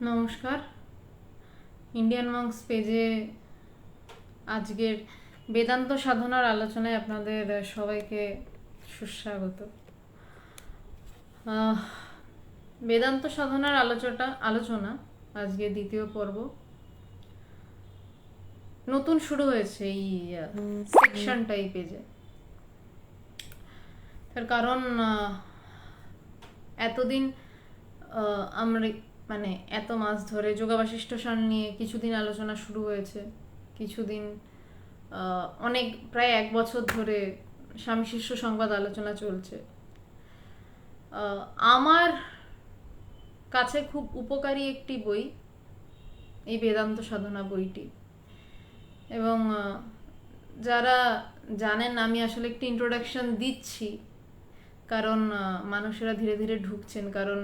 নমস্কার। ইন্ডিয়ান মঙ্কস পেজে আজকের বেদান্ত সাধনার আলোচনায় আপনাদের সবাইকে সুস্বাগত। বেদান্ত সাধনার আলোচনা আজকে দ্বিতীয় পর্ব নতুন শুরু হয়েছে এই সেকশনটা এই পেজে। তার কারণ এতদিন আমরা মানে এত মাস ধরে যোগা বাশিষ্ঠ সার নিয়ে কিছুদিন আলোচনা শুরু হয়েছে, কিছুদিন অনেক প্রায় 1 বছর ধরে স্বামী শিষ্য সংবাদ আলোচনা চলছে। আমার কাছে খুব উপকারী একটি বই এই বেদান্ত সাধনা বইটি, এবং যারা জানেন আমি আসলে একটি ইন্ট্রোডাকশন দিচ্ছি কারণ মানুষেরা ধীরে ধীরে ঢুকছেন। কারণ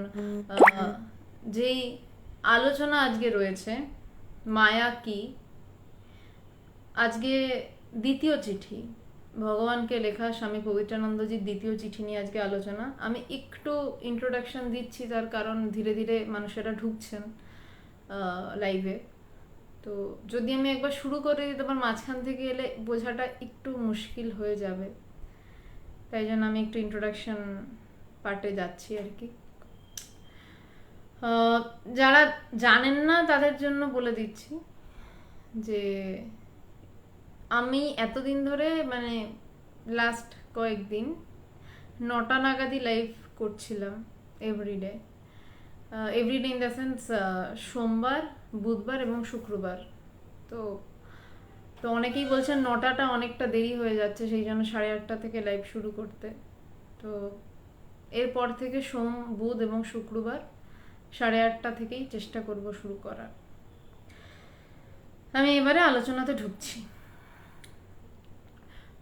যেই আলোচনা আজকে রয়েছে মায়া কি, আজকে দ্বিতীয় চিঠি, ভগবানকে লেখা স্বামী পবিত্রানন্দজির দ্বিতীয় চিঠি নিয়ে আজকে আলোচনা। আমি একটু ইন্ট্রোডাকশন দিচ্ছি তার কারণ ধীরে ধীরে মানুষেরা ঢুকছেন লাইভে। তো যদি আমি একবার শুরু করে দিই তারপর মাঝখান থেকে এলে বোঝাটা একটু মুশকিল হয়ে যাবে, তাই জন্য আমি একটু ইন্ট্রোডাকশন পার্টে যাচ্ছি আর কি। যারা জানেন না তাদের জন্য বলে দিচ্ছি যে আমি এতদিন ধরে মানে লাস্ট কয়েকদিন 9টা নাগাদই লাইভ করছিলাম এভরিডে ইন দ্য সেন্স সোমবার, বুধবার এবং শুক্রবার। তো তো অনেকেই বলছেন 9টাটা অনেকটা দেরি হয়ে যাচ্ছে, সেই জন্য 8:30 থেকে লাইভ শুরু করতে। তো এরপর থেকে সোম, বুধ এবং শুক্রবার 8:30 থেকেই চেষ্টা করব শুরু করার। আমি এবারে আলোচনাতে ঢুকছি।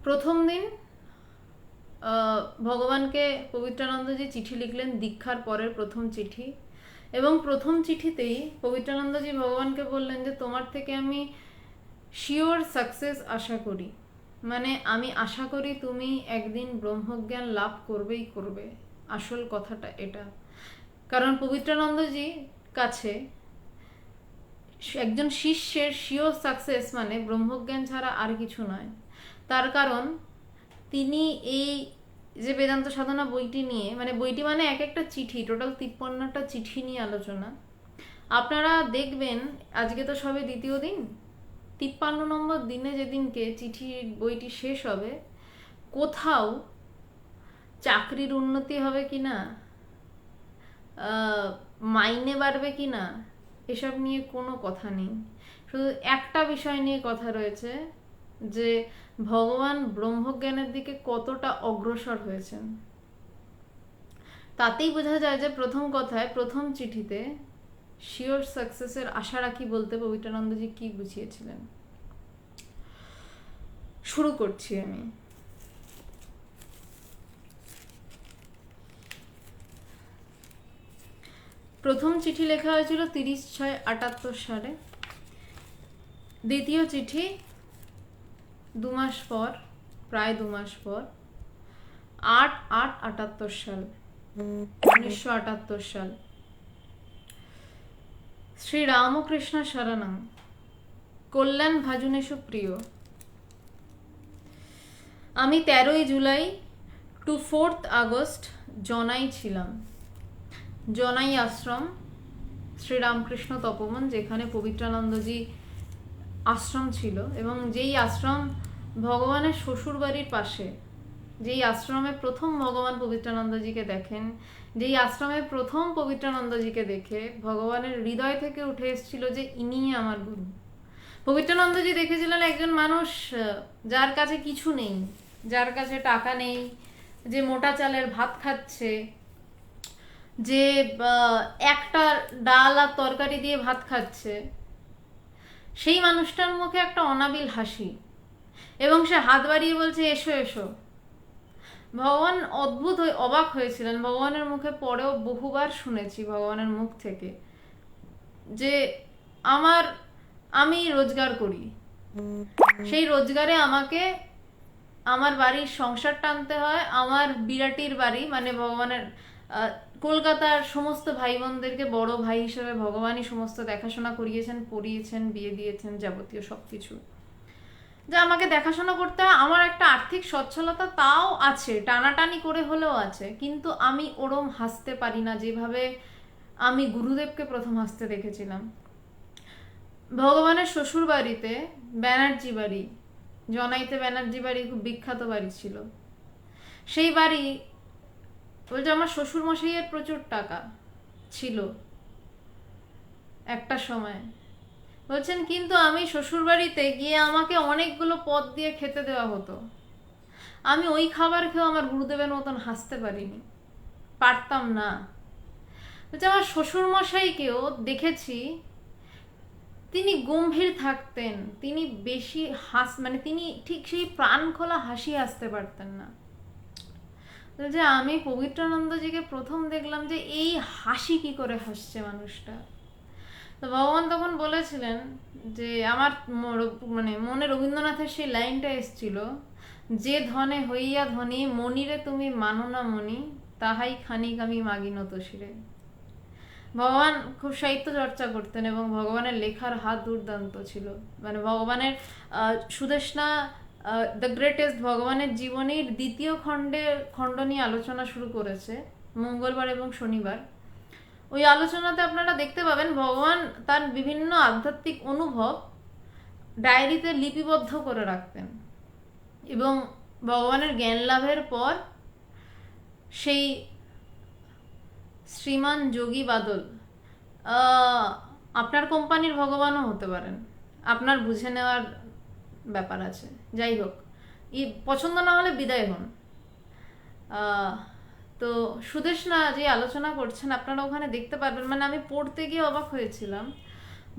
প্রথম দিন ভগবানকে পবিত্রানন্দজি চিঠি লিখলেন, দীক্ষার পরের প্রথম চিঠি, এবং প্রথম চিঠিতেই পবিত্রানন্দজি ভগবানকে বললেন যে তোমার থেকে আমি শিওর সাকসেস আশা করি, মানে আমি আশা করি তুমি একদিন ব্রহ্মজ্ঞান লাভ করবেই করবে। আসল কথাটা এটা। কারণ পবিত্রানন্দজি কাছে একজন শিষ্যের শিওর সাকসেস মানে ব্রহ্মজ্ঞান ছাড়া আর কিছু নয়। তার কারণ তিনি এই যে বেদান্ত সাধনা বইটি নিয়ে, মানে বইটি মানে এক একটা চিঠি, টোটাল 53টা চিঠি নিয়ে আলোচনা। আপনারা দেখবেন আজকে তো সবে দ্বিতীয় দিন, 53 নম্বর দিনে যেদিনকে চিঠি বইটি শেষ হবে, কোথাও চাকরির উন্নতি হবে কিনা, মাইনে বাড়বে কিনা, এসব নিয়ে কোনো কথা নেই। শুধু একটা বিষয় নিয়ে কথা রয়েছে যে ভগবান ব্রহ্মজ্ঞানের দিকে কতটা অগ্রসর হয়েছেন। তাতেই বোঝা যায় যে প্রথম কথায় প্রথম চিঠিতে শিওর সাকসেসের আশা রাখি বলতে পবিত্রানন্দজি কি বুঝিয়েছিলেন। শুরু করছি আমি। প্রথম চিঠি লেখা হয়েছিল 30/6/78 সালে। দ্বিতীয় চিঠি 2 মাস পর, প্রায় 2 মাস পর, 8/8/78 সাল, 1978 সাল। শ্রী রামকৃষ্ণ শরণং, কল্যাণ ভাজুনেশু প্রিয়। আমি 13ই জুলাই টু 4th আগস্ট জনাই ছিলাম। জনাই আশ্রম শ্রীরামকৃষ্ণ তপবন, যেখানে পবিত্রানন্দজি আশ্রম ছিল, এবং যেই আশ্রম ভগবানের শ্বশুর বাড়ির পাশে, যেই আশ্রমে প্রথম ভগবান পবিত্রানন্দজিকে দেখেন, যেই আশ্রমে প্রথম পবিত্রানন্দজিকে দেখে ভগবানের হৃদয় থেকে উঠে এসেছিল যে ইনি আমার গুরু। পবিত্রানন্দজি দেখেছিলেন একজন মানুষ যার কাছে কিছু নেই, যার কাছে টাকা নেই, যে মোটা চালের ভাত খাচ্ছে, যে একটা ডাল আর তরকারি দিয়ে ভাত খাচ্ছে। সেই মানুষটার মুখে একটা অনাবিল হাসি, এবং সে হাত বাড়িয়ে বলছে এসো এসো। ভগবান অদ্ভুত অবাক হয়েছিলেন। ভগবানের মুখে পরেও বহুবার শুনেছি ভগবানের মুখ থেকে যে আমি রোজগার করি, সেই রোজগারে আমাকে আমার বাড়ির সংসার টানতে হয়। আমার বিরাটির বাড়ি মানে ভগবানের কলকাতার সমস্ত ভাই বোনদেরকে বড় ভাই হিসেবে ভগবানই সমস্ত দেখাশোনা করিয়েছেন, পড়িয়েছেন, বিয়ে দিয়েছেন, যাবতীয় সবকিছু। যে আমাকে দেখাশোনা করতে হয়, আমার একটা আর্থিক সচ্ছলতা তাও আছে, টানাটানি করে হলেও আছে, কিন্তু আমি ওরম হাসতে পারি না যেভাবে আমি গুরুদেবকে প্রথম হাসতে দেখেছিলাম। ভগবানের শ্বশুর বাড়িতে ব্যানার্জি বাড়ি, জনাইতে ব্যানার্জি বাড়ি খুব বিখ্যাত বাড়ি ছিল। সেই বাড়ি বলছে আমার শ্বশুর মশাইয়ের প্রচুর টাকা ছিল একটা সময়, বলছেন, কিন্তু আমি শ্বশুর বাড়িতে গিয়ে আমাকে অনেকগুলো পদ দিয়ে খেতে দেওয়া হতো, আমি ওই খাবার খেয়েও আমার গুরুদেবের মতন হাসতে পারিনি, পারতাম না। বলছে আমার শ্বশুর মশাইকেও দেখেছি, তিনি গম্ভীর থাকতেন, তিনি বেশি মানে তিনি ঠিক সেই প্রাণ খোলা হাসি হাসতে পারতেন না। যে আমি পবিত্রানন্দজিকে প্রথম দেখলাম যে এই হাসি কি করে হাসছে মানুষটা। তো ভগবান তখন বলেছিলেন যে আমার মানে মনে রবীন্দ্রনাথের সেই লাইনটা এসছিল, যে ধনে হইয়া ধনী মনিরে তুমি মানো না মনি, তাহাই খানিক আমি মাগি নত শিরে। ভগবান খুব সাহিত্য চর্চা করতেন এবং ভগবানের লেখার হাত দুর্দান্ত ছিল। মানে ভগবানের সুদেষ্ণা দ্য গ্রেটেস্ট ভগবানের জীবনীর দ্বিতীয় খণ্ড নিয়ে আলোচনা শুরু করেছে মঙ্গলবার এবং শনিবার। ওই আলোচনাতে আপনারা দেখতে পাবেন ভগবান তার বিভিন্ন আধ্যাত্মিক অনুভব ডায়েরিতে লিপিবদ্ধ করে রাখতেন, এবং ভগবানের জ্ঞান লাভের পর সেই শ্রীমান যোগী বাদল আপনার কোম্পানির ভগবানও হতে পারেন, আপনার বুঝে নেওয়ার ব্যাপার আছে। যাই হোক, পছন্দ না হলে বিদায় হন। তো সুদেষ্ণা যে আলোচনা করছেন আপনারা ওখানে দেখতে পারবেন, মানে আমি পড়তে গিয়ে অবাক হয়েছিলাম।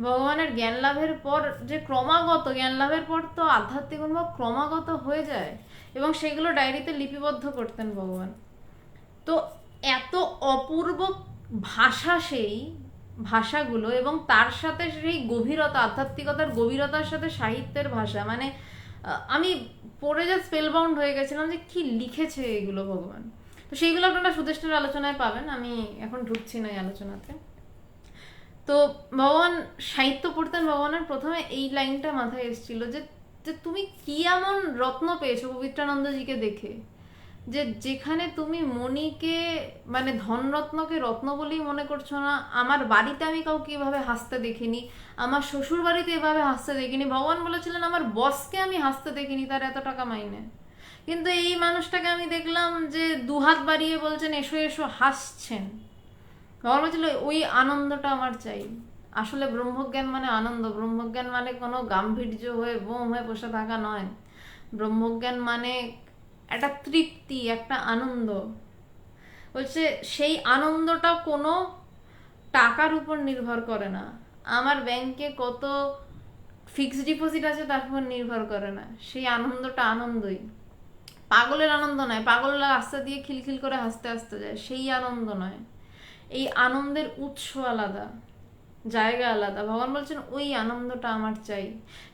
ভগবানের জ্ঞান লাভের পর যে ক্রমাগত জ্ঞান লাভের পর তো আধ্যাত্মিক অনুভব ক্রমাগত হয়ে যায়, এবং সেগুলো ডায়েরিতে লিপিবদ্ধ করতেন ভগবান। তো এত অপূর্ব ভাষা সেই ভাষাগুলো, এবং তার সাথে সেই গভীরতা, আধ্যাত্মিকতার গভীরতার সাথে সাহিত্যের ভাষা, মানে আমি পড়ে যা স্পেলবাউন্ড হয়ে গেছিলাম যে কি লিখেছে এগুলো ভগবান। তো সেইগুলো আপনারা সুদেষ্ণার আলোচনায় পাবেন, আমি এখন ঢুকছি না এই আলোচনাতে। তো ভগবান সাহিত্য পড়তেন, ভগবানের প্রথমে এই লাইনটা মাথায় এসেছিল যে তুমি কি এমন রত্ন পেয়েছো পবিত্রানন্দজিকে দেখে, যে যেখানে তুমি মণিকে মানে ধনরত্নকে রত্ন বলেই মনে করছো না। আমার বাড়িতে আমি কাউকে এভাবে হাসতে দেখিনি, আমার শ্বশুর বাড়িতে এভাবে হাসতে দেখিনি। ভগবান বলেছিলেন আমার বসকে আমি হাসতে দেখিনি, তার এত টাকা মাইনে, কিন্তু এই মানুষটাকে আমি দেখলাম যে দুহাত বাড়িয়ে বলছেন এসো এসো, হাসছেন। ভগবান বলছিল ওই আনন্দটা আমার চাই। আসলে ব্রহ্মজ্ঞান মানে আনন্দ, ব্রহ্মজ্ঞান মানে কোনো গাম্ভীর্য হয়ে বোম হয়ে বসে থাকা নয়। ব্রহ্মজ্ঞান মানে একটা তৃপ্তি, একটা আনন্দ। বলছে সেই আনন্দটা কোনো টাকার উপর নির্ভর করে না, আমার ব্যাংকে কত ফিক্সড ডিপোজিট আছে তার উপর নির্ভর করে না। সেই আনন্দটা আনন্দই, পাগলের আনন্দ নয়। পাগলরা রাস্তা দিয়ে খিলখিল করে হাসতে হাসতে যায়, সেই আনন্দ নয়। এই আনন্দের উৎস আলাদা, জায়গা আলাদা। ভগবান বলছেন ওই আনন্দটা আমার চাই,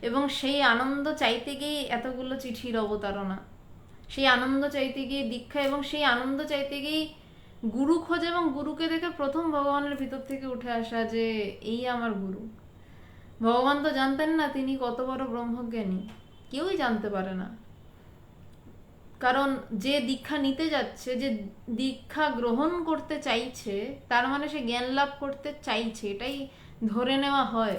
এবং সেই আনন্দ চাইতে গিয়ে এতগুলো চিঠির অবতারণা, সেই আনন্দ চাইতে গিয়ে দীক্ষা, এবং সেই আনন্দ চাইতে গিয়ে গুরু খোঁজ, এবং গুরুকে দেখে প্রথম ভগবানের ভিতর থেকে উঠে আসা যে এই আমার গুরু। ভগবান তো জানতেন না তিনি কত বড় ব্রহ্মজ্ঞানী, কেউই জানতে পারে না। কারণ যে দীক্ষা নিতে যাচ্ছে, যে দীক্ষা গ্রহণ করতে চাইছে, তার মানে সে জ্ঞান লাভ করতে চাইছে, এটাই ধরে নেওয়া হয়।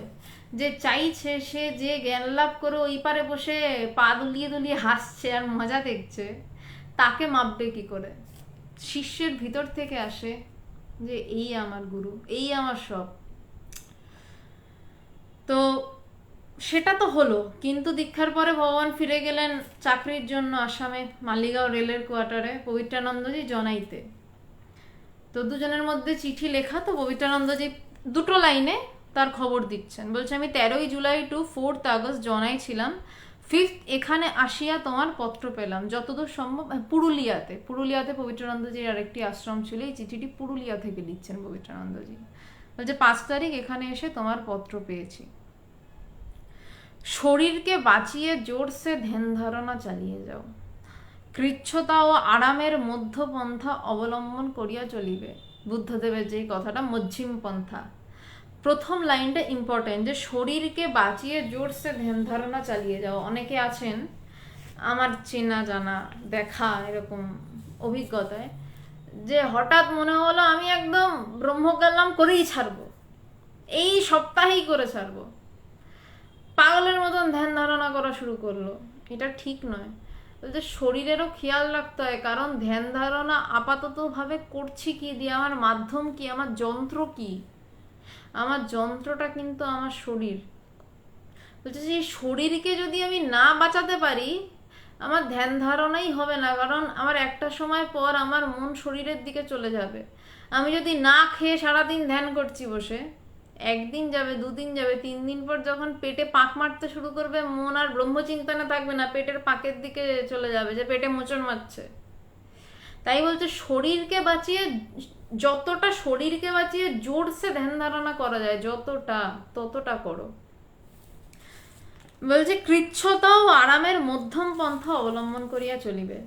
যে চাইছে সে যে জ্ঞান লাভ করে ওই পারে বসে পা দুলিয়ে দুলিয়ে হাসছে আর মজা দেখছে, তাকে মাপবে কি করে? শিষ্যের ভিতর থেকে আসে যে এই আমার গুরু, এই আমার সব। তো সেটা তো হলো, কিন্তু দীক্ষার পরে ভগবান ফিরে গেলেন চাকরির জন্য আসামে, মালিগাঁও রেলের কোয়ার্টারে, পবিত্রানন্দজি জনাইতে। তো দুজনের মধ্যে চিঠি লেখা। তো পবিত্রানন্দজি দুটো লাইনে তার খবর দিচ্ছেন, বলছে আমি 13 জুলাই টু 4 আগস্ট জনাই ছিলাম, 5 এখানে আসিয়া তোমার পত্র পেলাম, যতদূর সম্ভব। পুরুলিয়াতে পবিত্রানন্দজির আরেকটি আশ্রম ছিল। এই চিঠিটি পুরুলিয়া থেকে লিখছেন পবিত্রানন্দজি। বলছে 5 তারিখ এখানে এসে তোমার পত্র পেয়েছি। শরীরকে বাঁচিয়ে জোরসে ধ্যান ধারণা চালিয়ে যাও, কৃচ্ছতা ও আরামের মধ্যপন্থা অবলম্বন করিয়া চলিবে। বুদ্ধদেবের যেই কথাটা মধ্যম পন্থা, প্রথম লাইনটা ইম্পর্টেন্ট, যে শরীরকে বাঁচিয়ে জোরসে ধ্যান ধারণা চালিয়ে যাও। অনেকে আছেন আমার চেনা জানা দেখা এরকম অভিজ্ঞতায়, যে হঠাৎ মনে হলো আমি একদম ব্রহ্মজ্ঞান করেই ছাড়বো, এই সপ্তাহেই করে ছাড়বো, পাগলের মতন ধ্যান ধারণা করা শুরু করলো। এটা ঠিক নয়। বলতে শরীরেরও খেয়াল রাখতে হয়, কারণ ধ্যান ধারণা আপাতত ভাবে করছি কি দিয়ে, আমার মাধ্যম কি, আমার যন্ত্র কি, আমার যন্ত্রটা কিন্তু আমার শরীর। বলছে যে শরীরকে যদি আমি না বাঁচাতে পারি, আমার ধ্যান ধারণাই হবে না, কারণ আমার একটা সময় পর আমার মন শরীরের দিকে চলে যাবে। আমি যদি না খেয়ে সারাদিন ধ্যান করছি বসে, একদিন যাবে, দুদিন যাবে, 3 দিন পর যখন পেটে পাক মারতে শুরু করবে, মন আর ব্রহ্মচিন্তনে থাকবে না, পেটের পাকের দিকে চলে যাবে, যে পেটে মোচন মারছে। তাই বলছে শরীরকে বাঁচিয়ে, যতটা শরীরকে বাঁচিয়ে জোরসে ধ্যান ধারণা করা যায়, যতটা ততটা করো। বলছে কৃচ্ছতা ও আরামের মধ্যম পন্থা অবলম্বন করিয়া চলিবে।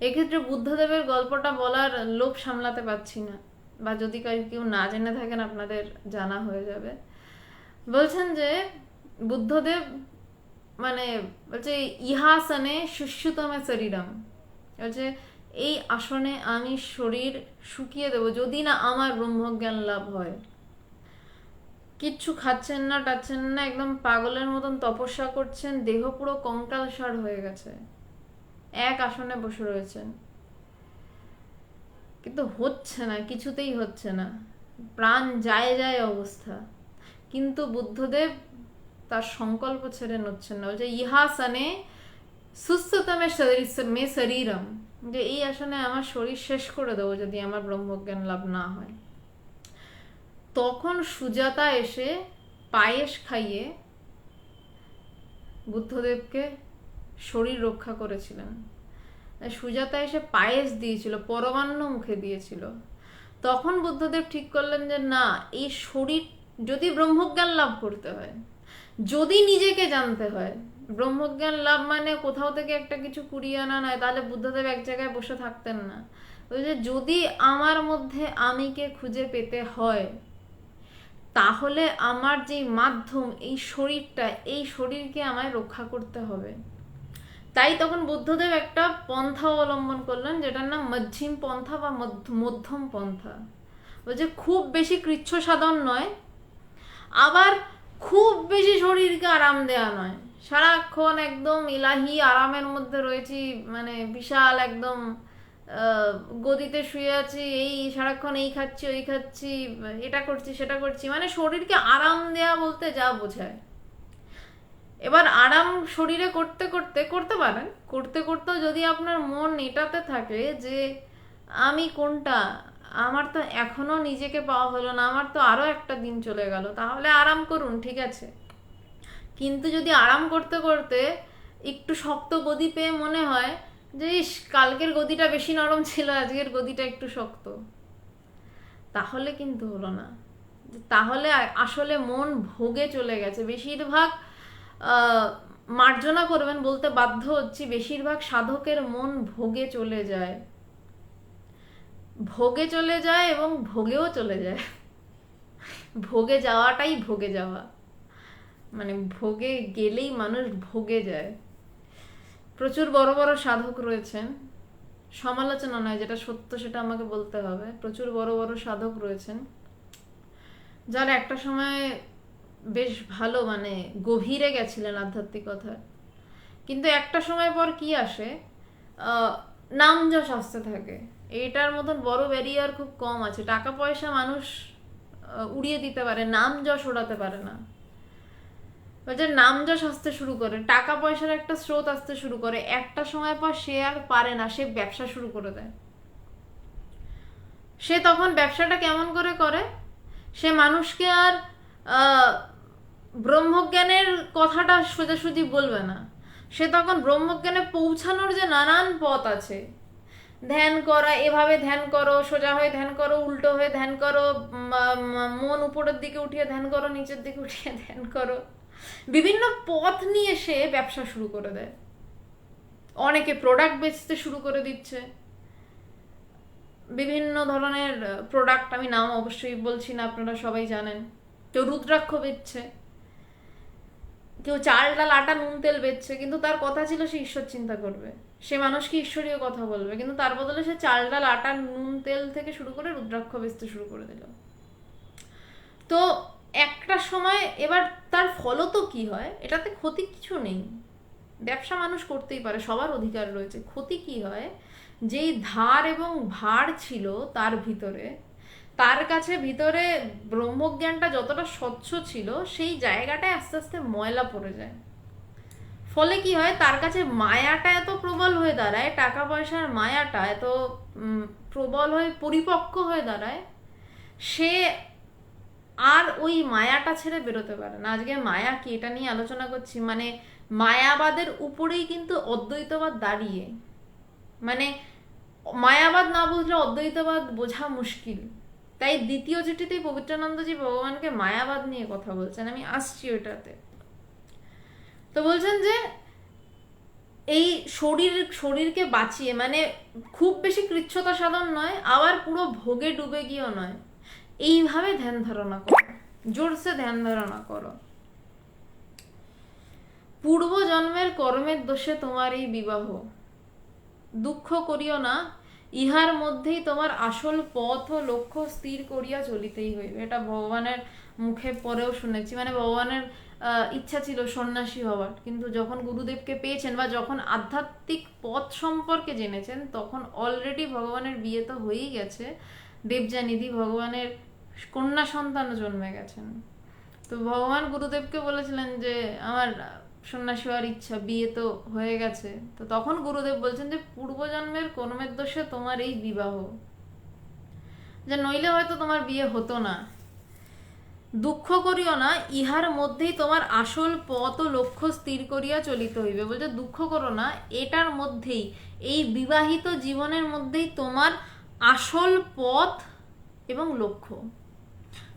এক্ষেত্রে বুদ্ধদেবের গল্পটা বলার লোভ সামলাতে পারছি না, বা যদি কেউ না জেনে থাকেন আপনাদের জানা হয়ে যাবে। বলছেন যে বুদ্ধদেব মানে বলছে ইহাসনে সুষ্যুতমে শরীরম, বলছে এই আসনে আমি শরীর শুকিয়ে দেব যদি না আমার ব্রহ্মজ্ঞান লাভ হয়। কিচ্ছু খাচ্ছেন না, টাচ্ছেন না, একদম পাগলের মতন তপস্যা করছেন, দেহ পুরো কঙ্কালসার হয়ে গেছে, এক আসনে বসে রয়েছেন, কিন্তু হচ্ছে না, কিছুতেই হচ্ছে না, প্রাণ যায় যায় অবস্থা। কিন্তু বুদ্ধদেব তার সংকল্প ছেড়ে নড়ছেন না। বলছে ইহাসনে সুস্থতমে মে শরীরম, যে এই আসনে আমার শরীর শেষ করে দেবো যদি আমার ব্রহ্মজ্ঞান লাভ না হয়। তখন সুজাতা এসে পায়েস খাইয়ে বুদ্ধদেবকে শরীর রক্ষা করেছিলেন। সুজাতা এসে পায়েস দিয়েছিল, পরমান্ন মুখে দিয়েছিল। তখন বুদ্ধদেব ঠিক করলেন যে না, এই শরীর যদি ব্রহ্মজ্ঞান লাভ করতে হয়, যদি নিজেকে জানতে হয়, ব্রহ্মজ্ঞান লাভ মানে কোথাও থেকে একটা কিছু কুড়িয়ে আনা নয়, তাহলে বুদ্ধদেব এক জায়গায় বসে থাকতেন না। ওই যে যদি আমার মধ্যে আমিকে খুঁজে পেতে হয়, তাহলে আমার যে মাধ্যম এই শরীরটা, এই শরীরকে আমায় রক্ষা করতে হবে। তাই তখন বুদ্ধদেব একটা পন্থা অবলম্বন করলেন, যেটার নাম মধ্যম পন্থা বা মধ্যম পন্থা। বলছে খুব বেশি কৃচ্ছ সাধন নয়, আবার খুব বেশি শরীরকে আরাম দেয়া নয়, সারাক্ষণ একদম ইলাহি আরামের মধ্যে রয়েছি, মানে বিশাল একদম গদিতে শুয়ে আছি, এই সারাক্ষণ এই খাচ্ছি ওই খাচ্ছি, এটা করছি সেটা করছি, মানে শরীরকে আরাম দেয়া বলতে যা বোঝায়। এবার আরাম শরীরে করতে করতে করতে পারেন, করতে করতেও যদি আপনার মন এটাতে থাকে যে আমি কোনটা, আমার তো এখনো নিজেকে পাওয়া হলো না, আমার তো আরো একটা দিন চলে গেল, তাহলে আরাম করুন, ঠিক আছে। কিন্তু যদি আরাম করতে করতে একটু শক্ত গদি পেয়ে মনে হয় যে ইস কালকের গদিটা বেশি নরম ছিল, আজকের গদিটা একটু শক্ত, তাহলে কিন্তু হলো না। তাহলে আসলে মন ভোগে চলে গেছে। বেশিরভাগ মার্জনা করবেন বলতে বাধ্য হচ্ছি, বেশিরভাগ সাধকের মন ভোগে চলে যায়, ভোগে চলে যায় এবং ভোগেও চলে যায়। ভোগে যাওয়াটাই ভোগে যাওয়া, মানে ভোগে গেলেই মানুষ ভোগে যায়। প্রচুর বড় বড় সাধক রয়েছেন, সমালোচনা নয়, যেটা সত্য সেটা আমাকে বলতে হবে, প্রচুর বড় বড় সাধক রয়েছেন যারা একটা সময় বেশ ভালো মানে গভীরে গেছিলেন আধ্যাত্মিকতায়, কিন্তু একটা সময় পর কি আসে, নাম যশ আসতে থাকে। এইটার মতন বড় ব্যারিয়ার খুব কম আছে। টাকা পয়সা মানুষ উড়িয়ে দিতে পারে, নাম যশ ওড়াতে পারে না। যে নাম যশ আসতে শুরু করে, টাকা পয়সার একটা স্রোত আসতে শুরু করে, একটা সময় পর সে আর পারে না, সে ব্যবসা শুরু করে দেয়। সে তখন ব্যবসাটা কেমন করে করে, সে মানুষকে আর ব্রহ্মজ্ঞানের কথাটা সোজাসুজি বলবে না, সে তখন ব্রহ্মজ্ঞানে পৌঁছানোর যে নানান পথ আছে, ধ্যান করা, এভাবে ধ্যান করো, সোজা হয়ে ধ্যান করো, উল্টো হয়ে ধ্যান করো, মন উপরের দিকে উঠিয়ে ধ্যান করো, নিচের দিকে উঠিয়ে ধ্যান করো, বিভিন্ন পথ নিয়ে সে ব্যবসা শুরু করে দেয়। অনেকে প্রোডাক্ট বেচতে শুরু করে দিচ্ছে, বিভিন্ন ধরনের প্রোডাক্ট, আমি নাম অবশ্যই বলছি না, আপনারা সবাই জানেন। কেউ রুদ্রাক্ষ বেচছে, কেউ চাল ডাল আটা নুন তেল বেচছে, কিন্তু তার কথা ছিল সে ঈশ্বর চিন্তা করবে, সে মানুষকে ঈশ্বরীয় কথা বলবে, কিন্তু তার বদলে সে চাল ডাল আটা নুন তেল থেকে শুরু করে রুদ্রাক্ষ বেচতে শুরু করে দিল। তো একটা সময় এবার তার ফলও তো কি হয়, এটাতে ক্ষতি কিছু নেই, ব্যবসা মানুষ করতেই পারে, সবার অধিকার রয়েছে। ক্ষতি কি হয়, যেই ধার এবং ভার ছিল তার ভিতরে, তার কাছে ভিতরে ব্রহ্মজ্ঞানটা যতটা স্বচ্ছ ছিল সেই জায়গাটায় আস্তে আস্তে ময়লা পড়ে যায়। ফলে কি হয়, তার কাছে মায়াটা এত প্রবল হয়ে দাঁড়ায়, টাকা পয়সার মায়াটা এত প্রবল হয়ে পরিপক্ক হয়ে দাঁড়ায়, সে আর ওই মায়াটা ছেড়ে বেরোতে পারে না। আজকে মায়া কি এটা নিয়ে আলোচনা করছি, মানে মায়াবাদের উপরেই কিন্তু অদ্বৈতবাদ দাঁড়িয়ে, মানে মায়াবাদ না বুঝলে অদ্বৈতবাদ বোঝা মুশকিল। তাই দ্বিতীয় চিঠিতেই পবিত্রানন্দজি ভগবানকে মায়াবাদ নিয়ে কথা বলছেন, আমি আসছি ওটাতে। তো বলছেন যে এই শরীরকে বাঁচিয়ে, মানে খুব বেশি কৃচ্ছতা সাধন নয়, আবার পুরো ভোগে ডুবে গিয়েও নয়, এইভাবে ধ্যান ধারণা করো, জোরসে ধ্যান ধারণা করো। পূর্ব জন্মের কর্মের দোষে তোমার এই বিবাহ, দুঃখ করিও না, ইহার মধ্যেই তোমার আসল পথ ও লক্ষ্য স্থির করিয়া চলিতেই হইবে। এটা ভগবানের মুখে পরেও শুনেছি, মানে ভগবানের ইচ্ছা ছিল সন্ন্যাসী হওয়ার, কিন্তু যখন গুরুদেবকে পেয়েছেন বা যখন আধ্যাত্মিক পথ সম্পর্কে জেনেছেন, তখন অলরেডি ভগবানের বিয়ে তো হয়েই গেছে, দেবযানীদি ভগবানের কন্যা সন্তানও জন্মে গেছেন। তো ভগবান গুরুদেবকে বলেছিলেন যে আমার সন্ন্যাসী হওয়ার ইচ্ছা, বিয়ে তো হয়ে গেছে। তো তখন গুরুদেব বলছেন যে পূর্বজন্মের কর্মের দোষে তোমার এই বিবাহ, যে নইলে হয়তো তোমার বিয়ে হতো না। দুঃখ করিও না, ইহার মধ্যেই তোমার আসল পথ ও লক্ষ্য স্থির করিয়া চলিতে হইবে। বলছে দুঃখ করো না, এটার মধ্যেই, এই বিবাহিত জীবনের মধ্যেই তোমার আসল পথ এবং লক্ষ্য।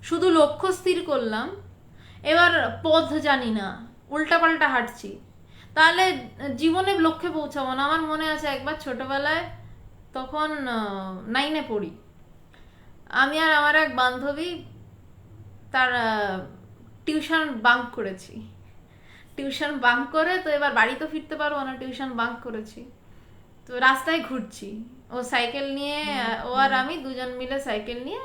শুধু লক্ষ্য স্থির করলাম, এবার পথ জানি না, উল্টাপাল্টা হাঁটছি, তাহলে জীবনে লক্ষ্যে পৌঁছাবো না। আমার মনে আছে একবার ছোটবেলায়, তখন 9-এ পড়ি, আমি আর আমার এক বান্ধবী তার টিউশন বাঙ্ক করেছি। টিউশন বাঙ্ক করে, তো এবার বাড়ি তো ফিরতে পারবো না, টিউশন বাঙ্ক করেছি, তো রাস্তায় ঘুরছি, ও সাইকেল নিয়ে, ও আর আমি দুজন মিলে সাইকেল নিয়ে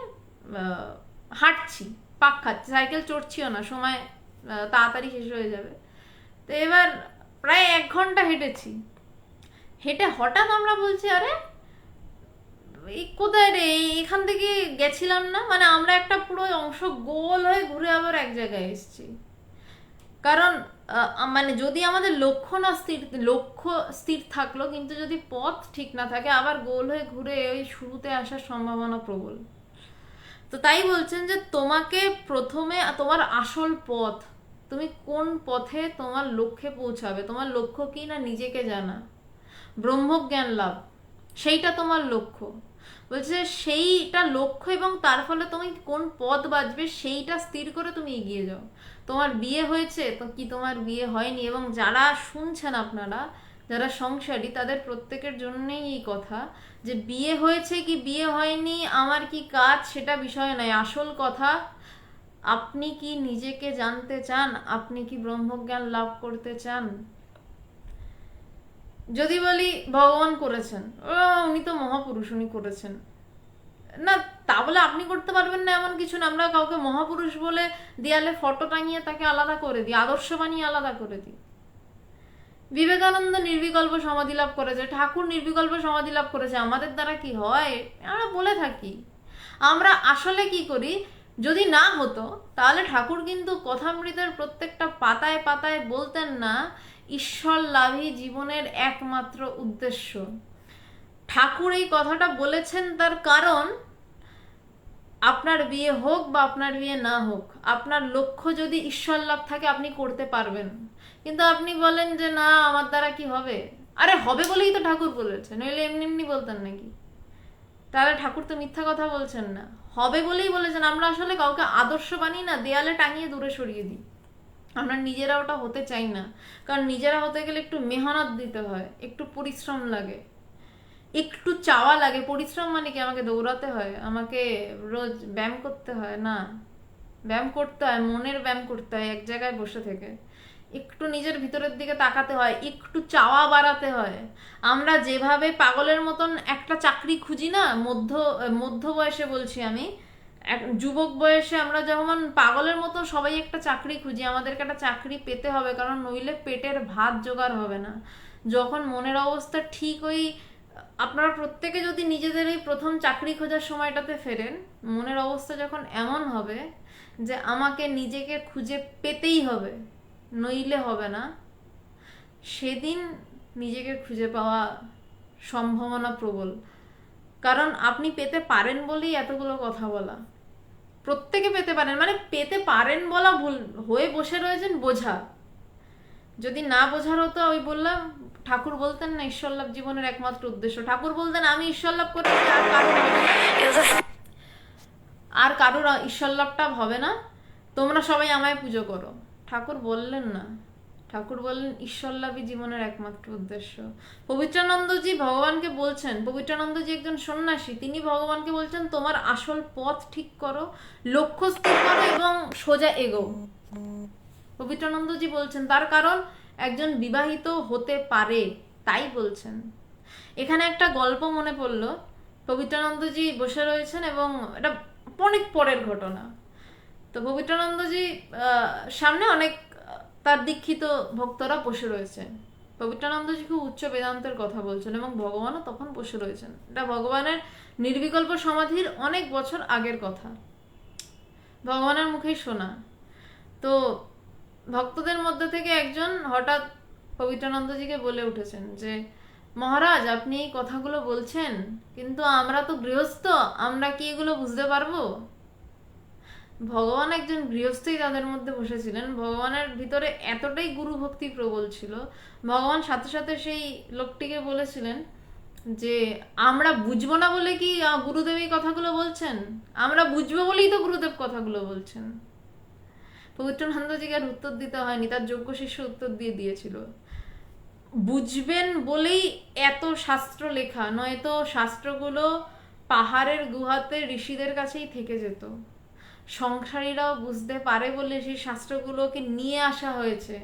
হাঁটছি, পাক খাচ্ছি, সাইকেল চড়ছিও না, সময় তাড়াতাড়ি শেষ হয়ে যাবে। তো এবার প্রায় 1 ঘন্টা হেঁটেছি, হেঁটে হঠাৎ আমরা বলছি আরে এই কোথায় রে, এখান থেকে গেছিলাম না, মানে আমরা একটা পুরো অংশ গোল হয়ে ঘুরে আবার এক জায়গায় এসেছি। কারণ মানে যদি আমাদের লক্ষ্য স্থির থাকলো, কিন্তু যদি পথ ঠিক না থাকে, আবার গোল হয়ে ঘুরে ওই শুরুতে আসার সম্ভাবনা প্রবল। তো তাই বলছেন যে তোমাকে প্রথমে তোমার আসল পথ, তুমি কোন পথে তোমার লক্ষ্যে পৌঁছাবে, তোমার লক্ষ্য কি না নিজেকে জানা, ব্রহ্মজ্ঞান লাভ, সেইটা তোমার লক্ষ্য। বলছে সেইটা লক্ষ্য, এবং তার ফলে তুমি কোন পথ বাঁচবে সেইটা স্থির করে তুমি এগিয়ে যাও। তোমার বিয়ে হয়েছে তো কি তোমার বিয়ে হয়নি, এবং যারা শুনছেন আপনারা, যারা সংসারী, তাদের প্রত্যেকের জন্যই এই কথা, যে বিয়ে হয়েছে কি বিয়ে হয়নি আমার কি কাজ সেটা বিষয় নয়, আসল কথা আপনি কি নিজেকে জানতে চান, আপনি কি ব্রহ্মজ্ঞান লাভ করতে চান। যদি বলি ভগবান করেছেন, উনি তো মহাপুরুষ, উনি করেছেন না, তা বলে আপনি করতে পারবেন না এমন কিছু না। আমরা কাউকে মহাপুরুষ বলে দেয়ালে ফটো টাঙিয়ে তাকে আলাদা করে দিই, আদর্শ বানিয়ে আলাদা করে দিই। বিবেকানন্দ নির্বিকল্প সমাধি লাভ করেছে, ঠাকুর নির্বিকল্প সমাধি লাভ করেছে, আমাদের দ্বারা কি হয় আমরা বলে থাকি। আমরা আসলে কি করি, যদি না হতো তাহলে ঠাকুর কিন্তু কথামৃতের প্রত্যেকটা পাতায় পাতায় বলতেন না ঈশ্বর লাভই জীবনের একমাত্র উদ্দেশ্য। ঠাকুর এই কথাটা বলেছেন তার কারণ, আপনার বিয়ে হোক বা আপনার বিয়ে না হোক, আপনার লক্ষ্য যদি ঈশ্বর লাভ থাকে আপনি করতে পারবেন। কিন্তু আপনি বলেন যে না আমার দ্বারা কি হবে, আরে হবে বলেই তো ঠাকুর বলেছেন, নইলে এমনি এমনি বলতেন নাকি? তাহলে ঠাকুর তো মিথ্যা কথা বলছেন না, হবে বলেই বলেছেন। আমরা আসলে কাউকে আদর্শ বানিয়ে না দেয়ালে টাঙিয়ে দূরে সরিয়ে দিই, আমরা নিজেরা ওটা হতে চাই না। কারণ নিজেরা হতে গেলে একটু মেহনত দিতে হয়, একটু পরিশ্রম লাগে, একটু চাওয়া লাগে। পরিশ্রম মানে কি আমাকে দৌড়াতে হয়, আমাকে রোজ ব্যায়াম করতে হয়? না, ব্যায়াম করতে হয়, মনের ব্যায়াম করতে হয় এক জায়গায় বসে থেকে, একটু নিজের ভিতরের দিকে তাকাতে হয়, একটু চাওয়া বাড়াতে হয়। আমরা যেভাবে পাগলের মতন একটা চাকরি খুঁজি না, মধ্য বয়সে বলছি আমি, যুবক বয়সে আমরা যেমন পাগলের মতো সবাই একটা চাকরি খুঁজি, আমাদেরকে একটা চাকরি পেতে হবে, কারণ নইলে পেটের ভাত জোগাড় হবে না। যখন মনের অবস্থা ঠিক ওই, আপনারা প্রত্যেকে যদি নিজেদের এই প্রথম চাকরি খোঁজার সময়টাতে ফেরেন, মনের অবস্থা যখন এমন হবে যে আমাকে নিজেকে খুঁজে পেতেই হবে, নইলে হবে না, সেদিন নিজেকে খুঁজে পাওয়া সম্ভাবনা প্রবল। কারণ আপনি পেতে পারেন বলেই এতগুলো কথা বলা। প্রত্যেকে পেতে পারেন, মানে পেতে পারেন বলা ভুল, হয়ে বসে রয়েছেন বোঝা। যদি না বোঝার হতো, ওই বললাম, ঠাকুর বলতেন না ঈশ্বর লাভ জীবনের একমাত্র উদ্দেশ্য, ঠাকুর বলতেন আমি ঈশ্বর লাভ করে আর কারোর ঈশ্বর লাভটা হবে না, তোমরা সবাই আমায় পুজো করো। ঠাকুর বললেন না, ঠাকুর বললেন ঈশ্বর লাভই জীবনের একমাত্র উদ্দেশ্য। পবিত্রানন্দজি ভগবানকে বলছেন, পবিত্রানন্দজি একজন সন্ন্যাসী, তিনি ভগবানকে বলছেন তোমার আসল পথ ঠিক করো, লক্ষ্য স্থির করো এবং সোজা এগো। পবিত্রানন্দজি বলছেন, তার কারণ একজন বিবাহিত হতে পারে, তাই বলছেন। এখানে একটা গল্প মনে পড়লো। পবিত্রানন্দজি বসে রয়েছেন এবং এটা অনেক পরের ঘটনা। তো পবিত্রানন্দজি সামনে অনেক তার দীক্ষিত ভক্তরা বসে রয়েছেন। পবিত্রানন্দজি খুব উচ্চ বেদান্তের কথা বলছেন এবং ভগবানও তখন বসে রয়েছেন। এটা ভগবানের নির্বিকল্প সমাধির অনেক বছর আগের কথা, ভগবানের মুখেই শোনা। তো ভক্তদের মধ্যে থেকে একজন হঠাৎ পবিত্রানন্দজিকে বলে উঠেছেন যে মহারাজ আপনি এই কথাগুলো বলছেন, কিন্তু আমরা তো গৃহস্থ, আমরা কি এগুলো বুঝতে পারবো? ভগবান একজন গৃহস্থই তাদের মধ্যে বসেছিলেন। ভগবানের ভিতরে এতটাই গুরু ভক্তি প্রবল ছিল, ভগবান সাথে সাথে সেই লোকটিকে বলেছিলেন যে আমরা বুঝবো না বলে কি গুরুদেব এই কথাগুলো বলছেন? আমরা বুঝবো বলেই তো গুরুদেব কথাগুলো বলছেন। পবিত্রানন্দজিকে আর উত্তর দিতে হয়নি, তার যোগ্য শিষ্য উত্তর দিয়ে দিয়েছিল। বুঝবেন বলেই এত শাস্ত্র লেখা, নয়তো শাস্ত্রগুলো পাহাড়ের গুহাতে ঋষিদের কাছেই থেকে যেত। সংসারীরাও বুঝতে পারে বলে সেই শাস্ত্রগুলোকে নিয়ে আসা হয়েছে,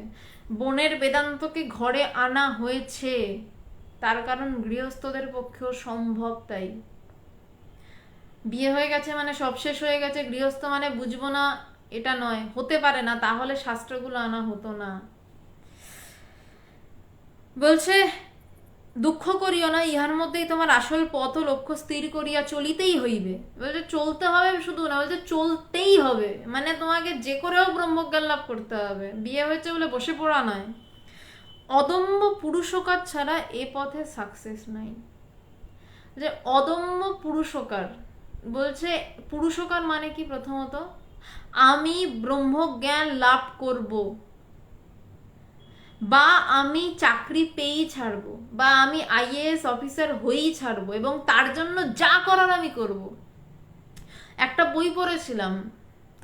বনের বেদান্তকে ঘরে আনা হয়েছে, তার কারণ গৃহস্থদের পক্ষেও সম্ভব। তাই বিয়ে হয়ে গেছে মানে সব শেষ হয়ে গেছে, গৃহস্থ মানে বুঝবো না এটা নয়, হতে পারে না, তাহলে শাস্ত্রগুলো আনা হতো না। বলছে দুঃখ করিও না, ইহার মধ্যেই তোমার আসল পথ ও লক্ষ্য স্থির করিয়া চলিতেই হইবে। বলছে চলতে হবে শুধু না, বলছে চলতেই হবে, মানে তোমাকে যে করেও ব্রহ্মজ্ঞান লাভ করতে হবে, বিয়ে হয়েছে বলে বসে পড়া নয়। অদম্য পুরুষকার ছাড়া এ পথে সাকসেস নাই। যে অদম্য পুরুষকার, বলছে পুরুষকার মানে কি? প্রথমত আমি ব্রহ্মজ্ঞান লাভ করব, বা আমি চাকরি পেয়েই ছাড়বো, বা আমি আইএএস অফিসার হয়েই ছাড়বো এবং তার জন্য যা করার আমি করব। একটা বই পড়েছিলাম,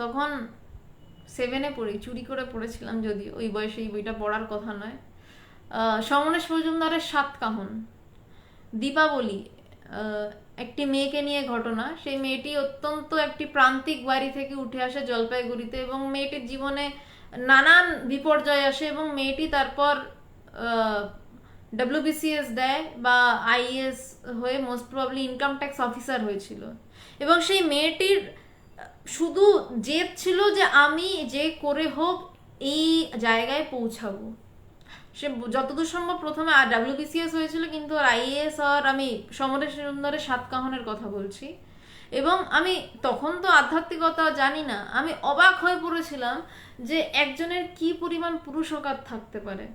তখন 7-এ পড়ি, চুরি করে পড়েছিলাম, যদি ওই বয়সে এই বইটা পড়ার কথা নয়। সমরেশ মজুমদারের 7 কাহন। দীপাবলি, একটি মেয়েকে নিয়ে ঘটনা। সেই মেয়েটি অত্যন্ত একটি প্রান্তিক বাড়ি থেকে উঠে আসে জলপাইগুড়িতে এবং মেয়েটির জীবনে নানান বিপর্যয় আসে এবং মেয়েটি তারপর WBCS দেয় বা আইএএস হয়ে most probably income tax officer হয়েছিল। এবং সেই মেয়েটির শুধু জেদ ছিল যে আমি যে করে হোক এই জায়গায় পৌঁছাবো। সে যতদূর সম্ভব প্রথমে WBCS হয়েছিল, কিন্তু আর আইএএস আর, আমি সমরেশ মজুমদারের 7 কাহনের কথা বলছি। এবং আমি তখন তো আধ্যাত্মিকতা জানি না, আমি অবাক হয়ে পড়েছিলাম যে একজনের কি পরিমাণ পুরুষকার থাকতে পারে।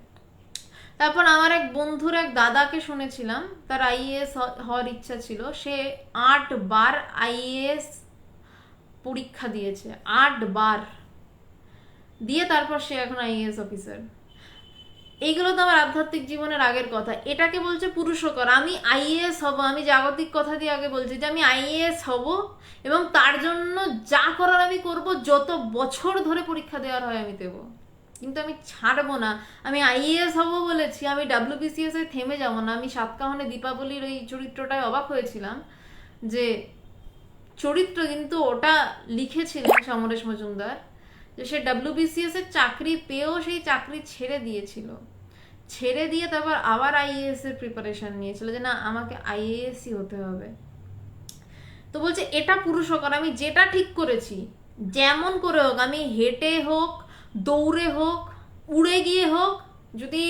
তারপর আমার এক বন্ধুর এক দাদাকে শুনেছিলাম, তার আইএএস হওয়ার ইচ্ছা ছিল, সে 8 বার আইএএস পরীক্ষা দিয়েছে, 8 বার দিয়ে তারপর সে এখন আইএএস অফিসার। এইগুলো তো আমার আধ্যাত্মিক জীবনের আগের কথা। এটাকে বলছে পুরুষকার। আমি আইএএস হব, আমি জাগতিক কথা দিয়ে আগে বলছি যে আমি আইএএস হব এবং তার জন্য যা করার আমি করব, যত বছর ধরে পরীক্ষা দেওয়ার হয় আমি দেব। কিন্তু আমি ছাড়বো না। আমি আইএএস হব বলেছি, আমি ডাব্লিউবিসিএস এ থেমে যাবো না। আমি সাতকাহনে দীপাবলির ওই চরিত্রটায় অবাক হয়েছিলাম যে চরিত্র কিন্তু ওটা লিখেছিলেন সমরেশ মজুমদার, যে সে ডাব্লিউবিসিএস এর চাকরি পেয়েও সেই চাকরি ছেড়ে দিয়েছিল, ছেড়ে দিয়ে তারপর আবার আইএএস এর প্রিপারেশন নিয়েছিল যে না আমাকে আইএএসই হতে হবে। তো বলছে এটা পুরুষকার, আমি যেটা ঠিক করেছি যেমন করে হোক, আমি হেঁটে হোক, দৌড়ে হোক, উড়ে গিয়ে হোক, যদি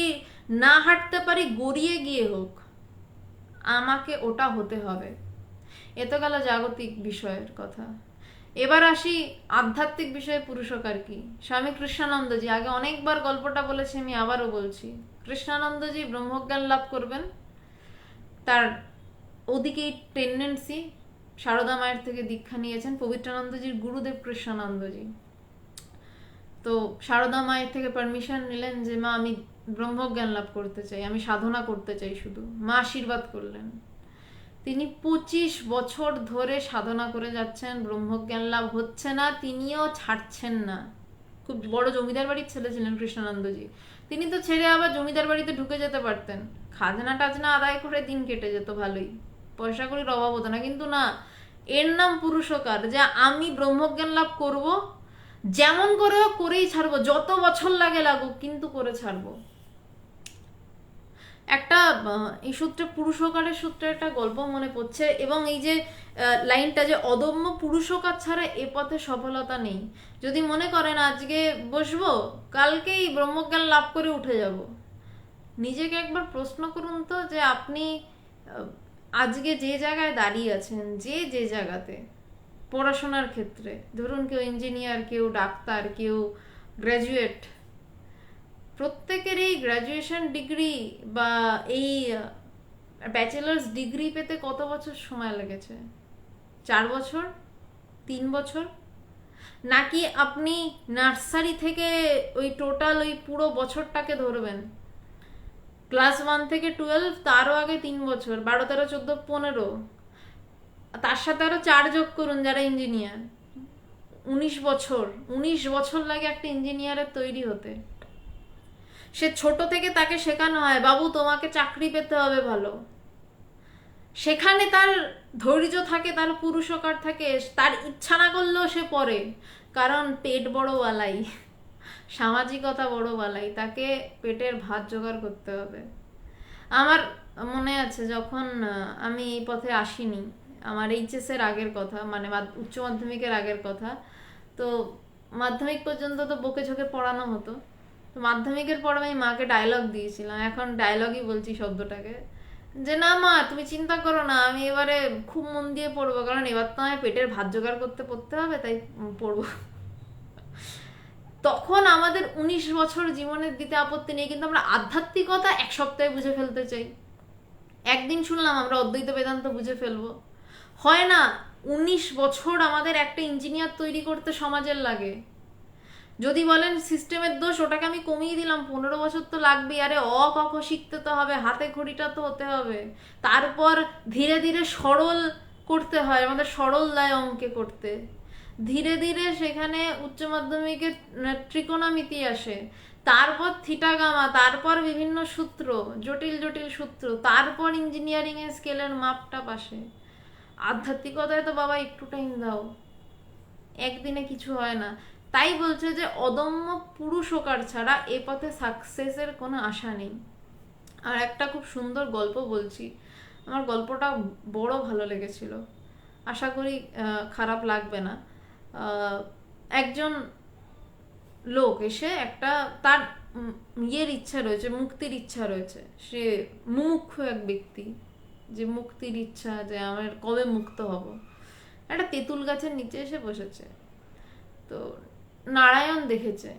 না হাঁটতে পারি গড়িয়ে গিয়ে হোক, আমাকে ওটা হতে হবে। এ তো গেল জাগতিক বিষয়ের কথা। এবার আসি আধ্যাত্মিক বিষয়ে পুরুষকার কি। স্বামী কৃষ্ণানন্দজি, আগে অনেকবার গল্পটা বলেছি, আমি আবারও বলছি। কৃষ্ণানন্দজি ব্রহ্মজ্ঞান লাভ করবেন, তার ওদিকেই টেন্ডেন্সি, সারদা মায়ের থেকে দীক্ষা নিয়েছেন। পবিত্রানন্দজির গুরুদেব কৃষ্ণানন্দজি। তো সারদা মায়ের থেকে পারমিশন নিলেন যে মা আমি ব্রহ্মজ্ঞান লাভ করতে চাই, আমি সাধনা করতে চাই শুধু। মা আশীর্বাদ করলেন। তিনি 25 বছর ধরে সাধনা করে যাচ্ছেন, ব্রহ্মজ্ঞান লাভ হচ্ছে না, তিনিও ছাড়ছেন না। খুব বড় জমিদার বাড়ির ছেলে ছিলেন কৃষ্ণানন্দজি। তিনি তো ছেড়ে আবার জমিদার বাড়িতে ঢুকে যেতে পারতেন, খাজনা টাজনা আদায় করে দিন কেটে যেত ভালোই, পয়সা কড়ির অভাব হতো না। কিন্তু না, এর নাম পুরুষকার, যে আমি ব্রহ্মজ্ঞান লাভ করব, যেমন করে হোক করেই ছাড়বো, যত বছর লাগে লাগুক, কিন্তু করে ছাড়বো। একটা এই সূত্রে, পুরুষকারের সূত্রে একটা গল্প মনে পড়ছে, এবং এই যে লাইনটা যে অদম্য পুরুষকার ছাড়া এ পথে সফলতা নেই। যদি মনে করেন আজকে বসবো, কালকেই ব্রহ্মজ্ঞান লাভ করে উঠে যাব, নিজেকে একবার প্রশ্ন করুন তো যে আপনি আজকে যে জায়গায় দাঁড়িয়ে আছেন, যে যে জায়গাতে পড়াশোনার ক্ষেত্রে, ধরুন কেউ ইঞ্জিনিয়ার, কেউ ডাক্তার, কেউ গ্র্যাজুয়েট, প্রত্যেকের এই গ্র্যাজুয়েশন ডিগ্রি বা এই ব্যাচেলার্স ডিগ্রি পেতে কত বছর সময় লেগেছে? 4 বছর, 3 বছর? নাকি আপনি নার্সারি থেকে ওই টোটাল ওই পুরো বছরটাকে ধরবেন, ক্লাস 1 থেকে 12, তারও আগে 3 বছর, 12, 13, 14, 15, তার সাথে আরো 4 যোগ করুন যারা ইঞ্জিনিয়ার, 19 বছর। 19 বছর লাগে একটা ইঞ্জিনিয়ারের তৈরি হতে। সে ছোট থেকে তাকে শেখানো হয় বাবু তোমাকে চাকরি পেতে হবে ভালো, সেখানে তার ধৈর্য থাকে, তার পুরুষকার থাকে, তার ইচ্ছা না করলেও সে পড়ে, কারণ পেট বড় বালাই, সামাজিকতা বড় বালাই, তাকে পেটের ভাত জোগাড় করতে হবে। আমার মনে আছে যখন আমি এই পথে আসিনি, আমার এইচএস এর আগের কথা, মানে উচ্চ মাধ্যমিকের আগের কথা, তো মাধ্যমিক পর্যন্ত তো বকে ঝোঁকে পড়ানো হতো। তো মাধ্যমিকের পর আমি মাকে ডায়লগ দিয়েছিলাম, এখন ডায়লগই বলছি শব্দটাকে, যে না মা তুমি চিন্তা করো না, আমি এবারে খুব মন দিয়ে পড়বো, কারণ এবার তো আমায় পেটের ভাত জোগাড় করতে পড়তে হবে, তাই পড়বো। তখন আমাদের 19 বছর জীবনের দিতে আপত্তি নেই, কিন্তু আমরা আধ্যাত্মিকতা 1 সপ্তাহে বুঝে ফেলতে চাই। একদিন শুনলাম আমরা অদ্বৈত বেদান্ত বুঝে ফেলবো, হয় না। 19 বছর আমাদের একটা ইঞ্জিনিয়ার তৈরি করতে সমাজের লাগে। যদি বলেন সিস্টেমের দোষ, ওটাকে আমি কমিয়ে দিলাম, 15 বছর তো লাগবেই। আরে অ ক খ শিখতে তো হবে, হাতে ঘড়িটা তো হতে হবে, তারপর ধীরে ধীরে সরল করতে হয়, আমাদের সরল দায় অঙ্কে করতে। ধীরে ধীরে সেখানে উচ্চ মাধ্যমিকের ত্রিকোণমিতি আসে, তারপর থিটা গামা, তারপর বিভিন্ন সূত্র, জটিল জটিল সূত্র, তারপর ইঞ্জিনিয়ারিং এর স্কেলের মাপটা পাশে। আধ্যাত্মিকতায় তো বাবা একটু টাইম দাও, একদিনে কিছু হয় না। তাই বলছে যে অদম্য পুরুষকার ছাড়া এ পথে সাকসেসের কোনো আশা নেই। আর একটা খুব সুন্দর গল্প বলছি, আমার গল্পটা বড় ভালো লেগেছিল, আশা করি খারাপ লাগবে না। একজন লোক এসে একটা, তার ইয়ের ইচ্ছা রয়েছে, মুক্তির ইচ্ছা রয়েছে, সে মুমুক্ষু এক ব্যক্তি, যে মুক্তির ইচ্ছা, যে আমার কবে মুক্ত হব, একটা তেঁতুল গাছের নিচে এসে বসেছে। তো নারায়ণ দেখেছে,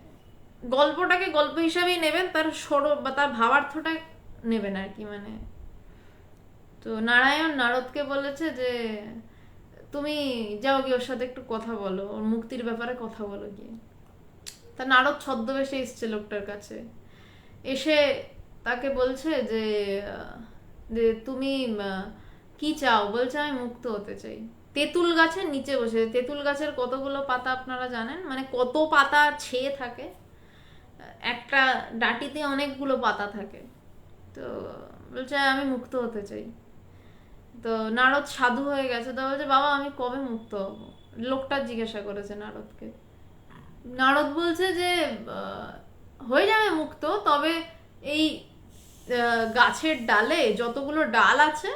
গল্পটাকে গল্প হিসাবেই নেবেন, তার সরব বা তার ভাবার্থটা নেবেন আর কি, মানে। তো নারায়ণ নারদকে বলেছে যে তুমি যাও গিয়ে ওর সাথে একটু কথা বলো, ওর মুক্তির ব্যাপারে কথা বলো গিয়ে। তা নারদ ছদ্মবেশে এসছে লোকটার কাছে, এসে তাকে বলছে যে যে তুমি কি চাও? বলছে আমি মুক্ত হতে চাই। তেঁতুল গাছের নিচে বসে, তেঁতুল গাছের কতগুলো পাতা আপনারা জানেন, মানে কত পাতা ছেয়ে থাকে, একটা ডাঁটিতে অনেকগুলো পাতা থাকে। তো বলছে আমি মুক্ত হতে চাই। তো নারদ সাধু হয়ে গেছে, তো বলছে বাবা আমি কবে মুক্ত হব? লোকটা জিজ্ঞাসা করেছে নারদকে। নারদ বলছে যে হয়ে যাবে মুক্ত, তবে এই গাছের ডালে যতগুলো ডাল আছে,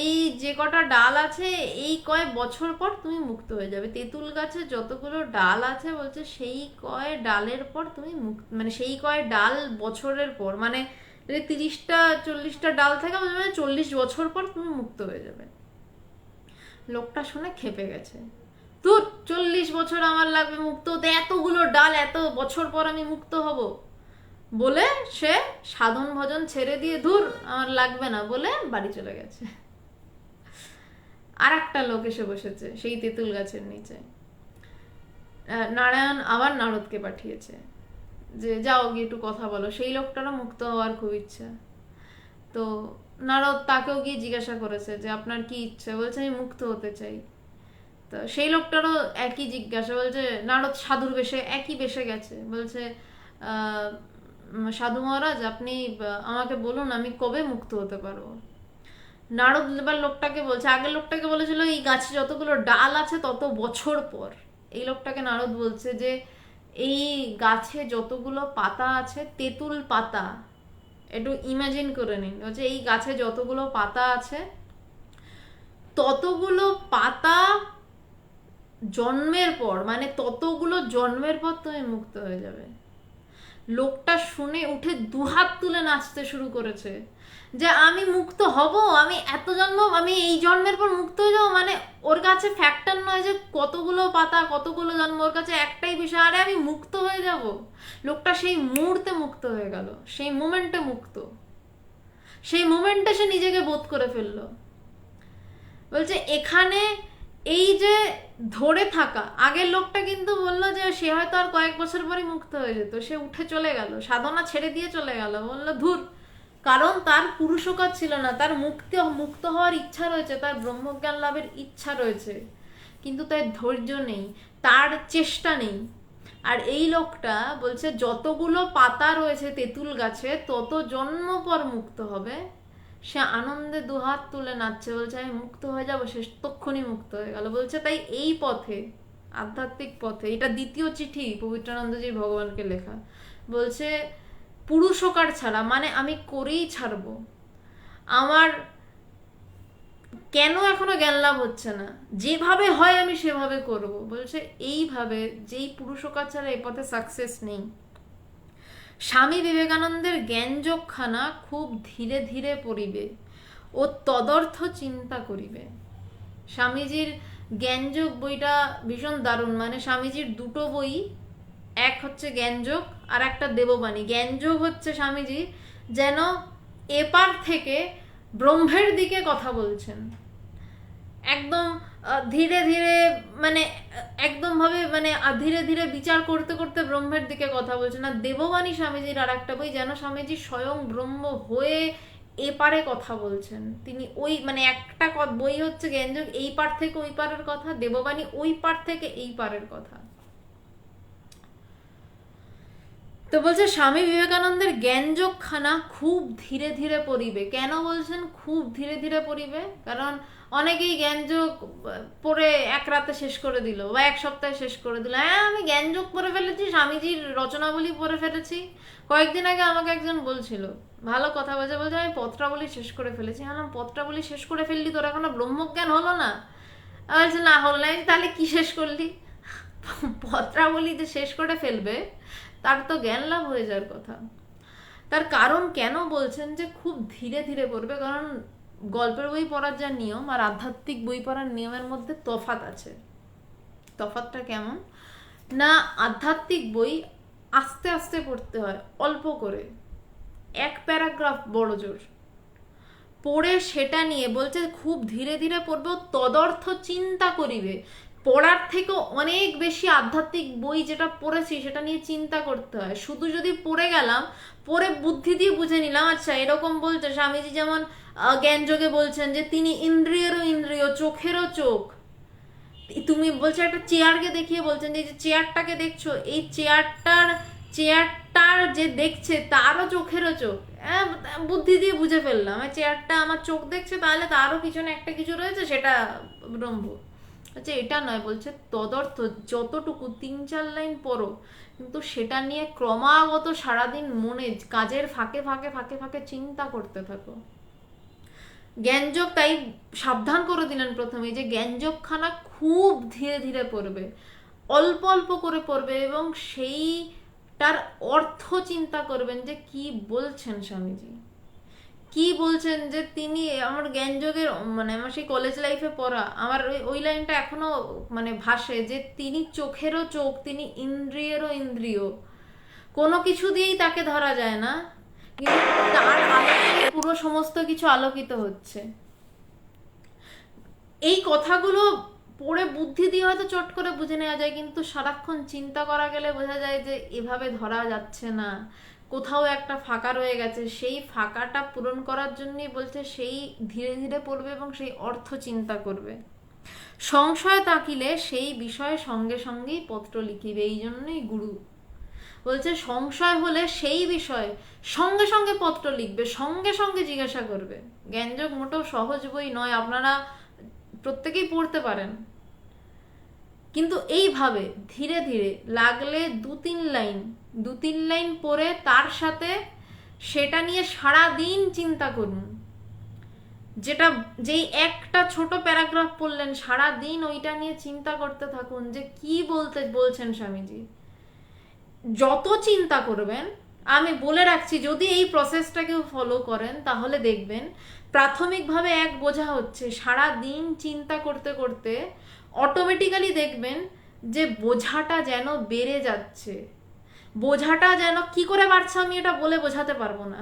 এই যে কটা ডাল আছে এই কয়েক বছর পর তুমি মুক্ত হয়ে যাবে। তেঁতুল গাছে যতগুলো ডাল আছে বলছে সেই কয় ডালের পর তুমি মুক্ত, মানে সেই কয় ডাল বছরের পর, মানে যদি 30টা 40টা ডাল থাকে মানে 40 বছর পর তুমি মুক্ত হয়ে যাবে। লোকটা শুনে খেপে গেছে, তো 40 বছর আমার লাগবে মুক্ত হতে, এতগুলো ডাল এত বছর পর আমি মুক্ত হব? বলে সে সাধন ভজন ছেড়ে দিয়ে ধুর আমার লাগবে না বলে বাড়ি চলে গেছে। আর একটা লোক এসে বসেছে সেই তেঁতুল গাছের নিচে। নারায়ণ আবার নারদকে পাঠিয়েছে যে যাও গিয়ে একটু কথা বলো। সেই লোকটারও মুক্ত হওয়ার খুব ইচ্ছা। তো নারদ তাকেও গিয়ে জিজ্ঞাসা করেছে যে আপনার কি ইচ্ছা? বলছে আমি মুক্ত হতে চাই। তো সেই লোকটারও একই জিজ্ঞাসা। বলছে নারদ সাধুর বেশে, একই বেশে গেছে। বলছে সাধু মহারাজ আপনি আমাকে বলুন আমি কবে মুক্ত হতে পারবো? নারদ এবার লোকটাকে বলছে, আগের লোকটাকে বলেছিল এই গাছে যতগুলো ডাল আছে তত বছর পর। এই লোকটাকে নারদ বলছে যে এই গাছে যতগুলো পাতা আছে, তেঁতুল পাতা, একটু ইমাজিন করে নিন, বলছে এই গাছে যতগুলো পাতা আছে ততগুলো পাতা জন্মের পর, মানে ততগুলো জন্মের পর তুমি মুক্ত হয়ে যাবে। লোকটা শুনে উঠে দুহাত তুলে নাচতে শুরু করেছে যে আমি মুক্ত হব, আমি এত জন্ম, আমি এই জন্মের পর মুক্ত হয়ে যাবো। মানে ওর কাছে ফ্যাক্টর নয় যে কতগুলো পাতা কতগুলো জন্ম, ওর কাছে একটাই বিষয়, আরে আমি মুক্ত হয়ে যাব। লোকটা সেই মুহূর্তে মুক্ত হয়ে গেল, সেই মোমেন্টে মুক্ত, সেই মোমেন্টে সে নিজেকে বোধ করে ফেললো। বলছে এখানে এই যে ধরে থাকা, আগের লোকটা কিন্তু বললো যে সে হয়তো আর কয়েক বছর পরে মুক্ত হয়ে যেত, সে উঠে চলে গেল, সাধনা ছেড়ে দিয়ে চলে গেল, বললো ধুর, কারণ তার পুরুষকার ছিল না, তার মুক্ত হওয়ার ইচ্ছা রয়েছে, তার ব্রহ্মজ্ঞান লাভের ইচ্ছা রয়েছে, কিন্তু তার ধৈর্য নেই, তার চেষ্টা নেই। আর এই লোকটা বলছে যতগুলো পাতা রয়েছে তেঁতুল গাছে তত জন্ম পর মুক্ত হবে। সে আনন্দে দুহাত তুলে নাচছে, বলছে আমি মুক্ত হয়ে যাবো, সে তক্ষুনি মুক্ত হয়ে গেল। বলছে তাই এই পথে, আধ্যাত্মিক পথে, এটা দ্বিতীয় চিঠি পবিত্রানন্দজির ভগবানকে লেখা, বলছে পুরুষকার ছাড়া, মানে আমি করেই ছাড়বো, আমার কেন এখনো জ্ঞান লাভ হচ্ছে না, যেভাবে হয় আমি সেভাবে করব। বলছে এইভাবে যেই পুরুষকার ছাড়া এই পথে সাকসেস নেই। স্বামী বিবেকানন্দের জ্ঞানযোগখানা খুব ধীরে ধীরে পড়িবে ও তদর্থ চিন্তা করিবে। স্বামীজির জ্ঞানযোগ বইটা ভীষণ দারুণ, মানে স্বামীজির দুটো বই, এক হচ্ছে জ্ঞানযোগ আর একটা দেববাণী। জ্ঞানযোগ হচ্ছে স্বামীজি যেন এপার থেকে ব্রহ্মের দিকে কথা বলছেন, একদম ধীরে ধীরে, মানে একদম ভাবে, মানে ধীরে ধীরে বিচার করতে করতে ব্রহ্মের দিকে কথা বলছেন। আর দেববাণী স্বামীজির আর একটা বই, যেন স্বামীজি স্বয়ং ব্রহ্ম হয়ে এপারে কথা বলছেন। তিনি ওই, মানে একটা বই হচ্ছে জ্ঞানযোগ, এই পার থেকে ওই পারের কথা, দেববাণী ওই পার থেকে এই পারের কথা। তো বলছে স্বামী বিবেকানন্দের জ্ঞানযোগখানা খুব ধীরে ধীরে পড়িবে। কেন বলছেন খুব ধীরে ধীরে পড়িবে? কারণ অনেকেই জ্ঞানযোগ পড়ে এক রাতে শেষ করে দিল বা এক সপ্তাহে শেষ করে দিল। হ্যাঁ আমি জ্ঞানযোগ পড়ে ফেলেছি, স্বামীজির রচনাবলী পড়ে ফেলেছি। কয়েকদিন আগে আমাকে একজন বলছিল, ভালো কথা বলছে, বলছে আমি পত্রাবলী শেষ করে ফেলেছি। হ্যাঁ পত্রাবলী শেষ করে ফেললি, তোর এখনো ব্রহ্মজ্ঞান হলো না? বলছে না হলো না। তাহলে কি শেষ করলি? পত্রাবলী যে শেষ করে ফেলবে তার তো জ্ঞান লাভ হয়ে যাওয়ার কথা। তার কারণ কেন বলছেন যে খুব ধীরে ধীরে পড়বে? কারণ গল্পের বই পড়ার যা নিয়ম আর আধ্যাত্মিক বই পড়ার নিয়মের মধ্যে তফাৎ আছে। তফাৎটা কেমন না, আধ্যাত্মিক বই আস্তে আস্তে পড়তে হয়, অল্প করে, এক প্যারাগ্রাফ বড় জোর পড়ে সেটা নিয়ে বলছে খুব ধীরে ধীরে পড়বে, তদর্থ চিন্তা করিবে। পড়ার থেকে অনেক বেশি আধ্যাত্মিক বই যেটা পড়েছি সেটা নিয়ে চিন্তা করতে হয়। শুধু যদি পড়ে গেলাম, পড়ে বুদ্ধি দিয়ে বুঝে নিলাম, আচ্ছা এরকম বলছে স্বামীজি, যেমন জ্ঞানযোগে বলছেন যে তিনি ইন্দ্রিয়েরও ইন্দ্রিয়, চোখেরও চোখ। তুমি বলছে একটা চেয়ারকে দেখিয়ে বলছেন যে চেয়ারটাকে দেখছো, এই চেয়ারটার যে দেখছে তারও চোখেরও চোখ, বুদ্ধি দিয়ে বুঝে ফেললাম চেয়ারটা আমার চোখ দেখছে, তাহলে তারও পিছনে একটা কিছু রয়েছে, সেটা ব্রহ্ম। আচ্ছা এটা নয়, বলছে তদর্থ যতটুকু 3-4 লাইন পড়ো, কিন্তু সেটা নিয়ে ক্রমাগত সারাদিন মনে কাজের ফাঁকে ফাঁকে ফাঁকে ফাঁকে চিন্তা করতে থাকো। জ্ঞানযোগ তাই সাবধান করে দিলেন প্রথমে যে জ্ঞানযোগখানা খুব ধীরে ধীরে পড়বে, অল্প অল্প করে পড়বে, এবং সেইটার অর্থ চিন্তা করবেন যে কি বলছেন স্বামীজি, কি বলছেন। যে তিনি আমার জ্ঞানযোগের মানে আমার সেই কলেজ লাইফে পড়া আমার ওই লাইনটা এখনো মানে ভাসে, যে তিনি চোখেরও চোখ, তিনি ইন্দ্রিয়েরও ইন্দ্রিয়, কোনো কিছু দিয়েই তাকে ধরা যায় না, কিন্তু তার আলোকে পুরো সমস্ত কিছু আলোকিত হচ্ছে। এই কথাগুলো পড়ে বুদ্ধি দিয়ে হয়তো চট করে বুঝে নেওয়া যায়, কিন্তু সারাক্ষণ চিন্তা করা গেলে বোঝা যায় যে এভাবে ধরা যাচ্ছে না, কোথাও একটা ফাঁকা রয়ে গেছে। সেই ফাঁকাটা পূরণ করার জন্যই বলছে সেই ধীরে ধীরে পড়বে এবং সেই অর্থ চিন্তা করবে। সংশয় তাকিলে সেই বিষয়ে সঙ্গে সঙ্গেই পত্র লিখিবে, এই জন্যই গুরু বলছে সংশয় হলে সেই বিষয় সঙ্গে সঙ্গে পত্র লিখবে, সঙ্গে সঙ্গে জিজ্ঞাসা করবে। জ্ঞানযোগ মোটেও সহজ বই নয়, আপনারা প্রত্যেকেই পড়তে পারেন, কিন্তু এইভাবে ধীরে ধীরে লাগলে 2-3 লাইন পড়ে তার সাথে সেটা নিয়ে সারা দিন চিন্তা করুন। যেই একটা ছোট প্যারাগ্রাফ পড়লেন সারা দিন ওইটা নিয়ে চিন্তা করতে থাকুন যে কি বলছেন স্বামীজি। যত চিন্তা করবেন, আমি বলে রাখছি যদি এই প্রসেসটা কেউ ফলো করেন তাহলে দেখবেন প্রাথমিকভাবে বোঝা হচ্ছে, সারা দিন চিন্তা করতে করতে অটোমেটিক্যালি দেখবেন যে বোঝাটা যেন বেড়ে যাচ্ছে। বোঝাটা যেন কি করে বাড়ছে আমি এটা বলে বোঝাতে পারবো না,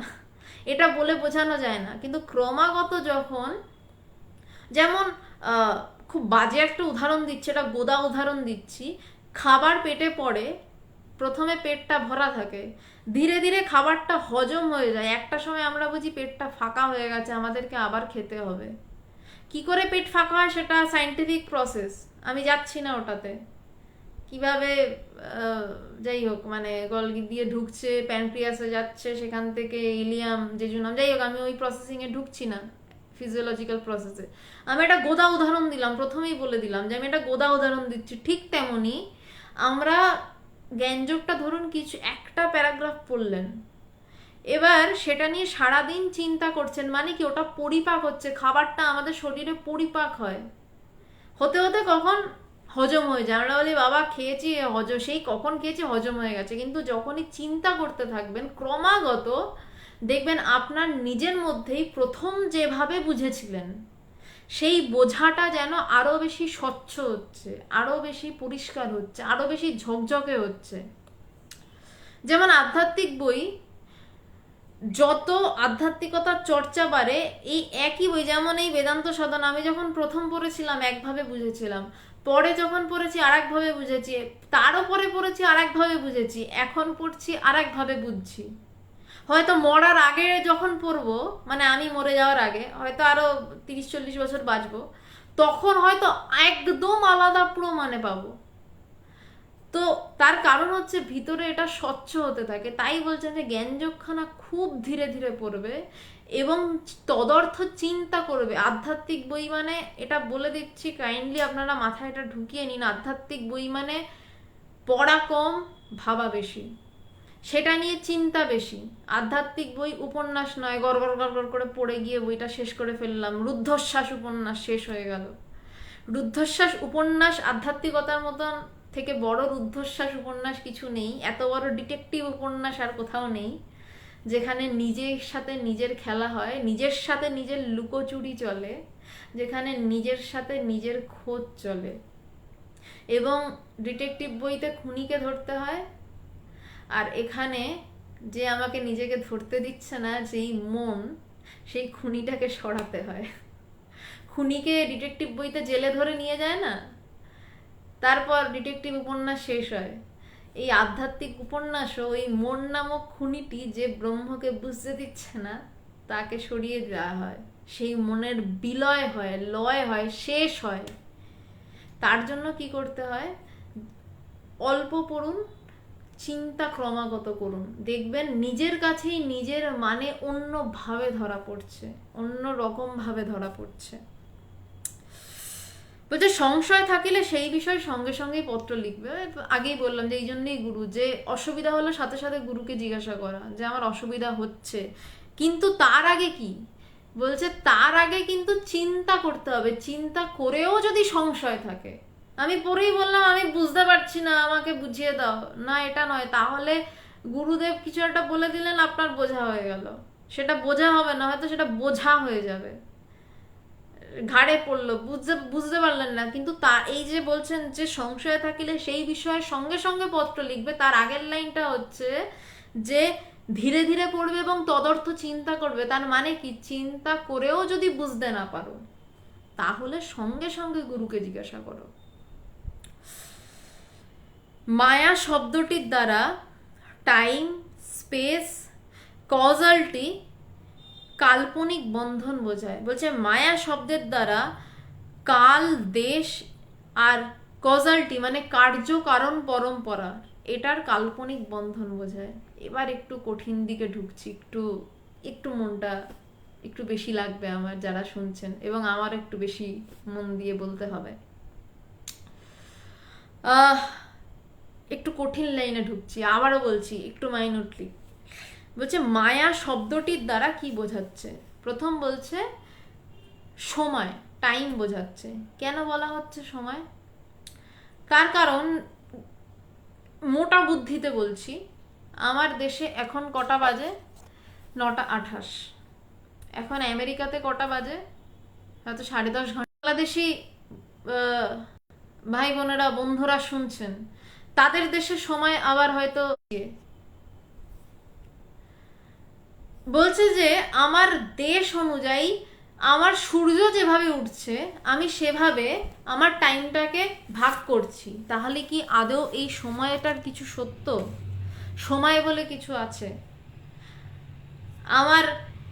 এটা বলে বোঝানো যায় না, কিন্তু ক্রমাগত যখন, যেমন খুব বাজে একটা উদাহরণ দিচ্ছি, এটা গোদা উদাহরণ দিচ্ছি, খাবার পেটে পড়ে, প্রথমে পেটটা ভরা থাকে, ধীরে ধীরে খাবারটা হজম হয়ে যায়, একটা সময় আমরা বুঝি পেটটা ফাঁকা হয়ে গেছে, আমাদেরকে আবার খেতে হবে। কি করে পেট ফাঁকা হয় সেটা সায়েন্টিফিক প্রসেস, আমি যাচ্ছি না ওটাতে, কিভাবে যাই হোক মানে গলগি দিয়ে ঢুকছে, প্যানক্রিয়াসে যাচ্ছে, সেখান থেকে ইলিয়াম জেজুনাম, যাই হোক আমি ওই প্রসেসিংয়ে ঢুকছি না, ফিজিওলজিক্যাল প্রসেসে। আমি একটা গোদা উদাহরণ দিলাম, প্রথমেই বলে দিলাম যে আমি একটা গোদা উদাহরণ দিচ্ছি। ঠিক তেমনি আমরা জ্ঞানযোগটা ধরুন কিছু একটা প্যারাগ্রাফ পড়লেন, এবার সেটা নিয়ে সারাদিন চিন্তা করছেন, মানে কি ওটা পরিপাক হচ্ছে, খাবারটা আমাদের শরীরে পরিপাক হয়, হতে হতে কখন হজম হয়ে যায়, আমরা বলি বাবা খেয়েছি সেই কখন খেয়েছি হজম হয়ে গেছে, কিন্তু যখনই চিন্তা করতে থাকবেন ক্রমাগত দেখবেন আপনার নিজের মধ্যেই প্রথম যেভাবে বুঝেছিলেন সেই বোঝাটা যেন আরো বেশি স্বচ্ছ হচ্ছে, আরো বেশি পরিষ্কার হচ্ছে, আরো বেশি ঝকঝকে হচ্ছে। যেমন আধ্যাত্মিক বই, যত আধ্যাত্মিকতার চর্চা বাড়ে, এই একই বই, যেমন এই বেদান্ত সাধনা আমি যখন প্রথম পড়েছিলাম একভাবে বুঝেছিলাম, পরে যখন পড়েছি আরেকভাবে বুঝেছি, তারও পরে পড়েছি আরেকভাবে বুঝেছি, এখন পড়ছি আরেকভাবে বুঝছি। হয়তো মরার আগে যখন পড়বো, মানে আমি মরে যাওয়ার আগে হয়তো আরো 30-40 বছর বাঁচবো, তখন হয়তো একদম আলাদা প্রমাণে পাবো। তো তার কারণ হচ্ছে ভিতরে এটা স্বচ্ছ হতে থাকে। তাই বলছেন যে জ্ঞানযোগখানা খুব ধীরে ধীরে পড়বে এবং তদর্থ চিন্তা করবে। আধ্যাত্মিক বই মানে, এটা বলে দিচ্ছি কাইন্ডলি আপনারা মাথায় এটা ঢুকিয়ে নিন, আধ্যাত্মিক বই মানে পড়া কম ভাবা বেশি, সেটা নিয়ে চিন্তা বেশি। আধ্যাত্মিক বই উপন্যাস নয়, গড় গড় গড় গড় করে পড়ে গিয়ে বইটা শেষ করে ফেললাম, রুদ্ধশ্বাস উপন্যাস শেষ হয়ে গেল। রুদ্ধশ্বাস উপন্যাস আধ্যাত্মিকতার মতন থেকে বড় রুদ্ধশ্বাস উপন্যাস কিছু নেই, এত বড় ডিটেকটিভ উপন্যাস আর কোথাও নেই, যেখানে নিজের সাথে নিজের খেলা হয়, নিজের সাথে নিজের লুকোচুরি চলে, যেখানে নিজের সাথে নিজের খোঁজ চলে। এবং ডিটেকটিভ বইতে খুনিকে ধরতে হয়, আর এখানে যে আমাকে নিজেকে ধরতে দিচ্ছে না, যেই মন, সেই খুনিটাকে সরাতে হয়। খুনিকে ডিটেকটিভ বইতে জেলে ধরে নিয়ে যায় না, তারপর ডিটেকটিভ উপন্যাস শেষ হয়। এই আধ্যাত্মিক উপন্যাসও ওই মন নামক খুনিটি যে ব্রহ্মকে বুঝতে দিচ্ছে না তাকে সরিয়ে দেওয়া হয়, সেই মনের বিলয় হয়, লয় হয়, শেষ হয়। তার জন্য কি করতে হয়? অল্প পড়ুন, চিন্তা ক্রমাগত করুন, দেখবেন নিজের কাছেই নিজের মানে অন্যভাবে ধরা পড়ছে, অন্য রকম ভাবে ধরা পড়ছে। বলছে সংশয় থাকিলে সেই বিষয় সঙ্গে সঙ্গেই পত্র লিখবে। আগেই বললাম যে এই জন্যই গুরু, যে অসুবিধা হলে সাথে সাথে গুরুকে জিজ্ঞাসা করা যে আমার অসুবিধা হচ্ছে, কিন্তু তার আগে কি বলছে, তার আগে কিন্তু চিন্তা করতে হবে। চিন্তা করেও যদি সংশয় থাকে, আমি পরেই বললাম আমি বুঝতে পারছি না, আমাকে বুঝিয়ে দাও, না এটা নয়, তাহলে গুরুদেব কিছু একটা বলে দিলেন, আপনার বোঝা হয়ে গেল, সেটা বোঝা হবে না, হয়তো সেটা বোঝা হয়ে যাবে, ঘাড়ে পড়লো, বুঝতে পারলেন না। কিন্তু তা এই যে বলছেন যে সংশয় থাকিলে সেই বিষয়ে সঙ্গে সঙ্গে পত্র লিখবে, তার আগের লাইনটা হচ্ছে যে ধীরে ধীরে পড়বে এবং তদর্থ চিন্তা করবে। তার মানে কি, চিন্তা করেও যদি বুঝতে না পারো তাহলে সঙ্গে সঙ্গে গুরুকে জিজ্ঞাসা করো। মায়া শব্দটির দ্বারা টাইম, স্পেস, কজালটি কাল্পনিক বন্ধন বোঝায়। বলছে মায়া শব্দের দ্বারা কাল, দেশ আর কজালটি মানে কার্য, কারণ, পরম্পরা, এটার কাল্পনিক বন্ধন বোঝায়। এবার একটু কঠিন দিকে ঢুকছি, একটু একটু মনটা একটু বেশি লাগবে আমার যারা শুনছেন, এবং আমার একটু বেশি মন দিয়ে বলতে হবে। একটু কঠিন লাইনে ঢুকছি, আবারও বলছি একটু মাইনুটলি। বলছে মায়া শব্দটির দ্বারা কি বোঝাচ্ছে। প্রথম বলছে সময়, টাইম বোঝাচ্ছে। কেন বলা হচ্ছে সময়? তার কারণ মোটা বুদ্ধিতে বলছি, আমার দেশে এখন কটা বাজে? 9:28। এখন আমেরিকাতে কটা বাজে? হয়তো 10:30 ঘন্টা। বাংলাদেশি ভাই বোনেরা, বন্ধুরা শুনছেন, তাদের দেশের সময় আবার হয়তো বলছে যে আমার দেশ অনুযায়ী আমার সূর্য যেভাবে উঠছে আমি সেভাবে আমার টাইমটাকে ভাগ করছি। তাহলে কি আদৌ এই সময়টার কিছু সত্য? সময় বলে কিছু আছে? আমার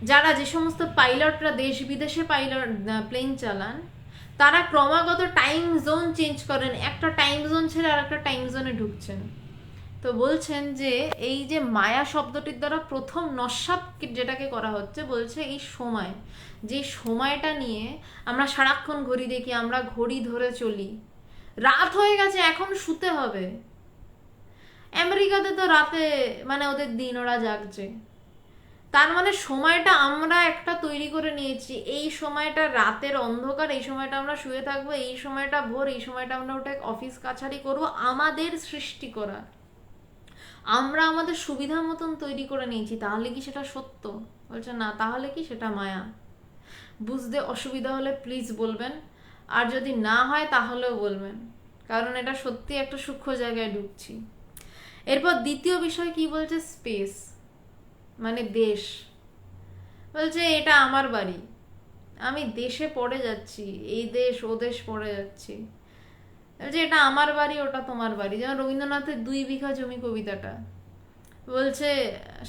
যারা যে সমস্ত পাইলটরা দেশ বিদেশে প্লেন চালান, তারা ক্রমাগত টাইম জোন চেঞ্জ করেন, একটা টাইম জোন ছেড়ে আর একটা টাইম জোনে ঢুকছেন। তো বলছেন যে এই যে মায়া শব্দটির দ্বারা প্রথম নস্যাৎ যেটাকে করা হচ্ছে, বলছে এই সময়, যে সময়টা নিয়ে আমরা সারাক্ষণ ঘড়ি দেখি, আমরা ঘড়ি ধরে চলি, রাত হয়ে গেছে এখন শুতে হবে। আমেরিকাতে তো রাতে মানে ওদের দিন, ওরা জাগছে। তার মানে সময়টা আমরা একটা তৈরি করে নিয়েছি, এই সময়টা রাতের অন্ধকার, এই সময়টা আমরা শুয়ে থাকবো, এই সময়টা ভোর, এই সময়টা আমরা ওটা অফিস কাছারি করবো, আমাদের সৃষ্টি করা, আমরা আমাদের সুবিধা মতন তৈরি করে নিয়েছি। তাহলে কি সেটা সত্য? বলছে না। তাহলে কি সেটা মায়া? বুঝতে অসুবিধা হলে প্লিজ বলবেন, আর যদি না হয় তাহলেও বলবেন, কারণ এটা সত্যি একটা সূক্ষ্ম জায়গায় ঢুকছি। এরপর দ্বিতীয় বিষয় কি বলছে, স্পেস মানে দেশ। বলছে এটা আমার বাড়ি, আমি দেশে পড়ে যাচ্ছি, এই দেশ ও দেশ পড়ে যাচ্ছি। বলছে এটা আমার বাড়ি, ওটা তোমার বাড়ি। যেমন রবীন্দ্রনাথের 2 বিঘা জমি কবিতাটা, বলছে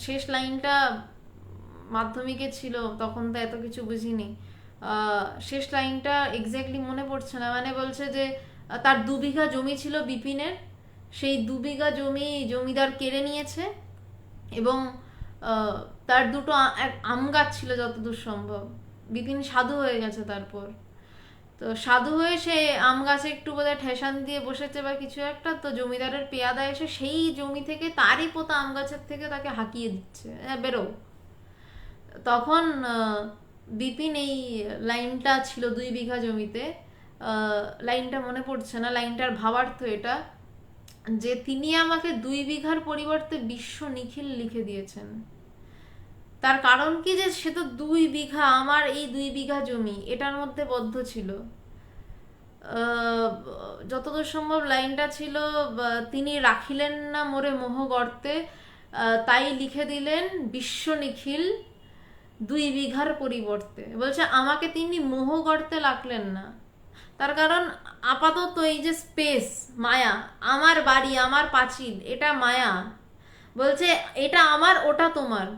শেষ লাইনটা মাধ্যমিকে ছিল, তখন তো এত কিছু বুঝিনি, শেষ লাইনটা এক্স্যাক্টলি মনে পড়ছে না। মানে বলছে যে তার 2 বিঘা জমি ছিল বিপিনের, সেই 2 বিঘা জমি জমিদার কেড়ে নিয়েছে, এবং তার দুটো আম গাছ ছিল যতদূর সম্ভব। বিপিন সাধু হয়ে গেছে তারপর, তো সাধু হয়ে সে আম গাছে একটু বোধহয় ঠেসান দিয়ে বসেছে বা কিছু একটা, তো জমিদারের পেয়াদা এসে সেই জমি থেকে, তারই পোতা আম গাছের থেকে তাকে হাঁকিয়ে দিচ্ছে, বেরো। তখন বিপিন এই লাইনটা ছিল 2 বিঘা জমিতে, লাইনটা মনে পড়ছে না, লাইনটার ভাবার্থ এটা যে তিনি আমাকে 2 বিঘার পরিবর্তে বিশ্ব নিখিল লিখে দিয়েছেন। তার কারণ কি, যে সে তো 2 বিঘা, আমার এই 2 বিঘা জমি এটার মধ্যে বদ্ধ ছিল। যতদূর সম্ভব লাইনটা ছিল, তিনি রাখিলেন না মোরে মোহ গর্তে, তাই লিখে দিলেন বিশ্ব নিখিল 2 বিঘার পরিবর্তে। বলছে আমাকে তিনি মোহ গর্তে রাখলেন না, তার কারণ আপাতত এই যে স্পেস, মায়া, আমার বাড়ি, আমার পাঁচিল, এটা মায়া। বলছে এটা আমার, ওটা তোমার।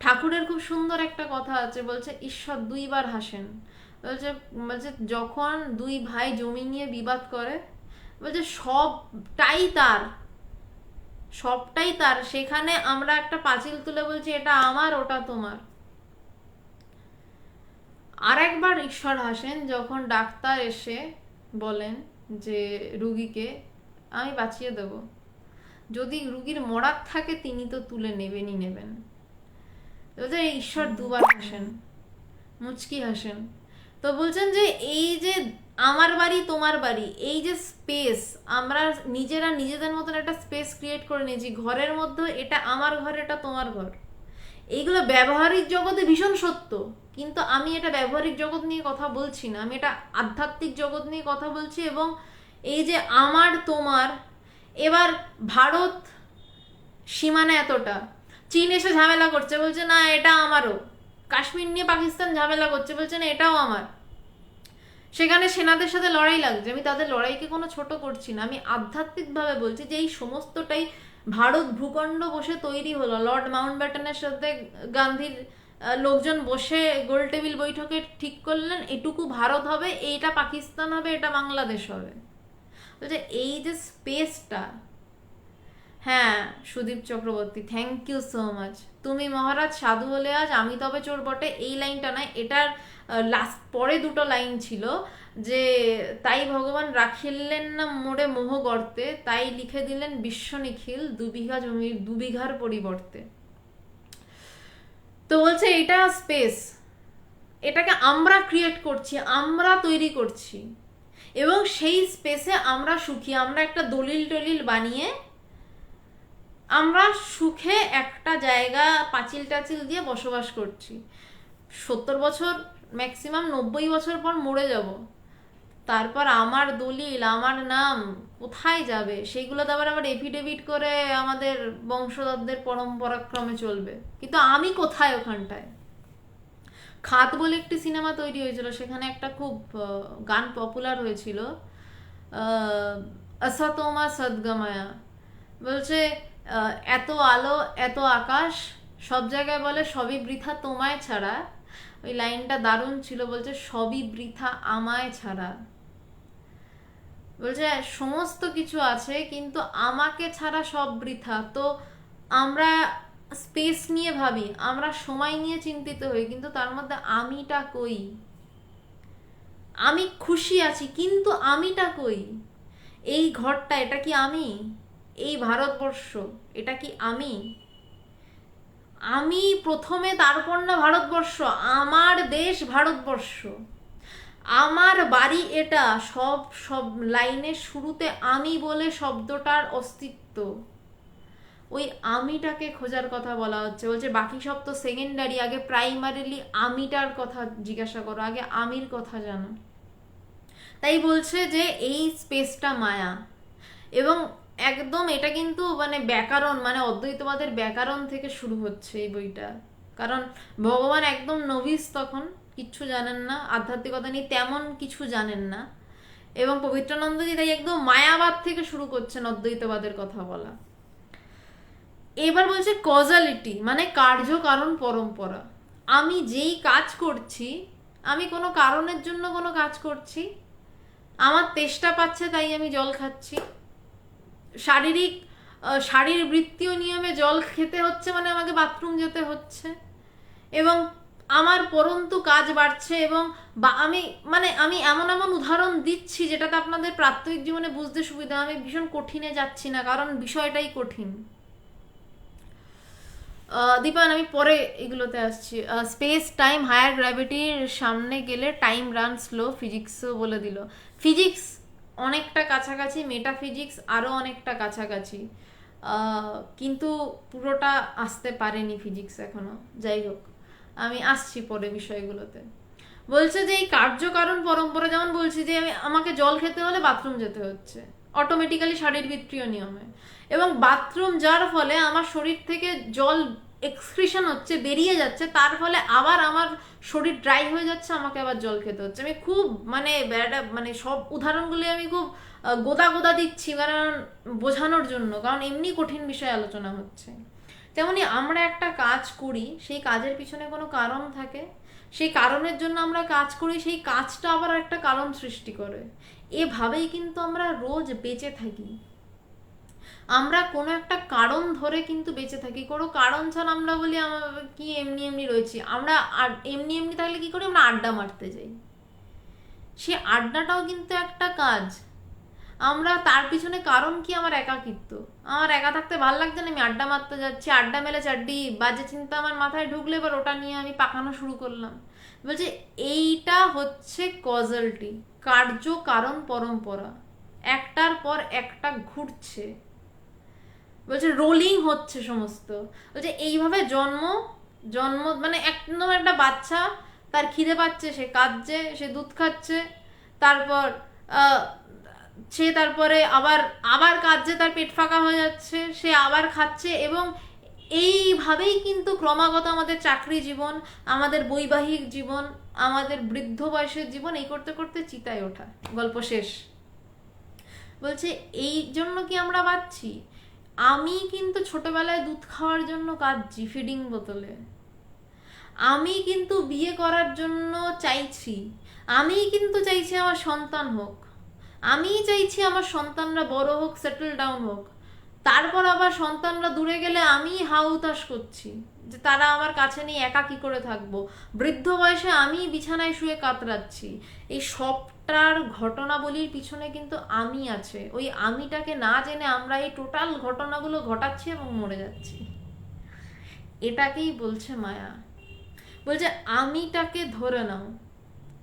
ঠাকুরের খুব সুন্দর একটা কথা আছে, বলছে ঈশ্বর 2 বার হাসেন। বলছে বলছে যখন 2 ভাই জমি নিয়ে বিবাদ করে, বলছে সবটাই তার, সবটাই তার, সেখানে আমরা একটা পাঁচিল তুলে বলছি এটা আমার ওটা তোমার। আর একবার ঈশ্বর হাসেন যখন ডাক্তার এসে বলেন যে রুগীকে আমি বাঁচিয়ে দেব, যদি রুগীর মরার থাকে তিনি তো তুলে নেবেনই নেবেন। ঈশ্বর দুবার হাসেন, মুচকি হাসেন। তো বলছেন যে এই যে আমার বাড়ি তোমার বাড়ি, এই যে স্পেস আমরা নিজেরা নিজেদের মতন একটা স্পেস ক্রিয়েট করে নিয়েছি ঘরের মধ্যে, এটা আমার ঘর এটা তোমার ঘর, এইগুলো ব্যবহারিক জগতে ভীষণ সত্য, কিন্তু আমি এটা ব্যবহারিক জগৎ নিয়ে কথা বলছি না, আমি এটা আধ্যাত্মিক জগৎ নিয়ে কথা বলছি। এবং এই যে আমার তোমার, এবার ভারত সীমানা এতটা, চীন এসে ঝামেলা করছে, বলছে না এটা আমারও, কাশ্মীর নিয়ে পাকিস্তান ঝামেলা করছে, বলছে না এটাও আমার, সেখানে সেনাদের সাথে লড়াই লাগছে। আমি তাদের লড়াইকে কোনো ছোট করছি না, আমি আধ্যাত্মিকভাবে বলছি যে এই সমস্তটাই ভারত ভূখণ্ড বসে তৈরি হলো, লর্ড মাউন্টব্যাটেনের সাথে গান্ধীর লোকজন বসে গোল টেবিল বৈঠকে ঠিক করলেন এটুকু ভারত হবে, এইটা পাকিস্তান হবে, এটা বাংলাদেশ হবে। বলছে এই যে স্পেসটা, হ্যাঁ Sudip Chakraborty thank you so much, তুমি মহারাজ সাধু হলে আজ আমি তবে চোর বটে, এই লাইনটা নয়, এটার লাস্ট পরে দুটো লাইন ছিল যে তাই ভগবান রাখিলেন না মোড়ে মোহ গর্তে, তাই লিখে দিলেন বিশ্ব নিখিল 2 বিঘা জমির 2 বিঘার পরিবর্তে। তো বলছে এটা স্পেস, এটাকে আমরা ক্রিয়েট করছি, আমরা তৈরি করছি, এবং সেই স্পেসে আমরা সুখী, আমরা একটা দলিল টলিল বানিয়ে আমরা সুখে একটা জায়গা পাঁচিল টাচিল দিয়ে বসবাস করছি। 70 বছর ম্যাক্সিমাম 90 বছর পর মরে যাব, তারপর আমার দলিল আমার নাম কোথায় যাবে, সেইগুলো তো আবার এফিডেভিট করে আমাদের বংশধরদের পরম্পরাক্রমে চলবে, কিন্তু আমি কোথায় ওখানটায়। খাত বলে একটি সিনেমা তৈরি হয়েছিল, সেখানে একটা খুব গান পপুলার হয়েছিল, আসতোমা সদ্গময়া, বলছে এত আলো এত আকাশ সব জায়গায় বলে সবই বৃথা তোমায় ছাড়া, ওই লাইনটা দারুণ ছিল, বলছে সবই বৃথা আমায় ছাড়া, বলছে সমস্ত কিছু আছে কিন্তু আমাকে ছাড়া সব বৃথা। তো আমরা স্পেস নিয়ে ভাবি, আমরা সময় নিয়ে চিন্তিত হই, কিন্তু তার মধ্যে আমিটা কই, আমি খুশি আছি কিন্তু আমিটা কই, এই ঘরটা এটা কি আমি, এই ভারতবর্ষ এটা কি আমি, আমি প্রথমে তারপর না ভারতবর্ষ, আমার দেশ ভারতবর্ষ, আমার বাড়ি এটা, সব সব লাইনের শুরুতে আমি বলে শব্দটার অস্তিত্ব, ওই আমিটাকে খোঁজার কথা বলা হচ্ছে। বলছে বাকি সব তো সেকেন্ডারি, আগে প্রাইমারিলি আমিটার কথা জিজ্ঞাসা করো, আগে আমির কথা জানো। তাই বলছে যে এই স্পেসটা মায়া, এবং একদম এটা কিন্তু মানে ব্যাকরণ, মানে অদ্বৈতবাদের ব্যাকরণ থেকে শুরু হচ্ছে এই বইটা, কারণ ভগবান একদম নভিস, তখন কিচ্ছু জানেন না, আধ্যাত্মিকতা নিয়ে তেমন কিছু জানেন না, এবং পবিত্রানন্দজি তাই একদম মায়াবাদ থেকে শুরু করছেন অদ্বৈতবাদের কথা বলা। এবার বলছে কজালিটি, মানে কার্য কারণ পরম্পরা, আমি যেই কাজ করছি, আমি কোনো কারণের জন্য কোনো কাজ করছি, আমার তেষ্টা পাচ্ছে তাই আমি জল খাচ্ছি, শারীরবৃত্তীয় নিয়মে জল খেতে হচ্ছে মানে আমাকে বাথরুম যেতে হচ্ছে, এবং আমার পরন্তু কাজ বাড়ছে, এবং আমি মানে আমি এমন এমন উদাহরণ দিচ্ছি যেটাতে আপনাদের প্রাত্যহিক জীবনে বুঝতে সুবিধা, আমি ভীষণ কঠিনে যাচ্ছি না কারণ বিষয়টাই কঠিন। দীপান আমি পরে এগুলোতে আসছি। স্পেস টাইম হায়ার গ্র্যাভিটির সামনে গেলে টাইম রান স্লো, ফিজিক্সও বলে দিল। ফিজিক্স অনেকটা কাছাকাছি, মেটাফিজিক্স আরও অনেকটা কাছাকাছি, কিন্তু পুরোটা আসতে পারেনি ফিজিক্স এখনো। যাই হোক আমি আসছি পরে বিষয়গুলোতে। বলছে যে এই কার্যকারণ পরম্পরা, যেমন বলছি যে আমাকে জল খেতে হলে বাথরুম যেতে হচ্ছে অটোমেটিক্যালি শারীরবৃত্তীয় নিয়মে, এবং বাথরুম যার ফলে আমার শরীর থেকে জল এক্সক্রিশন হচ্ছে, বেরিয়ে যাচ্ছে, তার ফলে আবার আমার শরীর ড্রাই হয়ে যাচ্ছে, আমাকে আবার জল খেতে হচ্ছে। আমি খুব মানে সব উদাহরণগুলি আমি খুব গোদা গোদা দিচ্ছি কারণ বোঝানোর জন্য, কারণ এমনি কঠিন বিষয়ে আলোচনা হচ্ছে। তেমনি আমরা একটা কাজ করি, সেই কাজের পিছনে কোনো কারণ থাকে, সেই কারণের জন্য আমরা কাজ করি, সেই কাজটা আবার একটা কারণ সৃষ্টি করে, এভাবেই কিন্তু আমরা রোজ বেঁচে থাকি। আমরা কোনো একটা কারণ ধরে কিন্তু বেঁচে থাকি, কোনো কারণ ছাড়া আমরা বলি আমরা কি এমনি এমনি রয়েছি। আমরা আর এমনি এমনি থাকলে কি করি, আমরা আড্ডা মারতে যাই। সে আড্ডাটাও কিন্তু একটা কাজ। আমরা তার পিছনে কারণ কি, আমার একাকিত্ব, আমার একা থাকতে ভালো লাগছে না, আমি আড্ডা মারতে যাচ্ছি, আড্ডা মেলে চাড্ডি বাজে চিন্তা আমার মাথায় ঢুকলে এবার ওটা নিয়ে আমি পাকানো শুরু করলাম। বলছে এইটা হচ্ছে কজালিটি, কার্য কারণ পরম্পরা, একটার পর একটা ঘুরছে। বলছে রোলিং হচ্ছে সমস্ত। বলছে এইভাবে জন্ম জন্ম মানে একদম একটা বাচ্চা, তার খিদে পাচ্ছে, সে কাঁদছে, সে দুধ খাচ্ছে, তারপর সে তারপরে আবার আবার কাঁদছে, তার পেট ফাঁকা হয়ে যাচ্ছে, সে আবার খাচ্ছে। এবং এইভাবেই কিন্তু ক্রমাগত আমাদের চাকরি জীবন, আমাদের বৈবাহিক জীবন, আমাদের বৃদ্ধ বয়সের জীবন, এই করতে করতে চিতায় ওঠা, গল্প শেষ। বলছে এই জন্য কি আমরা বাঁচছি? আমি কিন্তু ছোটবেলায় দুধ খাওয়ার জন্য কাঁদছি ফিডিং বোতলে, আমি কিন্তু বিয়ে করার জন্য চাইছি, আমি কিন্তু চাইছি আমার সন্তান হোক, আমি চাইছি আমার সন্তানরা বড় হোক, সেটেল ডাউন হোক। তারপর আবার সন্তানরা দূরে গেলে আমি হাউতাশ করছি যে তারা আমার কাছে নেই, একা কি করে থাকবো। বৃদ্ধ বয়সে আমি বিছানায় শুয়ে কাতরাচ্ছি। এই সবটার ঘটনাবলীর পিছনে কিন্তু আমি আছে। ওই আমিটাকে না জেনে আমরা এই টোটাল ঘটনাগুলো ঘটাচ্ছি এবং মরে যাচ্ছি। এটাকেই বলছে মায়া। বলছে আমিটাকে ধরে নাও,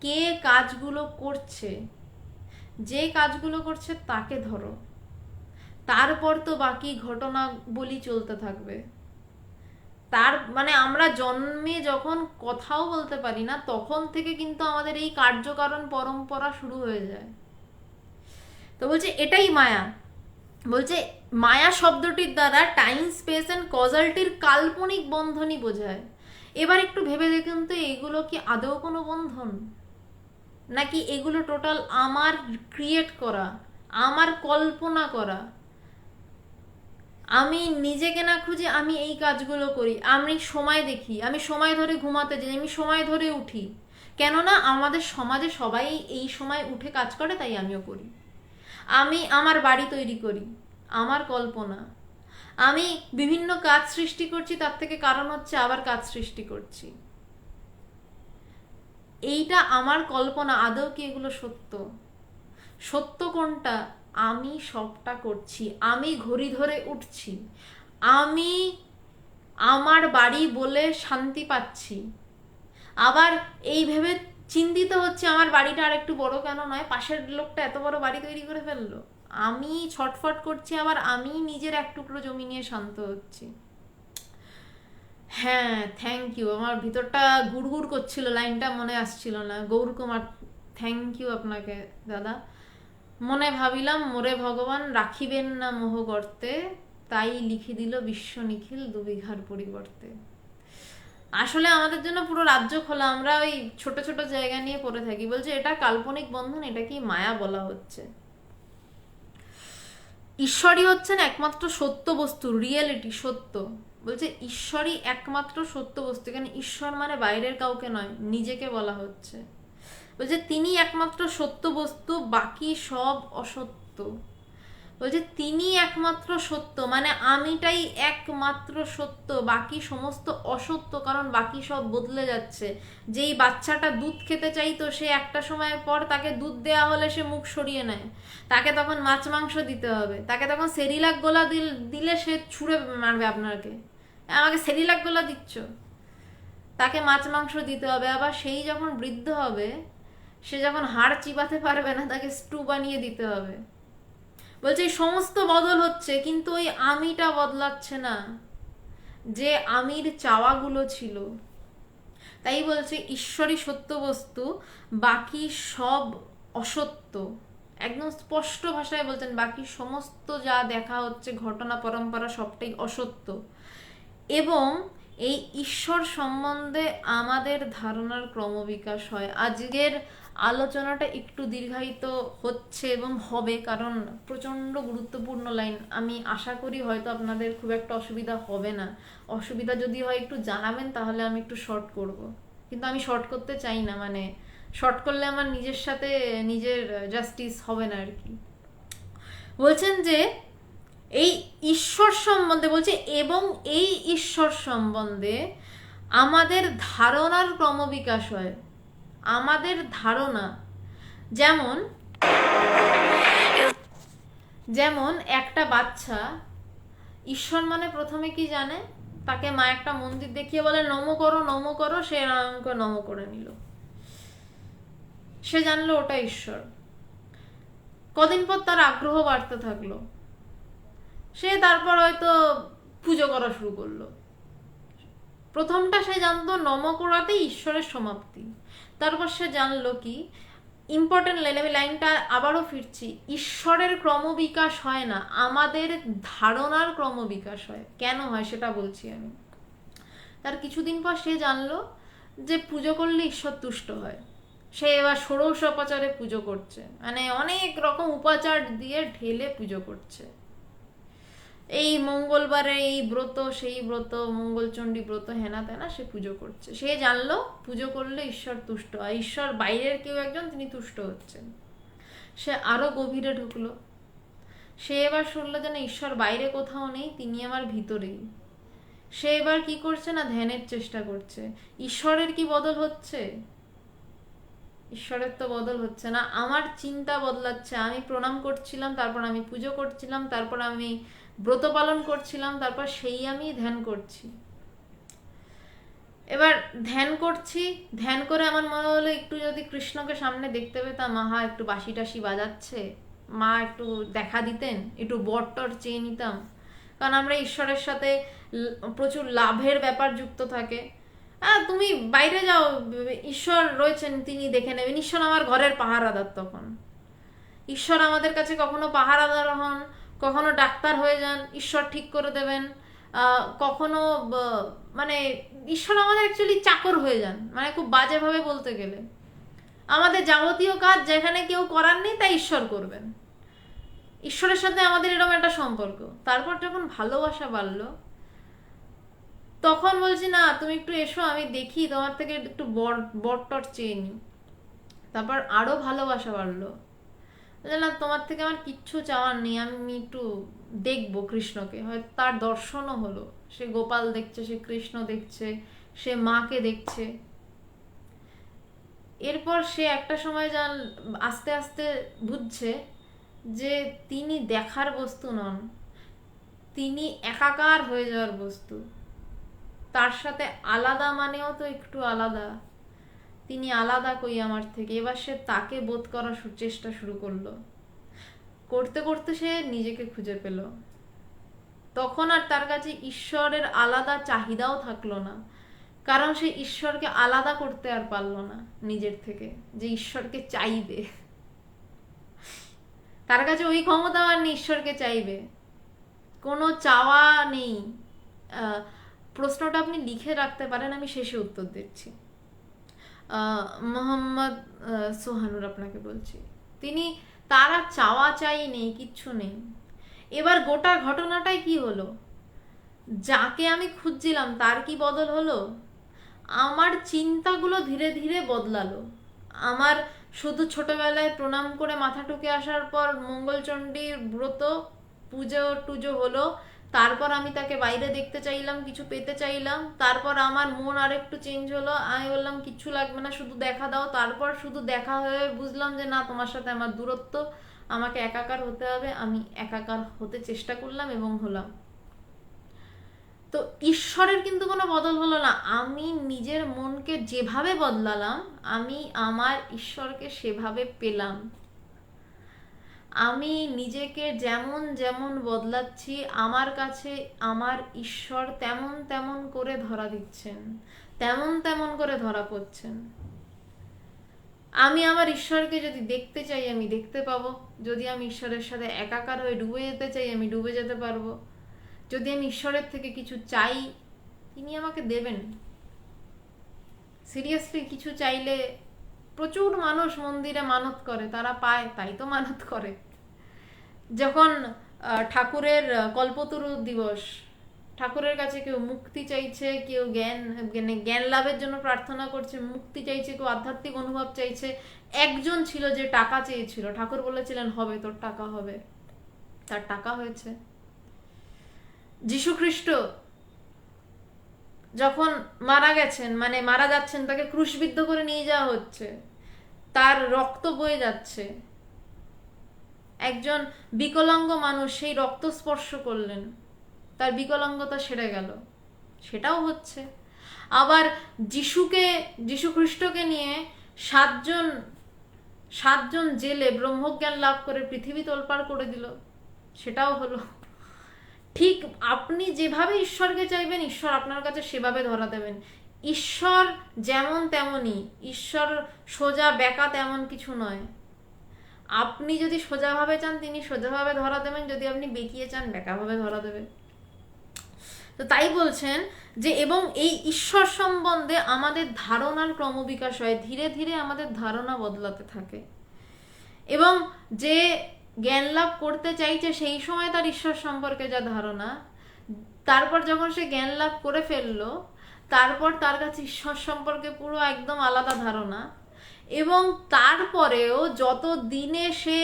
কে কাজগুলো করছে, যে কাজগুলো করছে তাকে ধরো, তারপর তো বাকি ঘটনা বলি চলতে থাকবে। তার মানে আমরা জন্মে যখন কথাও বলতে পারি না, তখন থেকে কিন্তু আমাদের এই কার্যকারণ পরম্পরা শুরু হয়ে যায়। তো বলছে এটাই মায়া। বলছে মায়া শব্দটির দ্বারা টাইম, স্পেস অ্যান্ড কজালিটির কাল্পনিক বন্ধনই বোঝায়। এবার একটু ভেবে দেখুন তো, এগুলো কি আদৌ কোনো বন্ধন, নাকি এগুলো টোটাল আমার ক্রিয়েট করা, আমার কল্পনা করা? আমি নিজেকে না খুঁজে আমি এই কাজগুলো করি, আমি সময় দেখি, আমি সময় ধরে ঘুমাতে যাই, আমি সময় ধরে উঠি। কেননা আমাদের সমাজে সবাই এই সময় উঠে কাজ করে, তাই আমিও করি। আমি আমার বাড়ি তৈরি করি, আমার কল্পনা। আমি বিভিন্ন কাজ সৃষ্টি করছি, তার থেকে কারণ হচ্ছে আবার কাজ সৃষ্টি করছি। এইটা আমার কল্পনা। আদৌ কি এগুলো সত্য? সত্য কোনটা? আমি সবটা করছি, আমি ঘড়ি ধরে উঠছি, আমি আমার বাড়ি বলে শান্তি পাচ্ছি, আবার এই ভেবে চিন্তিত হচ্ছে আমার বাড়িটা আর একটু বড় কেন নয়, পাশের লোকটা এত বড় বাড়ি তৈরি করে ফেললো। আমি ছটফট করছি, আবার আমি নিজের এক টুকরো জমি নিয়ে শান্ত হচ্ছি। হ্যাঁ, থ্যাংক ইউ। আমার ভিতরটা গুড়গুড় করছিল, লাইনটা মনে আসছিল না। গৌর কুমার, থ্যাংক ইউ আপনাকে দাদা। মনে ভাবিলাম মোরে ভগবান রাখিবেন না মোহ গর্তে, তাই লিখে দিল বিশ্ব নিখিল দুবিঘার পরিবর্তে। আসলে আমাদের জন্য পুরো রাজ্য খোলা, আমরা ওই ছোট ছোট জায়গা নিয়ে পড়ে থাকি। বলছে এটা কাল্পনিক বন্ধন, এটা কি মায়া বলা হচ্ছে। ঈশ্বরই হচ্ছেন একমাত্র সত্য বস্তু, রিয়েলিটি, সত্য। বলছে ঈশ্বরই একমাত্র সত্য বস্তু। এখানে ঈশ্বর মানে বাইরের কাউকে নয়, নিজেকে বলা হচ্ছে। বলছে তিনি একমাত্র সত্য বস্তু, বাকি সব অসত্য। বলছে তিনি একমাত্র সত্য মানে আমিটাই একমাত্র সত্য, বাকি সমস্ত অসত্য, কারণ বাকি সব বদলে যাচ্ছে। যেই বাচ্চাটা দুধ খেতে চাইতো, সে একটা সময়ের পর তাকে দুধ দেওয়া হলে সে মুখ সরিয়ে নেয়, তাকে তখন মাছ মাংস দিতে হবে, তাকে তখন সেরিলাক গোলা দিলে সে ছুঁড়ে মারবে আপনাকে, আমাকে সেরিলাক গোলা দিচ্ছ। তাকে মাছ মাংস দিতে হবে। আবার সেই যখন বৃদ্ধ হবে, সে যখন হাড় চিবাতে পারবে না, তাকে স্টু বানিয়ে দিতে হবে। বলছে এই সমস্ত বদল হচ্ছে, কিন্তু ওই আমিটা বদলাচ্ছে না, যে আমির চাওয়াগুলো ছিল। তাই বলছে ঈশ্বরই সত্য বস্তু, বাকি সব অসত্য। একদম স্পষ্ট ভাষায় বলছেন, বাকি সমস্ত যা দেখা হচ্ছে ঘটনা পরম্পরা সবটাই অসত্য। এবং এই ঈশ্বর সম্বন্ধে আমাদের ধারণার ক্রমবিকাশ হয়। আজকের আলোচনাটা একটু দীর্ঘায়িত হচ্ছে এবং হবে, কারণ প্রচণ্ড গুরুত্বপূর্ণ লাইন। আমি আশা করি হয়তো আপনাদের খুব একটা অসুবিধা হবে না। অসুবিধা যদি হয় একটু জানাবেন, তাহলে আমি একটু শর্ট করব। কিন্তু আমি শর্ট করতে চাই না, মানে শর্ট করলে আমার নিজের সাথে নিজের জাস্টিস হবে না আর কি। বলছেন যে এই ঈশ্বর সম্বন্ধে বলছে, এবং এই ঈশ্বর সম্বন্ধে আমাদের ধারণার ক্রমবিকাশ হয়। আমাদের ধারণা, যেমন যেমন একটা বাচ্চা ঈশ্বর মানে প্রথমে কি জানে, তাকে মা একটা মন্দির দেখিয়ে বলে নমো করো নমো করো, সে রামকে নমো করে নিল, সে জানলো ওটা ঈশ্বর। কদিন পর তার আগ্রহ বাড়তে থাকলো, সে তারপর হয়তো পুজো করা শুরু করলো। প্রথমটা সে জানতো নম করাতেই ঈশ্বরের সমাপ্তি, তারপর সে জানলো কি, ইম্পর্টেন্ট লাইন, আমি লাইনটা আবারও ফিরছি, ঈশ্বরের ক্রমবিকাশ হয় না, আমাদের ধারণার ক্রমবিকাশ হয়। কেন হয় সেটা বলছি আমি। তার কিছুদিন পর সে জানলো যে পুজো করলে ঈশ্বর তুষ্ট হয়। সে এবার ষোড়শ উপাচারে পুজো করছে, মানে অনেক রকম উপাচার দিয়ে ঢেলে পুজো করছে। এই মঙ্গলবারে এই ব্রত সেই ব্রত, মঙ্গলচণ্ডী ব্রত, হেনা তেনা সে পুজো করছে। সে জানলো পুজো করলে ঈশ্বর তুষ্ট হয়, ঈশ্বর বাইরের কেউ একজন, তিনি তুষ্ট হচ্ছেন। সে আরো গভীরে ঢুকলো, সে এবার শুনলো যেন ঈশ্বর বাইরে কোথাও নেই, তিনি আমার ভিতরেই। সে এবার কি করছে না, ধ্যানের চেষ্টা করছে। ঈশ্বরের কি বদল হচ্ছে? ঈশ্বরের তো বদল হচ্ছে না, আমার চিন্তা বদলাচ্ছে। আমি প্রণাম করছিলাম, তারপর আমি পুজো করছিলাম, তারপর আমি ব্রত পালন করছিলাম, তারপর সেই আমি ধ্যান করছি। এবার ধ্যান করছি, ধ্যান করে আমার মনে হলো একটু যদি কৃষ্ণকে সামনে দেখতে পেতাম, মাহা একটু বাঁশি টাসি বাজাচ্ছে, মা একটু দেখা দিতেন, একটু বটটর চেয়ে নিতাম। কারণ আমরা ঈশ্বরের সাথে প্রচুর লাভের ব্যাপার যুক্ত থাকে। তুমি বাইরে যাও, ঈশ্বর রয়েছেন, তিনি দেখে নেবেন। ঈশ্বর আমার ঘরের পাহারাদার। তখন ঈশ্বর আমাদের কাছে কখনো পাহারাদার হন, কখনো ডাক্তার হয়ে যান, ঈশ্বর ঠিক করে দেবেন। কখনো মানে ঈশ্বর আমাদের অ্যাকচুয়ালি চাকর হয়ে যান, মানে খুব বাজেভাবে বলতে গেলে। আমাদের যাবতীয় কাজ যেখানে কেউ করার নেই, তা ঈশ্বর করবেন। ঈশ্বরের সাথে আমাদের এরকম একটা সম্পর্ক। তারপর যখন ভালোবাসা বাড়লো, তখন বলছি না তুমি একটু এসো, আমি দেখি তোমার থেকে একটু বট চেয়ে নি। তারপর আরো ভালোবাসা বাড়লো, না তোমার থেকে আমার কিচ্ছু চাওয়ার নেই, আমি একটু দেখবো কৃষ্ণকে। হয়তো তার দর্শনও হলো, সে গোপাল দেখছে, সে কৃষ্ণ দেখছে, সে মাকে দেখছে। এরপর সে একটা সময় আস্তে আস্তে বুঝছে যে তিনি দেখার বস্তু নন, তিনি একাকার হয়ে যাওয়ার বস্তু। তার সাথে আলাদা মানেও তো একটু আলাদা, তিনি আলাদা কই আমার থেকে। এবার সে তাকে বোধ করার চেষ্টা শুরু করলো, করতে করতে সে নিজেকে খুঁজে পেল। তখন আর তার কাছে ঈশ্বরের আলাদা চাহিদাও থাকলো না, কারণ সে ঈশ্বরকে আলাদা করতে আর পারলো না নিজের থেকে, যে ঈশ্বরকে চাইবে। তার কাছে ওই ক্ষমতা আর নেই ঈশ্বরকে চাইবে, কোনো চাওয়া নেই। প্রশ্নটা আপনি লিখে রাখতে পারেন, আমি শেষে উত্তর দিচ্ছি। মোহাম্মদ সোহানুর আপনাকে বলছি, তিনি, তার আর চাওয়া চাই নেই, কিচ্ছু নেই। এবার গোটা ঘটনাটাই কি হলো, যাকে আমি খুঁজছিলাম তার কি বদল হলো, আমার চিন্তাগুলো ধীরে ধীরে বদলালো। আমার শুধু ছোটবেলায় প্রণাম করে মাথা টুকে আসার পর মঙ্গলচণ্ডীর ব্রত পুজো টুজো হলো, তারপর আমি তাকে বাইরে দেখতে চাইলাম, কিছু পেতে চাইলাম, তারপর আমার মন আর একটু চেঞ্জ হলো, আমি বললাম কিচ্ছু লাগবে না, শুধু দেখা দাও। তারপর শুধু দেখা হয়ে বুঝলাম যে না, তোমার সাথে আমার দূরত্ব, আমাকে একাকার হতে হবে। আমি একাকার হতে চেষ্টা করলাম এবং হলাম। তো ঈশ্বরের কিন্তু কোনো বদল হলো না, আমি নিজের মনকে যেভাবে বদলালাম, আমি আমার ঈশ্বরকে সেভাবে পেলাম। আমি নিজেকে যেমন যেমন বদলাচ্ছি, আমার কাছে আমার ঈশ্বর তেমন তেমন করে ধরা দিচ্ছেন, তেমন তেমন করে ধরা পড়ছেন। আমি আমার ঈশ্বরকে যদি দেখতে চাই, আমি দেখতে পাবো। যদি আমি ঈশ্বরের সাথে একাকার হয়ে ডুবে যেতে চাই, আমি ডুবে যেতে পারবো। যদি আমি ঈশ্বরের থেকে কিছু চাই, তিনি আমাকে দেবেন। সিরিয়াসলি কিছু চাইলে, প্রচুর মানুষ মন্দিরে মানত করে, তারা পায়, তাই তো মানত করে। যখন ঠাকুরের কল্পতরু দিবস, ঠাকুরের কাছে কেউ মুক্তি চাইছে, কেউ জ্ঞান লাভের জন্য প্রার্থনা করছে, মুক্তি চাইছে, কেউ আধ্যাত্মিক অনুভব চাইছে। একজন ছিল যে টাকা চেয়েছিল, ঠাকুর বলেছিলেন হবে তোর টাকা হবে, তার টাকা হয়েছে। যীশুখ্রিস্ট যখন মারা গেছেন, মানে মারা যাচ্ছেন, তাকে ক্রুশবিদ্ধ করে নিয়ে যাওয়া হচ্ছে, তার রক্ত বয়ে যাচ্ছে, একজন বিকলাঙ্গ মানুষ সেই রক্ত স্পর্শ করলেন, তার বিকলাঙ্গতা সেরে গেল, সেটাও হচ্ছে। আবার যীশুখ্রিস্টকে নিয়ে সাতজন জেলে ব্রহ্মজ্ঞান লাভ করে পৃথিবী তোলপাড় করে দিল, সেটাও হলো। ঠিক আপনি যেভাবে ঈশ্বরকে চাইবেন, ঈশ্বর আপনার কাছে সেভাবে ধরা দেবেন। ঈশ্বর যেমন তেমনই, ঈশ্বর সোজা বেঁকা তেমন কিছু নয়। আপনি যদি সোজাভাবে চান তিনি সোজাভাবে ধরা দেবেন, যদি আপনি বেঁকিয়ে চান বেঁকাভাবে ধরা দেবে। তো তাই বলছেন যে এবং এই ঈশ্বর সম্বন্ধে আমাদের ধারণার ক্রমবিকাশ হয়, ধীরে ধীরে আমাদের ধারণা বদলাতে থাকে, এবং যে জ্ঞান লাভ করতে চাইছে সেই সময় তার ঈশ্বর সম্পর্কে যা ধারণা, তারপর যখন সে জ্ঞান লাভ করে ফেললো, তারপর তার কাছে ঈশ্বর সম্পর্কে পুরো একদম আলাদা ধারণা। এবং তারপরেও যত দিনে সে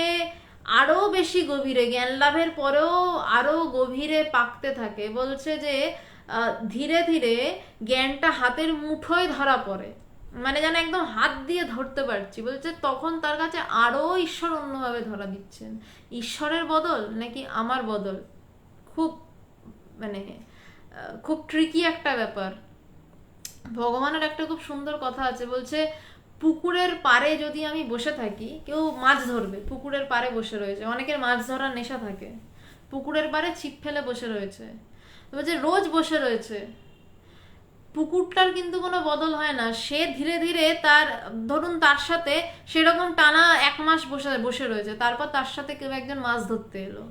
আরো বেশি গভীরে, জ্ঞান লাভের পরেও আরো গভীরে পাকতে থাকে, বলছে যে ধীরে ধীরে জ্ঞানটা হাতের মুঠোয় ধরা পড়ে, মানে যেন একদম হাত দিয়ে ধরতে পারছি। বলছে তখন তার কাছে আরো ঈশ্বর অন্যভাবে ধরা দিচ্ছেন। ঈশ্বরের বদল নাকি আমার বদল, খুব মানে খুব ট্রিকি একটা ব্যাপার। ভগবানের একটা খুব সুন্দর কথা আছে, বলছে পুকুরের পাড়ে যদি আমি বসে থাকি, কেউ মাছ ধরবে, পুকুরের পাড়ে বসে রয়েছে, অনেকের মাছ ধরার নেশা থাকে, পুকুরের পাড়ে ছিপ ফেলে বসে রয়েছে, বলছে রোজ বসে রয়েছে, পুকুরটার কিন্তু কোনো বদল হয় না। সে ধীরে ধীরে ধরুন তার সাথে সেরকম টানা 1 মাস বসে রয়েছে, তারপর তার সাথে কেউ একজন মাছ ধরতে এলো,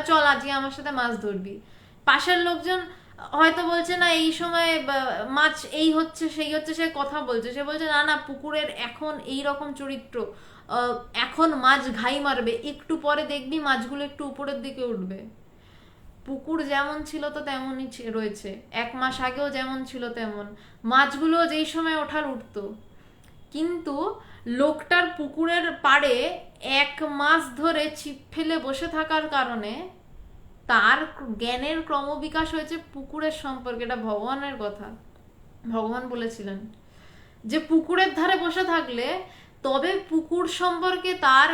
চল আজকে আমার সাথে মাছ ধরবি। পাশের লোকজন হয়তো বলছে না এই সময় মাছ এই হচ্ছে সেই হচ্ছে, সে কথা বলছে, সে বলছে না না পুকুরের এখন এই রকম চরিত্র, এখন মাছ ঘাই মারবে, একটু পরে দেখবি মাছগুলো একটু উপরের দিকে উঠবে। পুকুর যেমন ছিল তো তেমনই রয়েছে, 1 মাস আগেও যেমন ছিল তেমন, মাছগুলো যেই সময় ওঠার উঠতো। কিন্তু লোকটার পুকুরের পাড়ে 1 মাস ধরে ছিপ ফেলে বসে থাকার কারণে তার জ্ঞানের ক্রমবিকাশ হয়েছে পুকুরের সম্পর্কে। এটা ভগবানের কথা, ভগবান বলেছিলেন যে পুকুরের ধারে বসে থাকলে তবে পুকুর সম্পর্কে তার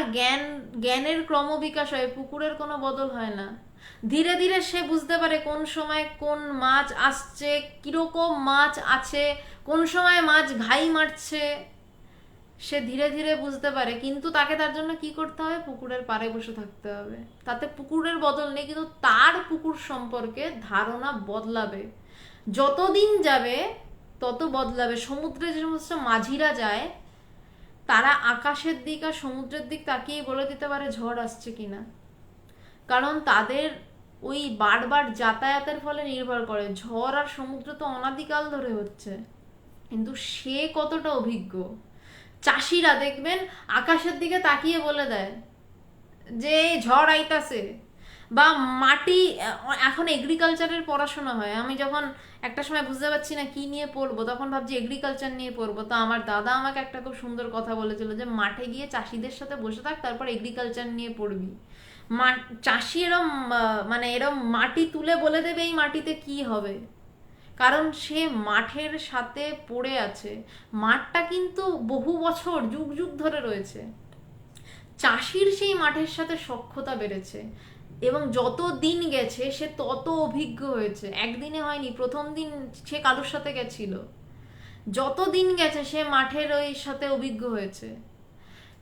জ্ঞানের ক্রমবিকাশ হয়, পুকুরের কোনো বদল হয় না। ধীরে ধীরে সে বুঝতে পারে কোন সময় কোন মাছ আসছে, কিরকম মাছ আছে, কোন সময় মাছ ঘাই মারছে, সে ধীরে ধীরে বুঝতে পারে। কিন্তু তাকে তার জন্য কি করতে হবে? পুকুরের পাড়ে বসে থাকতে হবে। তাতে পুকুরের বদল নেই, কিন্তু তার পুকুর সম্পর্কে ধারণা বদলাবে, যতদিন যাবে তত বদলাবে। সমুদ্রে যে সমস্ত মাঝিরা যায়, তারা আকাশের দিক আর সমুদ্রের দিক তাকিয়ে বলে দিতে পারে ঝড় আসছে কিনা, কারণ তাদের ওই বারবার যাতায়াতের ফলে নির্ভর করে। ঝড় আর সমুদ্র তো অনাদিকাল ধরে হচ্ছে, কিন্তু সে কতটা অভিজ্ঞ। চাষিরা দেখবেন আকাশের দিকে তাকিয়ে বলে দেয় যে ঝড় আইতাছে, বা মাটি, এখন এগ্রিকালচারের পড়াশোনা হয়। আমি যখন একটা সময় বুঝতে পারছি না কি নিয়ে পড়বো, তখন ভাবছি এগ্রিকালচার নিয়ে পড়বো। তো আমার দাদা আমাকে একটা খুব সুন্দর কথা বলেছিল যে মাঠে গিয়ে চাষিদের সাথে বসে থাক, তারপর এগ্রিকালচার নিয়ে পড়বি। চাষি এরম মানে এরম মাটি তুলে বলে দেবে এই মাটিতে কি হবে, কারণ সে মাঠের সাথে পড়ে আছে। মাঠটা কিন্তু বহু বছর যুগ যুগ ধরে রয়েছে। চাষির সেই মাঠের সাথে সখ্যতা বেড়েছে, এবং যত দিন গেছে সে তত অভিজ্ঞ হয়েছে। একদিনে হয়নি, প্রথম দিন সে কারোর সাথে গেছিল, যত দিন গেছে সে মাঠের ওই সাথে অভিজ্ঞ হয়েছে।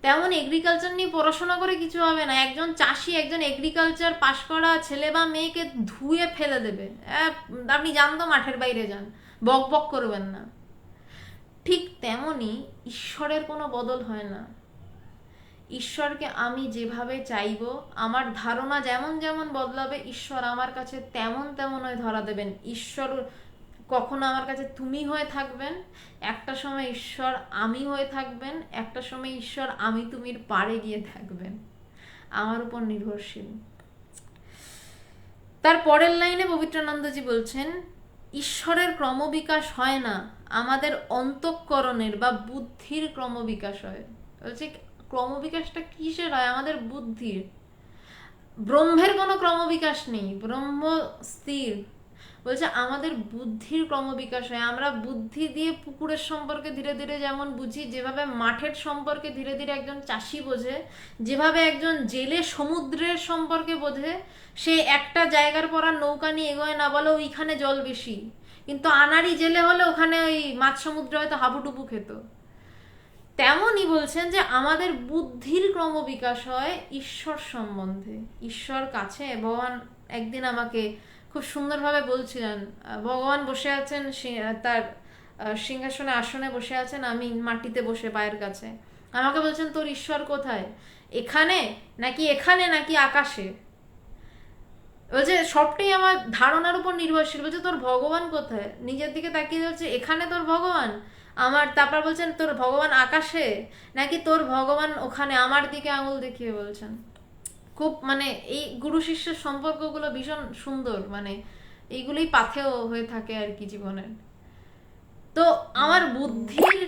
তেমন এগ্রিকালচার নিয়ে পড়াশোনা করে কিছু হবে না। একজন চাষি একজন এগ্রিকালচার পাশ করা ছেলে বা মেয়েকে ধুয়ে ফেলে দেবে, আপনি যান তো মাঠের বাইরে যান, বক বক করবেন না। ঠিক তেমনি ঈশ্বরের কোনো বদল হয় না। ঈশ্বরকে আমি যেভাবে চাইবো, আমার ধারণা যেমন যেমন বদলাবে, ঈশ্বর আমার কাছে তেমন তেমন হয়ে ধরা দেবেন। ঈশ্বর কখনো আমার কাছে তুমি হয়ে থাকবেন, একটা সময় ঈশ্বর আমি হয়ে থাকবেন, একটা সময় ঈশ্বর আমি তুমির পাড়ে গিয়ে থাকবেন, আমার উপর নির্ভরশীল। তার পরের লাইনে পবিত্রানন্দজি বলছেন ঈশ্বরের ক্রমবিকাশ হয় না, আমাদের অন্তঃকরণের বা বুদ্ধির ক্রমবিকাশ হয়। বলছে ক্রমবিকাশটা কিসের হয়? আমাদের বুদ্ধির। ব্রহ্মের কোনো ক্রমবিকাশ নেই, ব্রহ্ম স্থির। বলছে আমাদের বুদ্ধির ক্রমবিকাশ হয়, আমরা বুদ্ধি দিয়ে পুকুরের সম্পর্কে ধীরে ধীরে যেমন বুঝি, যেভাবে মাঠের সম্পর্কে ধীরে ধীরে একজন চাষি বোঝে, যেভাবে একজন জেলে সমুদ্রের সম্পর্কে বোঝে, সে একটা জায়গার পর আর নৌকা নিয়ে এগোয় না, বলে ওইখানে জল বেশি, কিন্তু আনাড়ি জেলে হলে ওখানে ওই মাছ সমুদ্রে হয়তো হাবুডুবু খেত। তেমনই বলছেন যে আমাদের বুদ্ধির ক্রমবিকাশ হয় ঈশ্বর সম্বন্ধে, ঈশ্বর কাছে। ভগবান একদিন আমাকে খুব সুন্দরভাবে বলছিলেন, ভগবান বসে আছেন তার সিংহাসনে আসনে বসে আছেন, আমি মাটিতে বসে পায়ের কাছে। আমাকে বলছেন তোর ঈশ্বর কোথায়, এখানে নাকি এখানে নাকি আকাশে? বলছে সবটাই আমার ধারণার উপর নির্ভরশীল। বলছে তোর ভগবান কোথায়, নিজের দিকে তাকিয়ে বলছে এখানে তোর ভগবান আমার। তারপর বলছেন তোর ভগবান আকাশে নাকি তোর ভগবান ওখানে, আমার দিকে আঙুল দেখিয়ে বলছেন। খুব মানে এই গুরু শিষ্যের সম্পর্কগুলো ভীষণ সুন্দর, মানে এইগুলোই পাথেয় হয়ে থাকে আর কি জীবনের। তো আমার বুদ্ধির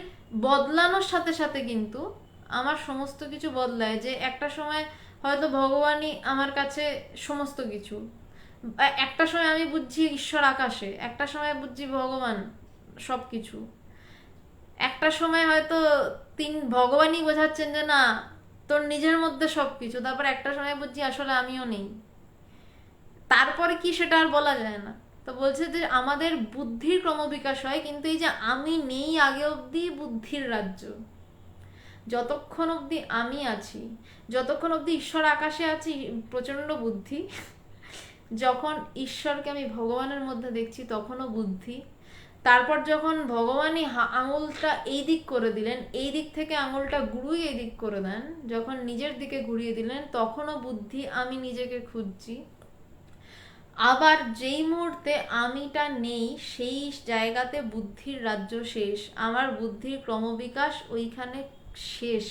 বদলানোর সাথে সাথে কিন্তু আমার সমস্ত কিছু বদলায়, যে একটা সময় হয়তো ভগবানই আমার কাছে সমস্ত কিছু, একটা সময় আমি বুঝছি ঈশ্বর আকাশে, একটা সময় বুঝছি ভগবান সব কিছু, একটা সময় হয়তো ভগবানই বোঝাচ্ছেন যে না তোর নিজের মধ্যে সব কিছু, তারপর একটা সময় বুঝছি আসলে আমিও নেই, তারপরে কি সেটা আর বলা যায় না। তো বলছে যে আমাদের বুদ্ধির ক্রমবিকাশ হয়, কিন্তু এই যে আমি নেই আগে অবধি বুদ্ধির রাজ্য, যতক্ষণ অবধি আমি আছি, যতক্ষণ অবধি ঈশ্বর আকাশে আছি প্রচন্ড বুদ্ধি, যখন ঈশ্বরকে আমি ভগবানের মধ্যে দেখছি তখনও বুদ্ধি, তারপর যখন ভগবানই আঙুলটা এই দিক করে দিলেন, এই দিক থেকে আঙুলটা গুরুই এই দিক করে দেন, যখন নিজের দিকে ঘুরিয়ে দিলেন তখনও বুদ্ধি, আমি নিজেকে খুঁজছি। আবার যেই মুহূর্তে আমিটা নেই সেই জায়গাতে বুদ্ধির রাজ্য শেষ, আমার বুদ্ধির ক্রমবিকাশ ওইখানে শেষ।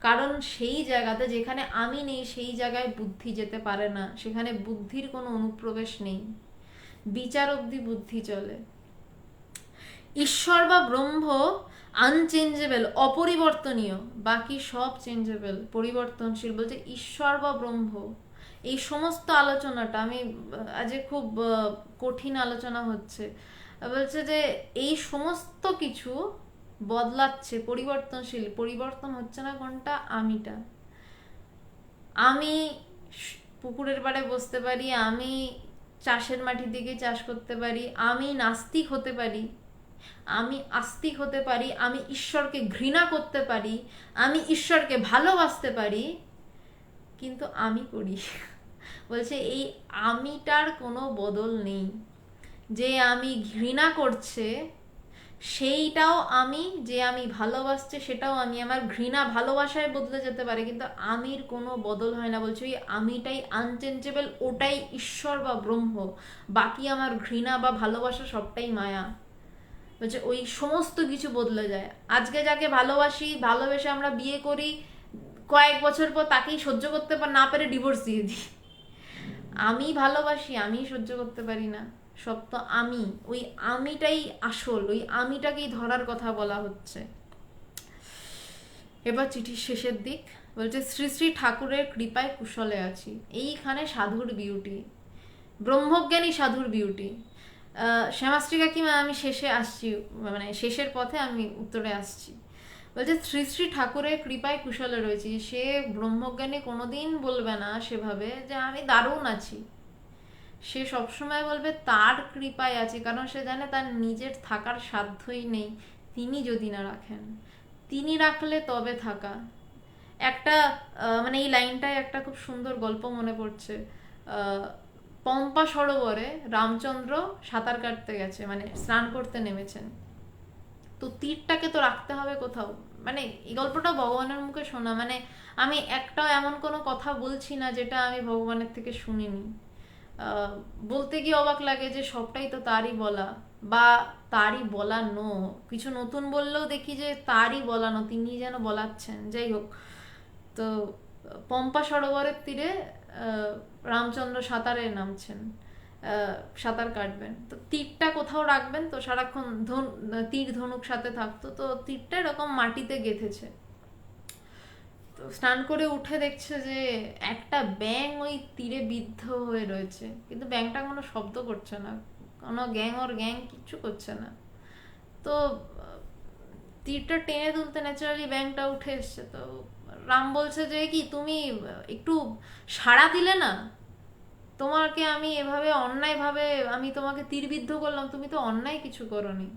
কারণ সেই জায়গাতে যেখানে আমি নেই সেই জায়গায় বুদ্ধি যেতে পারে না, সেখানে বুদ্ধির কোনো অনুপ্রবেশ নেই, বিচার অবধি বুদ্ধি চলে। ঈশ্বর বা ব্রহ্ম আনচেঞ্জেবল, অপরিবর্তনীয়, বাকি সব চেঞ্জেবল, পরিবর্তনশীল। বলছে ঈশ্বর বা ব্রহ্ম, এই সমস্ত আলোচনাটা আমি আজ খুব কঠিন আলোচনা হচ্ছে, বলছে যে এই সমস্ত কিছু বদলাচ্ছে, পরিবর্তনশীল, পরিবর্তন হচ্ছে না কোনটা, আমিটা। আমি পুকুরের পাড়ে বসতে পারি, আমি চাষের মাটির দিকে চাষ করতে পারি, আমি নাস্তিক হতে পারি, আমি আস্তিক হতে পারি, আমি ঈশ্বরকে ঘৃণা করতে পারি, আমি ঈশ্বরকে ভালোবাসতে পারি, কিন্তু আমি করি। বলছে এই আমিটার কোনো বদল নেই, যে আমি ঘৃণা করছে সেইটাও আমি, যে আমি ভালোবাসছে সেটাও আমি, আমার ঘৃণা ভালোবাসায় বদলে যেতে পারে কিন্তু আমির কোনো বদল হয় না। বলছে ওই আমিটাই আনচেঞ্জেবল, ওটাই ঈশ্বর বা ব্রহ্ম, বাকি আমার ঘৃণা বা ভালোবাসা সবটাই মায়া। বলছে ওই সমস্ত কিছু বদলে যায়, আজকে যাকে ভালোবাসি, ভালোবেসে আমরা বিয়ে করি, কয়েক বছর পর তাকেই সহ্য করতে না পেরে ডিভোর্স দিয়ে দিই। আমি ভালোবাসি, আমি সহ্য করতে পারি না, সব তো আমি, ওই আমিটাই আসল, ওই আমিটাকেই ধরার কথা বলা হচ্ছে। এবার চিঠির শেষের দিক, বলছে শ্রী শ্রী ঠাকুরের কৃপায় কুশলে আছি, এইখানে সাধুর বিউটি, ব্রহ্মজ্ঞানী সাধুর বিউটি। শ্যামাশ্রী কাকিমা, আমি শেষে আসছি, মানে শেষের পথে আমি উত্তরে আসছি। বলছে শ্রী শ্রী ঠাকুরের কৃপায় কুশলে রয়েছি, সে ব্রহ্মজ্ঞানী কোনোদিন বলবে না সেভাবে যে আমি দারুণ আছি, সে সবসময় বলবে তার কৃপায় আছে, কারণ সে জানে তার নিজের থাকার সাধ্যই নেই, তিনি যদি না রাখেন, তিনি রাখলে তবে থাকা। একটা মানে এই লাইনটায় একটা খুব সুন্দর গল্প মনে পড়ছে। পম্পা সরোবরে রামচন্দ্র সাঁতার কাটতে গেছে, মানে স্নান করতে নেমেছেন, তো তীরটাকে তো রাখতে হবে কোথাও, মানে এই গল্পটা ভগবানের মুখে শোনা, মানে আমি একটাও এমন কোনো কথা বলছি না যেটা আমি ভগবানের থেকে শুনিনি। বলতে গিয়ে অবাক লাগে যে সবটাই তো তারই বলা, বা তারই বলানো, কিছু নতুন বললেও দেখি যে তারই বলানো, তিনি যেন বলাচ্ছেন। যাই হোক, তো পম্পা সরোবরের তীরে রামচন্দ্র সাঁতারে নামছেন, সাঁতার কাটবেন, তো তীরটা কোথাও রাখবেন, তো সারাক্ষণ তীর ধনুক সাথে থাকতো, তো তীরটা এরকম মাটিতে গেঁথেছে। তো স্নান করে উঠে দেখছে যে একটা ব্যাঙ ওই তীরে বিদ্ধ হয়ে রয়েছে, কিন্তু ব্যাঙটা কোনো শব্দ করছে না, কোনো গ্যাং ওর গ্যাং কিচ্ছু করছে না। তো তীরটা টেনে তুলতে ন্যাচারালি ব্যাংকটা উঠে এসছে। তো রাম বলছে যে কি তুমি একটু সাড়া দিলে না, তোমাকে আমি এভাবে অন্যায়ভাবে আমি তোমাকে তীরবিদ্ধ করলাম, তুমি তো অন্যায় কিছু করনি।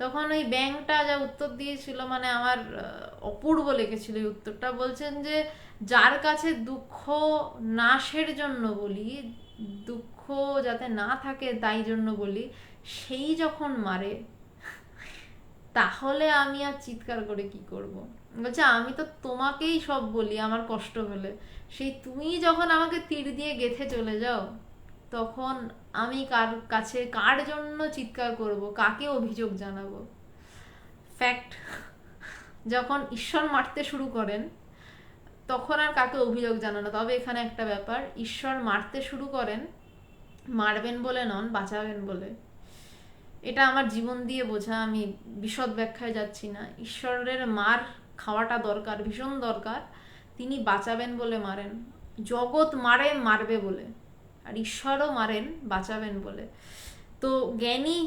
তখন ওই ব্যাংকটা যা উত্তর দিয়েছিল, মানে আমার অপূর্ব লেগেছিল এই উত্তরটা। বলছেন যে যার কাছে দুঃখ নাশের জন্য বলি, দুঃখ যাতে না থাকে তাই জন্য বলি, সেই যখন মারে তাহলে আমি আর চিৎকার করে কি করব। বলছে আমি তো তোমাকেই সব বলি আমার কষ্ট হলে, সেই তুমি যখন আমাকে তীর দিয়ে গেথে চলে যাও, তখন আমি কার কাছে কার জন্য চিৎকার করব, কাকে অভিযোগ জানাবো। ফ্যাক্ট, যখন ঈশ্বর মারতে শুরু করেন তখন আর কাকে অভিযোগ জানানো। তবে এখানে একটা ব্যাপার, ঈশ্বর মারতে শুরু করেন মারবেন বলে নন, বাঁচাবেন বলে। এটা আমার জীবন দিয়ে বোঝা, আমি বিশদ ব্যাখ্যায় যাচ্ছি না। ঈশ্বরের মার খাওয়াটা দরকার, ভীষণ দরকার। তিনি বাঁচাবেন বলে মারেন, জগৎ মারে মারবে বলে, আর ঈশ্বরও মারেন বাঁচাবেন বলে। তো জ্ঞানী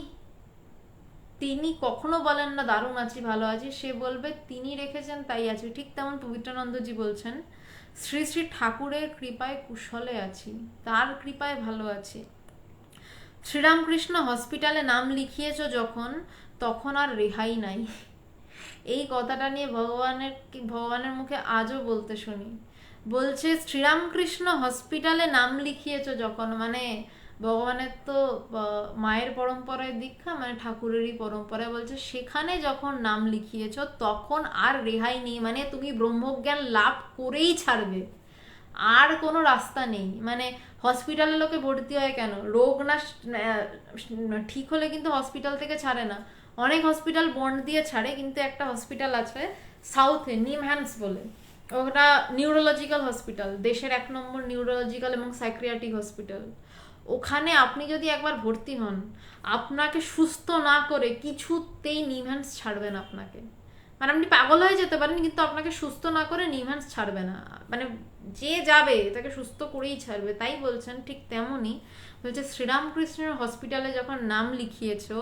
তিনি কখনো বলেন না দারুণ আছি ভালো আছি, সে বলবে তিনি রেখেছেন তাই আছি। ঠিক তেমন পবিত্রানন্দজি বলছেন শ্রী শ্রী ঠাকুরের কৃপায় কুশলে আছি, তার কৃপায় ভালো আছি। শ্রীরামকৃষ্ণ হসপিটালে নাম লিখিয়েছ যখন, তখন আর রেহাই নাই। এই কথাটা নিয়ে ভগবানের মুখে আজও বলতে শুনি। বলছে শ্রীরামকৃষ্ণ হসপিটালে নাম লিখিয়েছ যখন, মানে ভগবানের তো মায়ের পরম্পরায় দীক্ষা, মানে ঠাকুরেরই পরম্পরায়, বলছে সেখানে যখন নাম লিখিয়েছ তখন আর রেহাই নেই, মানে তুমি ব্রহ্মজ্ঞান লাভ করেই ছাড়বে, আর কোনো রাস্তা নেই। মানে হসপিটালে লোকে ভর্তি হয় কেন? রোগ না ঠিক হলে কিন্তু হসপিটাল থেকে ছাড়ে না। অনেক হসপিটাল বন্ড দিয়ে ছাড়ে, কিন্তু একটা হসপিটাল আছে সাউথে নিমহ্যান্স বলে, ওটা নিউরোলজিক্যাল হসপিটাল, দেশের 1 নম্বর নিউরোলজিক্যাল এবং সাইক্রিয়াট্রিক হসপিটাল। ওখানে আপনি যদি একবার ভর্তি হন, আপনাকে সুস্থ না করে কিছুতেই নিমহ্যান্স ছাড়বে না আপনাকে। মানে আপনি পাগল হয়ে যেতে পারেন, কিন্তু আপনাকে সুস্থ না করে নিমহ্যান্স ছাড়বে না। মানে যে যাবে তাকে সুস্থ করেই ছাড়বে। তাই বলছেন ঠিক তেমনই বলছে শ্রীরামকৃষ্ণের হসপিটালে যখন নাম লিখিয়েছো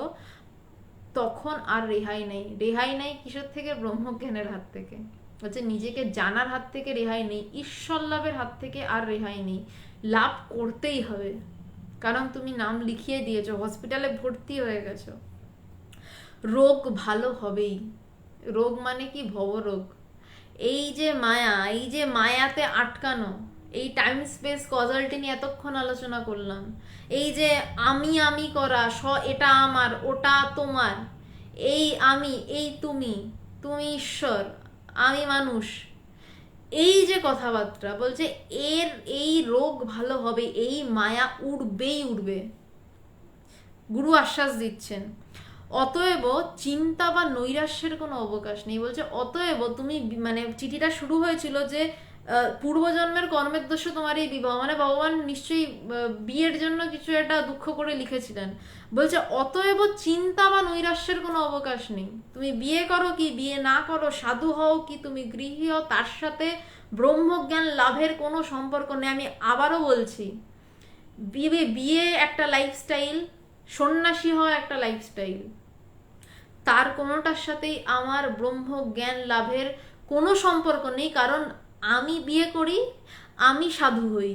তখন আর রেহাই নেই। রেহাই নেই কিসের থেকে? ব্রহ্মজ্ঞানের হাত থেকে। বলছে নিজেকে জানার হাত থেকে রেহাই নেই, ঈশ্বর লাভের হাত থেকে আর রেহাই নেই। লাভ করতেই হবে, কারণ তুমি নাম লিখিয়ে দিয়েছো, হসপিটালে ভর্তি হয়ে গেছো। রোগ ভালো হবেই। রোগ মানে কি? ভবরোগ। এই যে মায়া, এই যে মায়াতে আটকানো, এই টাইম স্পেস কজালিটি নিয়ে এতক্ষণ আলোচনা করলাম। এই যে আমি আমি করা, এটা আমার ওটা তোমার, এই আমি, এই তুমি, তুমি ঈশ্বর, আমি মানুষ, এই যে কথাবার্তা বলছে, এই রোগ ভালো হবে, এই মায়া উড়বেই উড়বে, গুরু আশ্বাস দিচ্ছেন। অতএব চিন্তা বা নৈরাশ্যের কোনো অবকাশ নেই। বলছে অতএব তুমি, মানে চিঠিটা শুরু হয়েছিল যে পূর্বজন্মের কর্মের দোষে তোমার এই বিবাহ, মানে ভগবান নিশ্চয়ই বিয়ের জন্য কিছু একটা দুঃখ করে লিখেছিলেন। বলছে অতএব চিন্তা বা নৈরাশ্যের কোনো অবকাশ নেই। তুমি বিয়ে করো কি বিয়ে না করো, সাধু হও কি তুমি গৃহী হও, তার সাথে ব্রহ্মজ্ঞান লাভের কোনো সম্পর্ক নেই। আমি আবারও বলছি, বিয়ে একটা লাইফস্টাইল, সন্ন্যাসী হওয়া একটা লাইফস্টাইল, তার কোনোটার সাথেই আমার ব্রহ্মজ্ঞান লাভের কোনো সম্পর্ক নেই। কারণ আমি বিয়ে করি, আমি সাধু হই,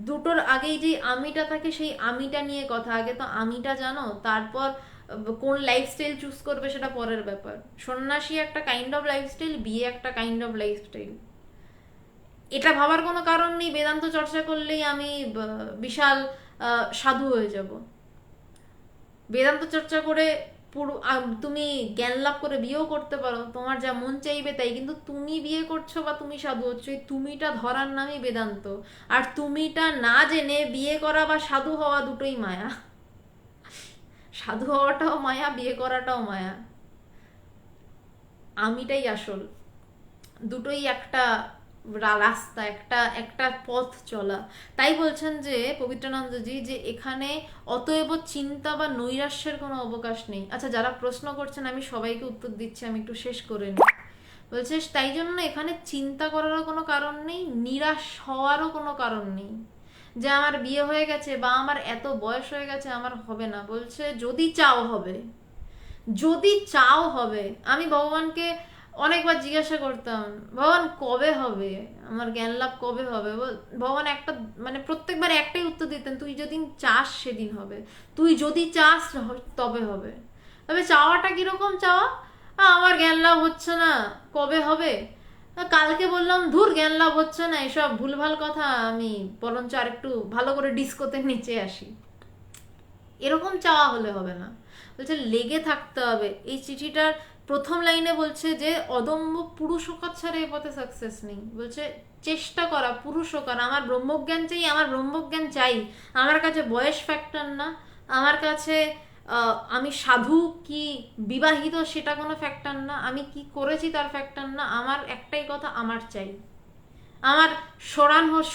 দুটোর আগেই যে আমিটা থাকে, সেই আমিটা নিয়ে কথা। আগে তো আমিটা জানো, তারপর কোন লাইফস্টাইল চুজ করবে সেটা পরের ব্যাপার। সন্ন্যাসী একটা কাইন্ড অফ লাইফস্টাইল, বিয়ে একটা কাইন্ড অফ লাইফস্টাইল। এটা ভাবার কোনো কারণ নেই বেদান্ত চর্চা করলেই আমি বিশাল সাধু হয়ে যাব। বেদান্ত চর্চা করে তুমি জ্ঞান লাভ করে বিয়েও করতে পারো, তোমার যা মন চাইবে তাই। কিন্তু তুমি বিয়ে করছো বা তুমি সাধু হচ্ছ, এই তুমিটা ধরার নামই বেদান্ত। আর তুমিটা না জেনে বিয়ে করা বা সাধু হওয়া দুটোই মায়া। সাধু হওয়াটাও মায়া, বিয়ে করাটাও মায়া। আমিটাই আসল। দুটোই একটা রাস্তা, একটা পথ চলা। তাই বলছেন যে পবিত্রানন্দজি, যে এখানে অতএব চিন্তা বা নৈরাশ্যের কোনো অবকাশ নেই। আচ্ছা, যারা প্রশ্ন করছেন আমি সবাইকে উত্তর দিচ্ছি, আমি একটু শেষ করে নিই। বলছে তাই জন্য এখানে চিন্তা করারও কোনো কারণ নেই, নিরাশ হওয়ারও কোনো কারণ নেই। যে আমার বিয়ে হয়ে গেছে বা আমার এত বয়স হয়ে গেছে, আমার হবে না। বলছে যদি চাও হবে, যদি চাও হবে। আমি ভগবানকে অনেকবার জিজ্ঞাসা করতাম, ভগবান কবে হবে, আমার জ্ঞান লাভ কবে হবে। ভগবান একটা মানে প্রত্যেকবার একটাই উত্তর দিতেন, তুই যেদিন চাস সেদিন হবে, তুই যদি চাস তবে হবে। তবে চাওয়াটা কিরকম চাওয়া? আমার জ্ঞান লাভ হচ্ছে না, কবে হবে? কালকে বললাম ধুর জ্ঞান লাভ হচ্ছে না, এসব ভুলভাল কথা, আমি বরঞ্চ আর একটু ভালো করে ডিস্কোতে নিচে আসি। এরকম চাওয়া হলে হবে না। বলছে লেগে থাকতে হবে। এই চিঠিটার প্রথম লাইনে বলছে যে অদম্য পুরুষকার ছাড়া এ পথে সাকসেস নেই। বলছে চেষ্টা করা, পুরুষকার। আমার ব্রহ্মজ্ঞান চাই, আমার ব্রহ্মজ্ঞান চাই। আমার কাছে বয়স ফ্যাক্টর না, আমার কাছে আমি সাধু কি বিবাহিত সেটা কোনো ফ্যাক্টর না, আমি কি করেছি তার ফ্যাক্টর না। আমার একটাই কথা, আমার চাই। আমার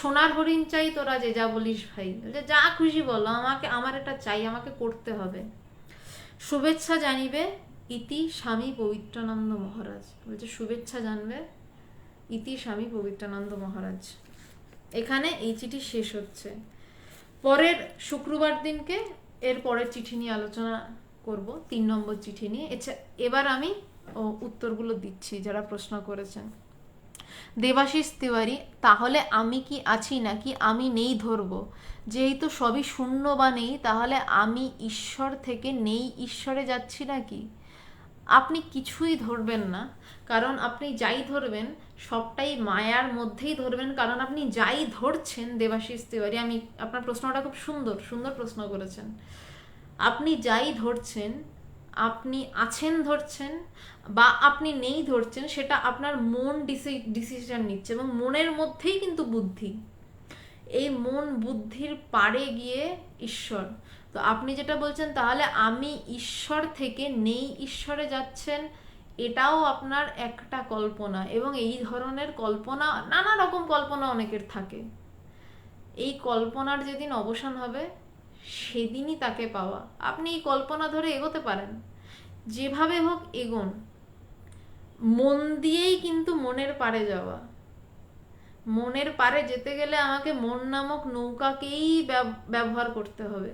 সোনার হরিণ চাই, তোরা যে যা বলিস ভাই, যা খুশি বলো, আমাকে আমার এটা চাই, আমাকে করতে হবে। শুভেচ্ছা জানিবে ইতি স্বামী পবিত্রানন্দ মহারাজ। বলছে শুভেচ্ছা জানবে ইতি স্বামী পবিত্রানন্দ মহারাজ। এখানে এই চিঠি শেষ হচ্ছে। পরের শুক্রবার দিনকে এর পরের চিঠি নিয়ে আলোচনা করব, 3 নম্বর চিঠি নিয়ে। এবার আমি উত্তরগুলো দিচ্ছি যারা প্রশ্ন করেছেন। দেবাশিস তিওয়ারি, তাহলে আমি কি আছি নাকি আমি নেই ধরবো? যেহেতু সবই শূন্য বা নেই, তাহলে আমি ঈশ্বর থেকে নেই ঈশ্বরে যাচ্ছি নাকি? আপনি কিছুই ধরবেন না, কারণ আপনি যাই ধরবেন সবটাই মায়ার মধ্যেই ধরবেন। কারণ আপনি যাই ধরছেন, দেবাশিস তিওয়ারি, আমি আপনার প্রশ্নটা খুব সুন্দর সুন্দর প্রশ্ন করেছেন। আপনি যাই ধরছেন, আপনি আছেন ধরছেন বা আপনি নেই ধরছেন, সেটা আপনার মন ডিসিশন নিচ্ছে, এবং মনের মধ্যেই কিন্তু বুদ্ধি। এই মন বুদ্ধির পারে গিয়ে ঈশ্বর। তো আপনি যেটা বলছেন তাহলে আমি ঈশ্বর থেকে নেই ঈশ্বরে যাচ্ছেন, এটাও আপনার একটা কল্পনা। এবং এই ধরনের কল্পনা, নানা রকম কল্পনা অনেকের থাকে। এই কল্পনার যেদিন অবসান হবে সেদিনই তাকে পাওয়া। আপনি এই কল্পনা ধরে এগোতে পারেন, যেভাবে হোক এগোন, মন দিয়েই কিন্তু মনের পারে যাওয়া। মনের পারে যেতে গেলে আমাকে মন নামক নৌকাকেই ব্যবহার করতে হবে।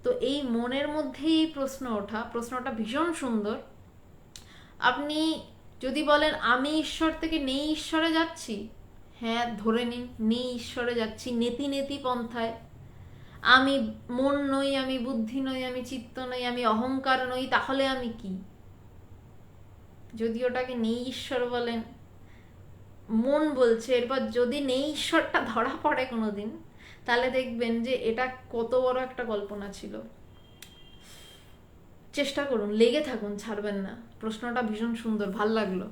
তো এই মনের মধ্যেই প্রশ্ন ওঠা, প্রশ্নটা ভীষণ সুন্দর। আপনি যদি বলেন আমি ঈশ্বর থেকে নেই ঈশ্বরে যাচ্ছি, হ্যাঁ ধরে নিন নেই ঈশ্বরে যাচ্ছি নেতি নেতি পন্থায়। আমি মন নই, আমি বুদ্ধি নই, আমি চিত্ত নই, আমি অহংকার নই, তাহলে আমি কি? যদি ওটাকে নেই ঈশ্বর বলেন, মন বলছে, এরপর যদি নেই ঈশ্বরটা ধরা পড়ে কোনোদিন, তাহলে দেখবেন যে এটা কত বড় একটা কল্পনা ছিল। চেষ্টা করুন, লেগে থাকুন, ছাড়বেন না। প্রশ্নটা ভীষণ সুন্দর, ভাল লাগলো।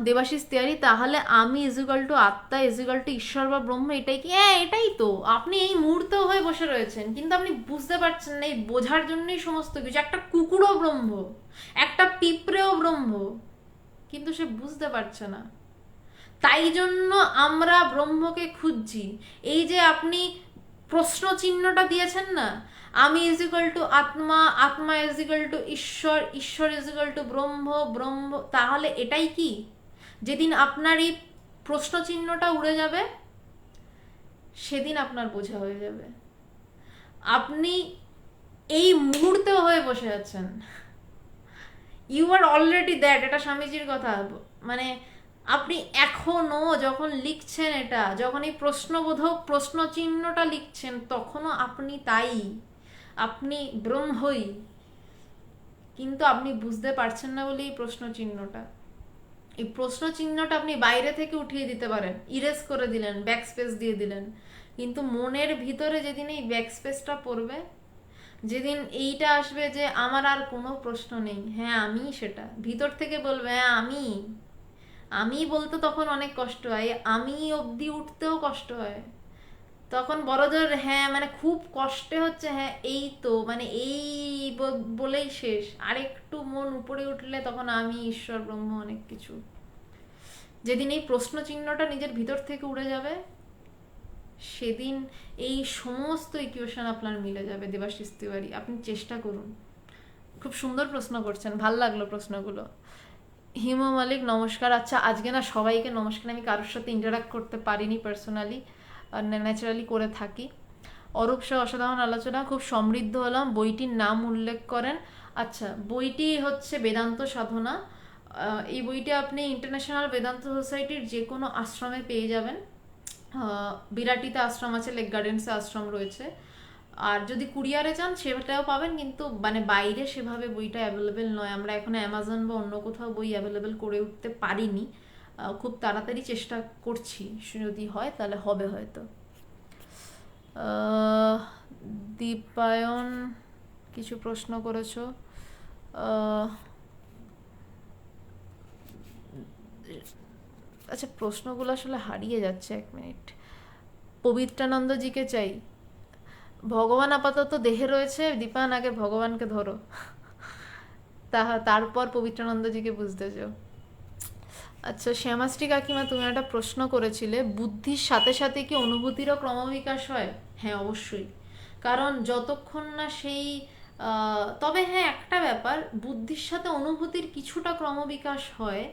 দেবাশিস তিওয়ারি, তাহলে আমি ইজিক্যাল টু আত্মা ইজিক্যাল টু ঈশ্বর বা ব্রহ্ম, এটাই কি? হ্যাঁ এটাই তো। আপনি এই মুহূর্তে হয়ে বসে রয়েছেন, কিন্তু আপনি বুঝতে পারছেন না। এই বোঝার জন্যই সমস্ত কিছু। একটা কুকুরও ব্রহ্ম, একটা পিঁপড়েও ব্রহ্ম, কিন্তু সে বুঝতে পারছে না। তাই জন্য আমরা ব্রহ্মকে খুঁজছি। এই যে আপনি প্রশ্ন চিহ্নটা দিয়েছেন না, আমি ইজিক্যাল টু আত্মা, আত্মা ইজিক্যাল টু ঈশ্বর, ঈশ্বর ইজিক্যাল টু ব্রহ্ম, ব্রহ্ম, তাহলে এটাই কি? যেদিন আপনার এই প্রশ্ন চিহ্নটা উড়ে যাবে সেদিন আপনার বোঝা হয়ে যাবে। আপনি এই মুহূর্তে হয়ে বসে আছেন, ইউ আর অলরেডি দ্যাট। এটা স্বামীজির কথা। মানে আপনি এখনো যখন লিখছেন, এটা যখন এই প্রশ্নবোধক প্রশ্ন চিহ্নটা লিখছেন, তখনও আপনি তাই, আপনি ব্রহ্মই। কিন্তু আপনি বুঝতে পারছেন না বলে এই প্রশ্ন চিহ্নটা, এই প্রশ্ন চিহ্নটা আপনি বাইরে থেকে উঠিয়ে দিতে পারেন, ইরেজ করে দিলেন, ব্যাক স্পেস দিয়ে দিলেন, কিন্তু মনের ভিতরে যেদিন এই ব্যাক স্পেসটা পড়বে, যেদিন এইটা আসবে যে আমার আর কোনো প্রশ্ন নেই, হ্যাঁ আমি, সেটা ভিতর থেকে বলবে হ্যাঁ আমি। আমি বলতে তখন অনেক কষ্ট হয়, আমি অবধি উঠতেও কষ্ট হয়। তখন বড়জোর হ্যাঁ মানে খুব কষ্টে হচ্ছে, হ্যাঁ এই তো, মানে এই বলেই শেষ। আর একটু মন উপরে উঠলে তখন আমি, ঈশ্বর, ব্রহ্ম, অনেক কিছু। যেদিন এই প্রশ্ন চিহ্নটা নিজের ভিতর থেকে উড়ে যাবে, সেদিন এই সমস্ত ইকুয়েশন আপনার মিলে যাবে। দেবাশিস তিওয়ারি, আপনি চেষ্টা করুন। খুব সুন্দর প্রশ্ন করছেন, ভাল লাগলো প্রশ্নগুলো। হিমা মালিক, নমস্কার। আচ্ছা আজকে না সবাইকে নমস্কার, আমি কারোর সাথে ইন্টারাক্ট করতে পারিনি পার্সোনালি। ন্যাচারালি করে থাকি। অরূপ শাহ অসাধারণ আলোচনা, খুব সমৃদ্ধ হলাম। বইটির নাম উল্লেখ করেন। আচ্ছা, বইটি হচ্ছে বেদান্ত সাধনা। এই বইটা আপনি ইন্টারন্যাশনাল বেদান্ত সোসাইটির যে কোনো আশ্রমে পেয়ে যাবেন। বিরাটিতে আশ্রম আছে, লেক গার্ডেন্সে আশ্রম রয়েছে। আর যদি কুরিয়ারে চান সেটাও পাবেন, কিন্তু মানে বাইরে সেভাবে বইটা অ্যাভেলেবেল নয়। আমরা এখন অ্যামাজন বা অন্য কোথাও বই অ্যাভেলেবেল করে উঠতে পারিনি। খুব তাড়াতাড়ি চেষ্টা করছি, যদি হয় তাহলে হবে হয়তো। দীপায়ন কিছু প্রশ্ন করেছো। আচ্ছা, প্রশ্নগুলো আসলে হারিয়ে যাচ্ছে, 1 মিনিট। পবিত্রানন্দজিকে চাই। ভগবান আপাতত দেহে রয়েছে, দীপায়ন আগে ভগবানকে ধরো, তারপর পবিত্রানন্দজিকে বুঝতে চাও। আচ্ছা, শ্যামাশ্রী কাকিমা, তুমি একটা প্রশ্ন করেছিলে, বুদ্ধির সাথে সাথে কি অনুভূতিরও ক্রমবিকাশ হয়? হ্যাঁ, অবশ্যই। কারণ যতক্ষণ না সেই তবে হ্যাঁ, একটা ব্যাপার, বুদ্ধির সাথে অনুভূতির কিছুটা ক্রমবিকাশ হয়,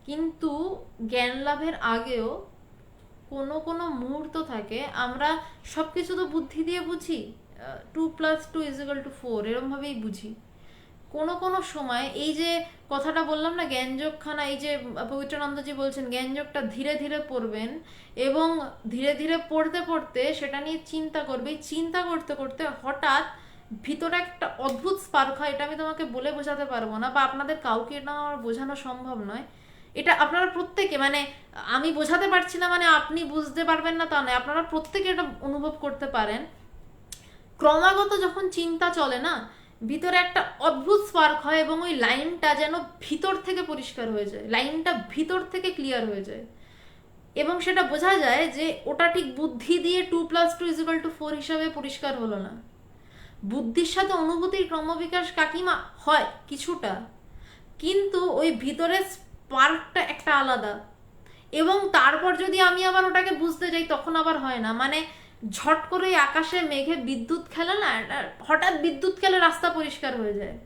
কিন্তু জ্ঞান লাভের আগেও কোনো কোনো মুহূর্ত থাকে আমরা সব কিছু তো বুদ্ধি দিয়ে বুঝি, 2+2=4 এরমভাবেই বুঝি। কোনো কোনো সময় এই যে কথাটা বললাম না, জ্ঞানযোগখানা, এই যে পবিত্রানন্দজি বলছেন জ্ঞানযোগটা ধীরে ধীরে পড়বেন, এবং ধীরে ধীরে পড়তে পড়তে সেটা নিয়ে চিন্তা করবে, চিন্তা করতে করতে হঠাৎ ভিতরে একটা অদ্ভুত স্পার্ক হয়। এটা আমি তোমাকে বলে বোঝাতে পারবো না, বা আপনাদের কাউকে এটা আমার বোঝানো সম্ভব নয়। এটা আপনারা প্রত্যেকে, মানে আমি বোঝাতে পারছি না মানে আপনি বুঝতে পারবেন না তা নয়, আপনারা প্রত্যেকে এটা অনুভব করতে পারেন। ক্রমাগত যখন চিন্তা চলে না, ভিতরে একটা অদ্ভুত স্পার্ক হয়, এবং ওই লাইনটা যেন ভিতর থেকে পরিষ্কার হয়ে যায়, লাইনটা ভিতর থেকে ক্লিয়ার হয়ে যায়, এবং সেটা বোঝা যায় যে ওটা ঠিক বুদ্ধি দিয়ে 2+2=4 হিসাবে পরিষ্কার হলো না। বুদ্ধির সাথে অনুভূতির ক্রমবিকাশ কাকিমা হয় কিছুটা, কিন্তু ওই ভিতরে স্পার্কটা একটা আলাদা, এবং তারপর যদি আমি আবার ওটাকে বুঝতে যাই তখন আবার হয় না। মানে ঝট করে আকাশে মেঘে বিদ্যুৎ খেলে না, হঠাৎ বিদ্যুৎ খেলে রাস্তা পরিষ্কার হয়ে যায়,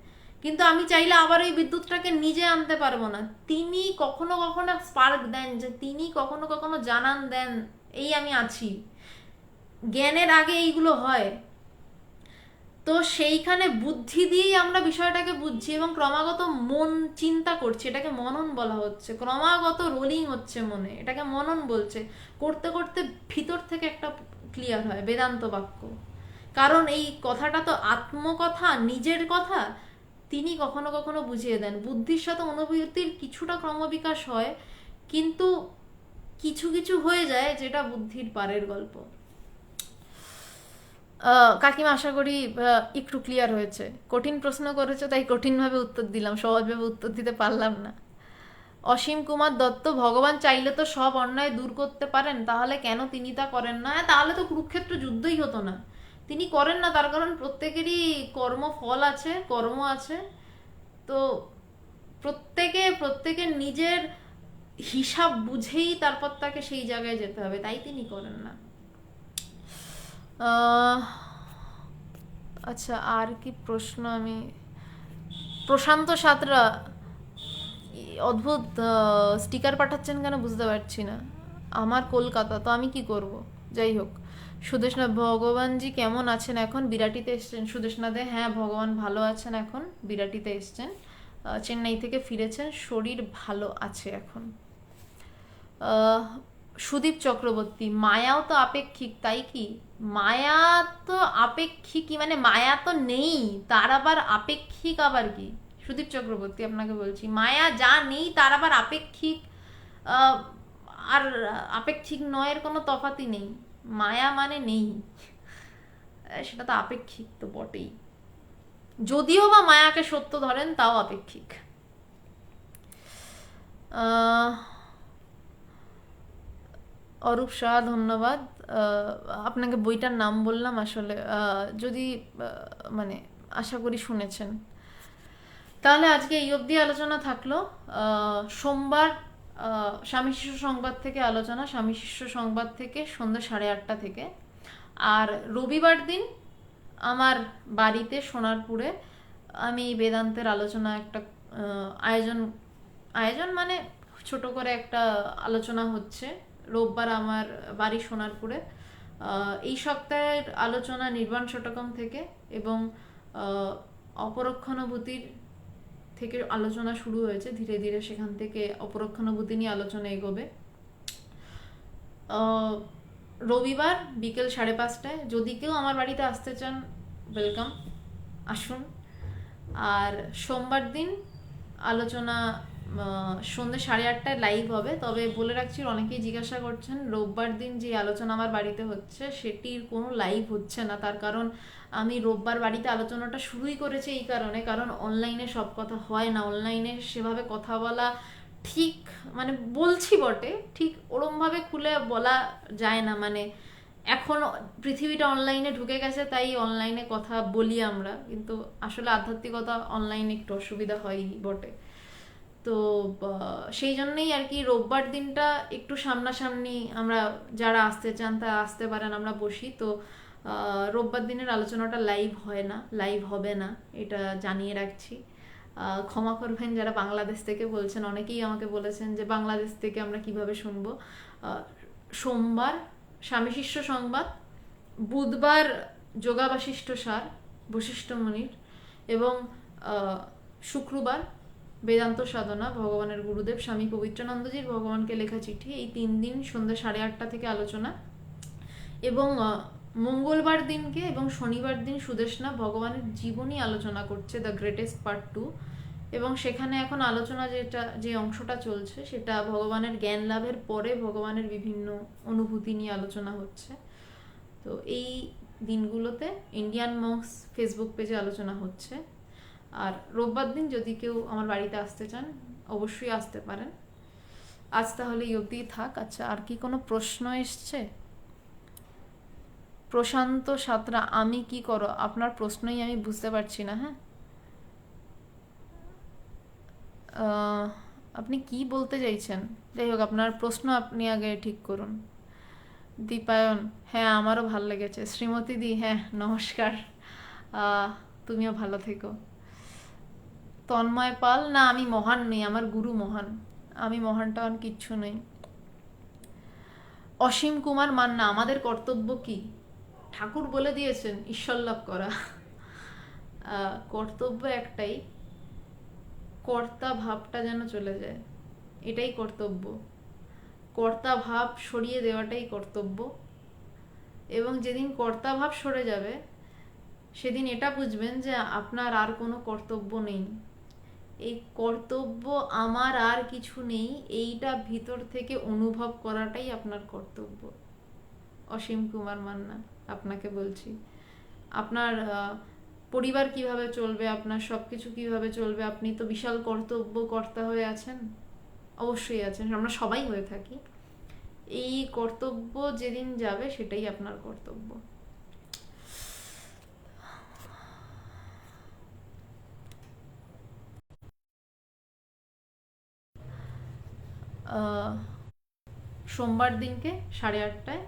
কিন্তু আমি চাইলে আবার ওই বিদ্যুৎটাকে নিজে আনতে পারবো না। তিনি কখনো কখনো স্পার্ক দেন, যে তিনি কখনো কখনো জানান দেন এই আমি আছি। জ্ঞানের আগে এইগুলো হয়, তো সেইখানে বুদ্ধি দিয়েই আমরা বিষয়টাকে বুঝছি, এবং ক্রমাগত মন চিন্তা করছে, এটাকে মনন বলা হচ্ছে, ক্রমাগত রোলিং হচ্ছে মনে, এটাকে মনন বলছে। করতে করতে ভিতর থেকে একটা ক্লিয়ার হয় বেদান্ত বাক্য। কারণ এই কথাটা তো আত্মকথা, নিজের কথা, তিনি কখনো কখনো বুঝিয়ে দেন। বুদ্ধির সাথে অনুভূতির কিছুটা ক্রমবিকাশ হয়, কিন্তু কিছু কিছু হয়ে যায় যেটা বুদ্ধির পারের গল্প। কাকিমা, আশা করি একটু ক্লিয়ার হয়েছে। কঠিন প্রশ্ন করেছো তাই কঠিনভাবে উত্তর দিলাম, সহজভাবে উত্তর দিতে পারলাম না। অসীম কুমার দত্ত, ভগবান চাইলে তো সব অন্যায় দূর করতে পারেন, তাহলে কেন তিনি তা করেন না? তাহলে তো কুরুক্ষেত্র যুদ্ধই হতো না। তিনি করেন না তার কারণ প্রত্যেকেরই কর্মফল আছে, কর্ম আছে, তো প্রত্যেকের নিজের হিসাব বুঝেই তারপর তাকে সেই জায়গায় যেতে হবে, তাই তিনি করেন না। আচ্ছা, আর কি প্রশ্ন? আমি প্রশান্ত সাঁতরা অদ্ভুত স্টিকার পাঠাচ্ছেন কেন বুঝতে পারছি না। আমার কলকাতা, তো আমি কি করব? যাই হোক, সুদেশনাথ, ভগবানজি কেমন আছেন এখন? বিরাটিতে এসছেন সুদেশনাথে? হ্যাঁ, ভগবান ভালো আছেন, এখন বিরাটিতে এসছেন, চেন্নাই থেকে ফিরেছেন, শরীর ভালো আছে এখন। সুদীপ চক্রবর্তী, মায়াও তো আপেক্ষিক, তাই কি? মায়া তো আপেক্ষিকই, মানে মায়া তো নেই, তার আবার আপেক্ষিক আবার কি? সুদীপ চক্রবর্তী, আপনাকে বলছি, মায়া যা নেই তার আবার আপেক্ষিক আর আপেক্ষিক নয়ের কোনো তফাতই নেই। মায়া মানে নেই, সেটা তো আপেক্ষিক তো বটেই, যদিও বা মায়াকে সত্য ধরেন তাও আপেক্ষিক। অরূপ শাহ, ধন্যবাদ। আপনাকে বইটার নাম বললাম আসলে, যদি মানে আশা করি শুনেছেন। তাহলে আজকে এই অবধি আলোচনা থাকলো। সোমবার স্বামী শিষ্য সংবাদ থেকে আলোচনা, স্বামী শিষ্য সংবাদ থেকে সন্ধ্যা 8:30 থেকে। আর রবিবার দিন আমার বাড়িতে সোনারপুরে আমি বেদান্তের আলোচনা একটা আয়োজন মানে ছোট করে একটা আলোচনা হচ্ছে। রোববার আমার বাড়ি সোনারপুরে, এই সপ্তাহের আলোচনা নির্বাণ শতকম থেকে, এবং অপরক্ষানুভূতির থেকে আলোচনা শুরু হয়েছে, ধীরে ধীরে সেখান থেকে অপরক্ষানুভূতি নিয়ে আলোচনা এগোবে। রবিবার বিকেল 5:30টায় যদি কেউ আমার বাড়িতে আসতে চান, ওয়েলকাম, আসুন। আর সোমবার দিন আলোচনা সন্ধ্যে 8:30টায় লাইভ হবে। তবে বলে রাখছি, অনেকেই জিজ্ঞাসা করছেন রোববার দিন যে আলোচনা আমার বাড়িতে হচ্ছে সেটির কোনো লাইভ হচ্ছে না। তার কারণ আমি রোববার বাড়িতে আলোচনাটা শুরুই করেছি এই কারণে, কারণ অনলাইনে সব কথা হয় না, অনলাইনে সেভাবে কথা বলা ঠিক, মানে বলছি বটে, ঠিক ওরমভাবে খুলে বলা যায় না। মানে এখন পৃথিবীটা অনলাইনে ঢুকে গেছে, তাই অনলাইনে কথা বলি আমরা, কিন্তু আসলে আধ্যাত্মিকতা অনলাইনে একটু অসুবিধা হয় বটে। তো সেই জন্যই আর কি রোববার দিনটা একটু সামনাসামনি, আমরা যারা আসতে চান তারা আসতে পারেন, আমরা বসি। তো রোববার দিনের আলোচনাটা লাইভ হয় না, লাইভ হবে না, এটা জানিয়ে রাখছি। ক্ষমা করবেন যারা বাংলাদেশ থেকে বলছেন, অনেকেই আমাকে বলেছেন যে বাংলাদেশ থেকে আমরা কিভাবে শুনবো। সোমবার স্বামী শিষ্য সংবাদ, বুধবার যোগাবাশিষ্ঠ সার বশিষ্ঠ মুনির, এবং শুক্রবার বেদান্ত সাধনা ভগবানের গুরুদেব স্বামী পবিত্রানন্দজির ভগবানকে লেখা চিঠি। এই 3 দিন সন্ধ্যা 8:30 থেকে আলোচনা। এবং মঙ্গলবার দিনকে এবং শনিবার দিন সুদেশনা ভগবানের জীবনী আলোচনা করছে, দ্য গ্রেটেস্ট পার্ট 2। এবং সেখানে এখন আলোচনা যে অংশটা চলছে সেটা ভগবানের জ্ঞান লাভের পরে ভগবানের বিভিন্ন অনুভূতি নিয়ে আলোচনা হচ্ছে। তো এই দিনগুলোতে ইন্ডিয়ান মঙ্কস ফেসবুক পেজে আলোচনা হচ্ছে। আর রোববার দিন যদি কেউ আমার বাড়িতে আসতে চান অবশ্যই আসতে পারেন। আজ তাহলে এই অবধি থাক। আচ্ছা, আর কি কোনো প্রশ্ন এসছে? প্রশান্ত সাঁতরা, আমি কি করো? আপনার প্রশ্নই আমি বুঝতে পারছি না। হ্যাঁ, আপনি কি বলতে চাইছেন? যাই হোক, আপনার প্রশ্ন আপনি আগে ঠিক করুন। দীপায়ন, হ্যাঁ আমারও ভালো লেগেছে। শ্রীমতী দি, হ্যাঁ নমস্কার, তুমিও ভালো থেকো। তন্ময় পাল, না আমি মহান নেই, আমার গুরু মহান, আমি মহান টহান কিচ্ছু নেই। অসীম কুমার মান্না, আমাদের কর্তব্য কি? ঠাকুর বলে দিয়েছেন ঈশ্বর লাভ করা। কর্তব্য একটাই, কর্তা ভাবটা যেন চলে যায়, এটাই কর্তব্য। কর্তা ভাব সরিয়ে দেওয়াটাই কর্তব্য। এবং যেদিন কর্তা ভাব সরে যাবে সেদিন এটা বুঝবেন যে আপনার আর কোনো কর্তব্য নেই। এই কর্তব্য আমার আর কিছু নেই, এইটা ভিতর থেকে অনুভব করাটাই আপনার কর্তব্য। অসীম কুমার মান্না, আপনাকে বলছি, আপনার পরিবার কিভাবে চলবে, আপনার সব কিছু কিভাবে চলবে, আপনি তো বিশাল কর্তব্য কর্তা হয়ে আছেন, অবশ্যই আছেন, আমরা সবাই হয়ে থাকি। এই কর্তব্য যেদিন যাবে সেটাই আপনার কর্তব্য। সোমবার দিনকে 8:30টায়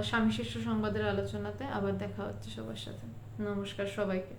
স্বামী শিষ্য সংবাদের আলোচনাতে আবার দেখা হচ্ছে সবার সাথে। নমস্কার সবাইকে।